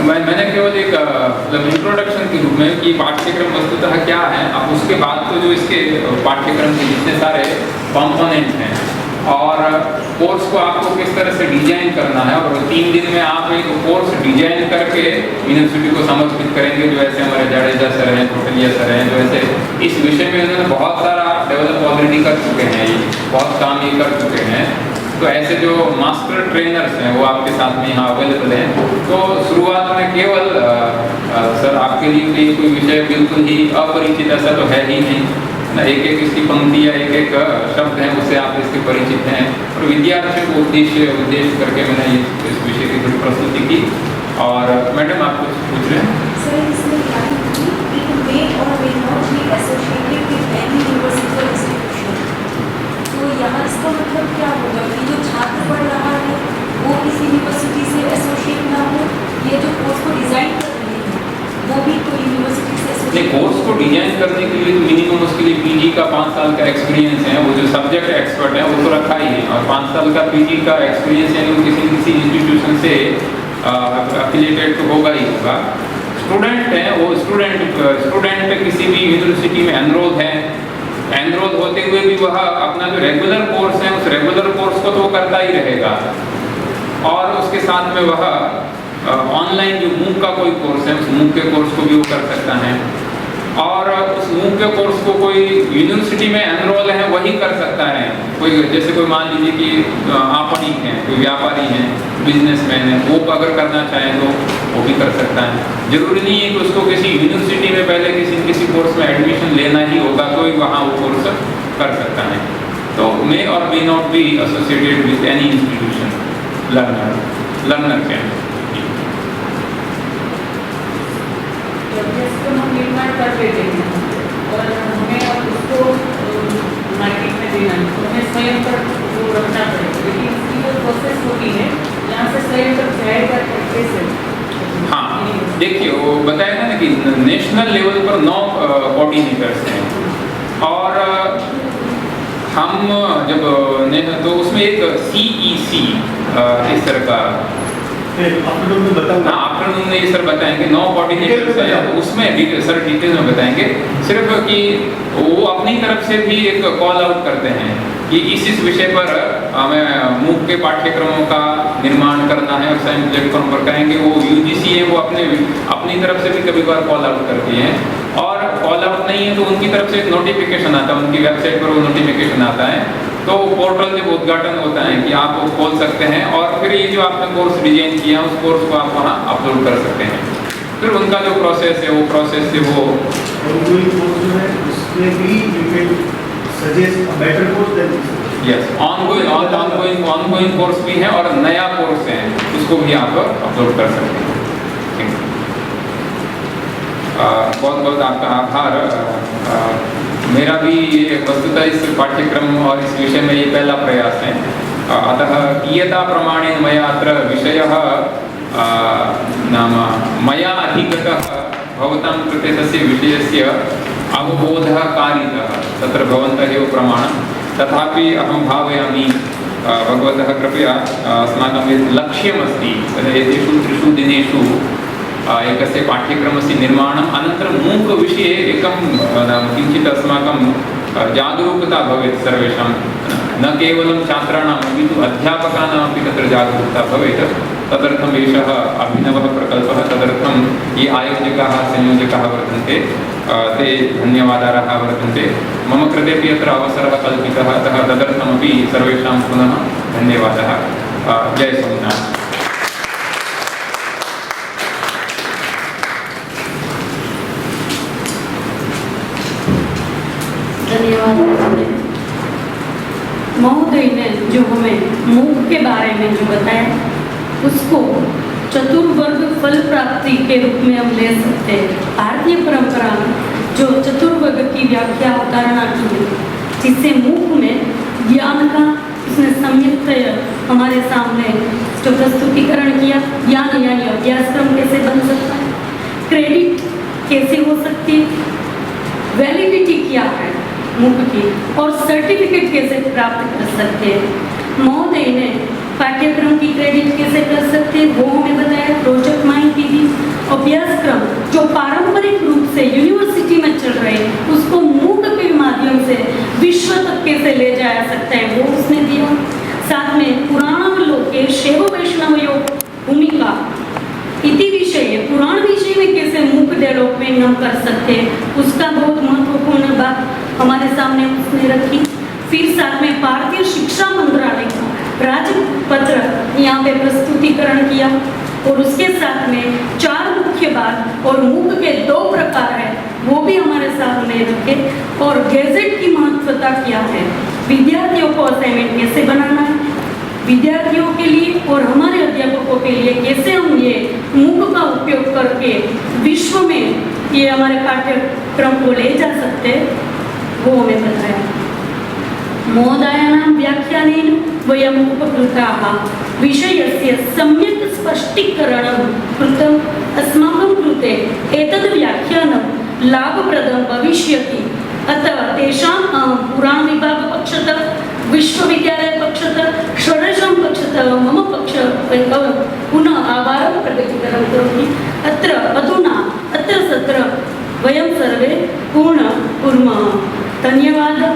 मैंने केवल एक मतलब इंट्रोडक्शन के रूप में कि पाठ्यक्रम वस्तुतः क्या है, अब उसके बाद तो जो इसके पाठ्यक्रम के जितने सारे कंपोनेंट हैं और कोर्स को आपको किस तरह से डिजाइन करना है, और 3 दिन में आप एक कोर्स डिजाइन करके यूनिवर्सिटी को समर्पित करेंगे। जो ऐसे हमारे जाडेजा सर हैं, कोटलिया सर हैं, जो ऐसे इस विषय में उन्होंने बहुत सारा डेवलप ऑलरेडी कर चुके हैं, बहुत काम ये कर चुके हैं। तो ऐसे जो मास्टर ट्रेनर्स हैं वो आपके साथ में यहाँ अवेलेबल हैं। तो शुरुआत में केवल सर आपके लिए कोई विषय बिल्कुल ही अपरिचित ऐसा तो है ही नहीं ना, एक एक इसकी पंक्ति या एक एक शब्द है उससे आप इसके परिचित हैं। और विद्यार्थियों को उद्देश्य करके मैंने इस विषय की थोड़ी प्रस्तुति की। और मैडम आप कुछ पूछ रहे हैं? सर इसमें तो यहाँ इसका मतलब क्या होगा कि जो छात्र पढ़ रहा है वो इस यूनिवर्सिटी से एसोसिएट ना हो, ये जो कोर्स को डिजाइन कर रहे हैं वो भी कोई यूनिवर्सिटी से नहीं, एसोसिएट। कोर्स को डिजाइन करने के लिए तो मिनिमम उसके लिए पीजी का 5 साल का एक्सपीरियंस है। वो जो सब्जेक्ट एक्सपर्ट है वो तो रखा ही है, और 5 साल का पीजी का एक्सपीरियंस है वो किसी इंस्टीट्यूशन से एफिलिएटेड तो होगा ही होगा। स्टूडेंट है वो स्टूडेंट किसी भी यूनिवर्सिटी में एनरोल होते हुए भी वह अपना जो रेगुलर कोर्स है उस रेगुलर कोर्स को तो वो करता ही रहेगा, और उसके साथ में वह ऑनलाइन जो मूक का कोई कोर्स है उस मूक के कोर्स को भी वो कर सकता है। और उस मूक के कोर्स को कोई यूनिवर्सिटी में एनरोल है वही कर सकता है। कोई जैसे कोई मान लीजिए कि आपणिक हैं, कोई व्यापारी हैं, बिजनेसमैन है, वो अगर करना चाहें तो वो भी कर सकता है। जरूरी नहीं है कि उसको किसी यूनिवर्सिटी में पहले किसी कोर्स में एडमिशन लेना ही होगा तो ही वहाँ वो कोर्स कर सकता है। तो मे और may not be associated with any institution learner can. जैसे हम निर्माण कर देते हैं और हमें अब उसको मार्केट में देना है तो हमें स्वयं पर वो रखना पड़ेगा, लेकिन इसकी जो प्रोसेस होती है यहाँ से स्वयं तक जाएगा कैसे? हाँ देखिए, वो बताया ना कि नेशनल लेवल पर 9 कोऑर्डिनेटर्स हैं, और हम जब तो उसमें एक CEC इस तरह का आफ्टरनून में ये सर बताएंगे 9 कोऑर्डिनेटर्स हैं, उसमें सर डिटेल में बताएंगे। सिर्फ कि वो अपनी तरफ से भी एक कॉल आउट करते हैं कि इस विषय पर हमें मूक के पाठ्यक्रमों का निर्माण करना है और साइंस प्लेटफॉर्म पर करेंगे। वो UGC है वो अपनी तरफ से भी कभी बार कॉल आउट करती हैं, और कॉल आउट नहीं है तो उनकी तरफ से एक नोटिफिकेशन आता है, उनकी वेबसाइट पर वो नोटिफिकेशन आता है। तो पोर्टल जब उद्घाटन होता है कि आप वो खोल सकते हैं और फिर ये जो आपने कोर्स डिजाइन किया उस कोर्स को आप वहाँ अपलोड कर सकते हैं। फिर उनका जो प्रोसेस है वो प्रोसेस से वो यस ऑनगोइंग कोर्स भी है और नया कोर्स है उसको भी आप अपलोड कर सकते हैं। बहुत बहुत आपका आभार। मेरा भी वस्तुतः इस पाठ्यक्रम और इस विषय में ये पहला प्रयास है। अतः कियता प्रमाणेन मया अत्र विषयः नाम मया अधिगतः भवतां कृते तस्य विषयस्य अवबोधः कारितः, तत्र भवन्तः एव प्रमाणं। तथापि अहं भावयामि भगवतः कृपया अस्माकं यत् लक्ष्यमस्ति एतेषु 3 दिनेषु एकस्य पाठ्यक्रमस्य निर्माणम्, अनन्तरं मूक विषये एकं किञ्चित् अस्माकं जागरूकता भवेत् सर्वेषां न केवलं छात्राणाम् अपि तु अध्यापकानामपि तत्र जागरूकता भवेत्। तदर्थम् एषः अभिनवः प्रकल्पः। तदर्थं ये आयोजकाः संयोजकाः वर्तन्ते ते धन्यवादार्हाः वर्तन्ते। मम कृतेपि अत्र अवसरः कल्पितः, अतः तदर्थमपि सर्वेषां पुनः धन्यवादः। जय सोमनाथ। धन्यवाद महोदय ने जो हमें मूक के बारे में जो बताया उसको चतुर्वर्ग फल प्राप्ति के रूप में हम ले सकते हैं। भारतीय परंपरा में जो चतुर्वर्ग की व्याख्या अवतारणा की है, जिससे मूक में ज्ञान का उसने सम्यक हमारे सामने जो प्रस्तुतिकरण किया, ज्ञान यानी अभ्यासक्रम कैसे बन सकता है, क्रेडिट कैसे हो सकती है, वैलिडिटी क्या है मूक की, और सर्टिफिकेट कैसे प्राप्त कर सकते हैं। महोदय ने पाठ्यक्रम की क्रेडिट कैसे कर सकते हैं वो हमें बताया, प्रोजेक्ट माहिती दी, अभ्यासक्रम जो पारंपरिक रूप से यूनिवर्सिटी में चल रहे हैं उसको मूक के माध्यम से विश्व तक कैसे ले जाया सकता है वो उसने दिया। साथ में पुराणावलोके शैव वैष्णवयोः भूमिका इति विषय, पुराण विषय में कैसे मूक डेवलपमेंट हम कर सकते हैं उसका बहुत महत्वपूर्ण बात हमारे सामने उसने रखी। फिर साथ में भारतीय शिक्षा मंत्रालय का राजपत्र यहाँ पे प्रस्तुतिकरण किया, और उसके साथ में 4 मुख्य बात और मूक के 2 प्रकार है वो भी हमारे सामने रखे, और गैजेट की महत्वता क्या है, विद्यार्थियों को असाइनमेंट कैसे बनाना है, विद्यार्थियों के लिए और हमारे अध्यापकों के लिए कैसे हम ये मूक का उपयोग करके विश्व में ये हमारे पाठ्यक्रम को ले जा सकते हैं वो हमें बताया। महोदयानां व्याख्यानेन वयम् उपकृताः विषयस्य सम्यक् स्पष्टीकरणं कृतम्। अस्माकं कृते एतद् व्याख्यानं लाभप्रदं भविष्यति, अतः तेषां पुराणविभागपक्षतः, विश्वविद्यालयपक्षतः, षोडशां पक्षतः मम पक्षतः पुनः आभारं करोमि। अत्र अधुना अत्र सत्र वयं सर्वे पूर्ण कुर्मः। धन्यवादः।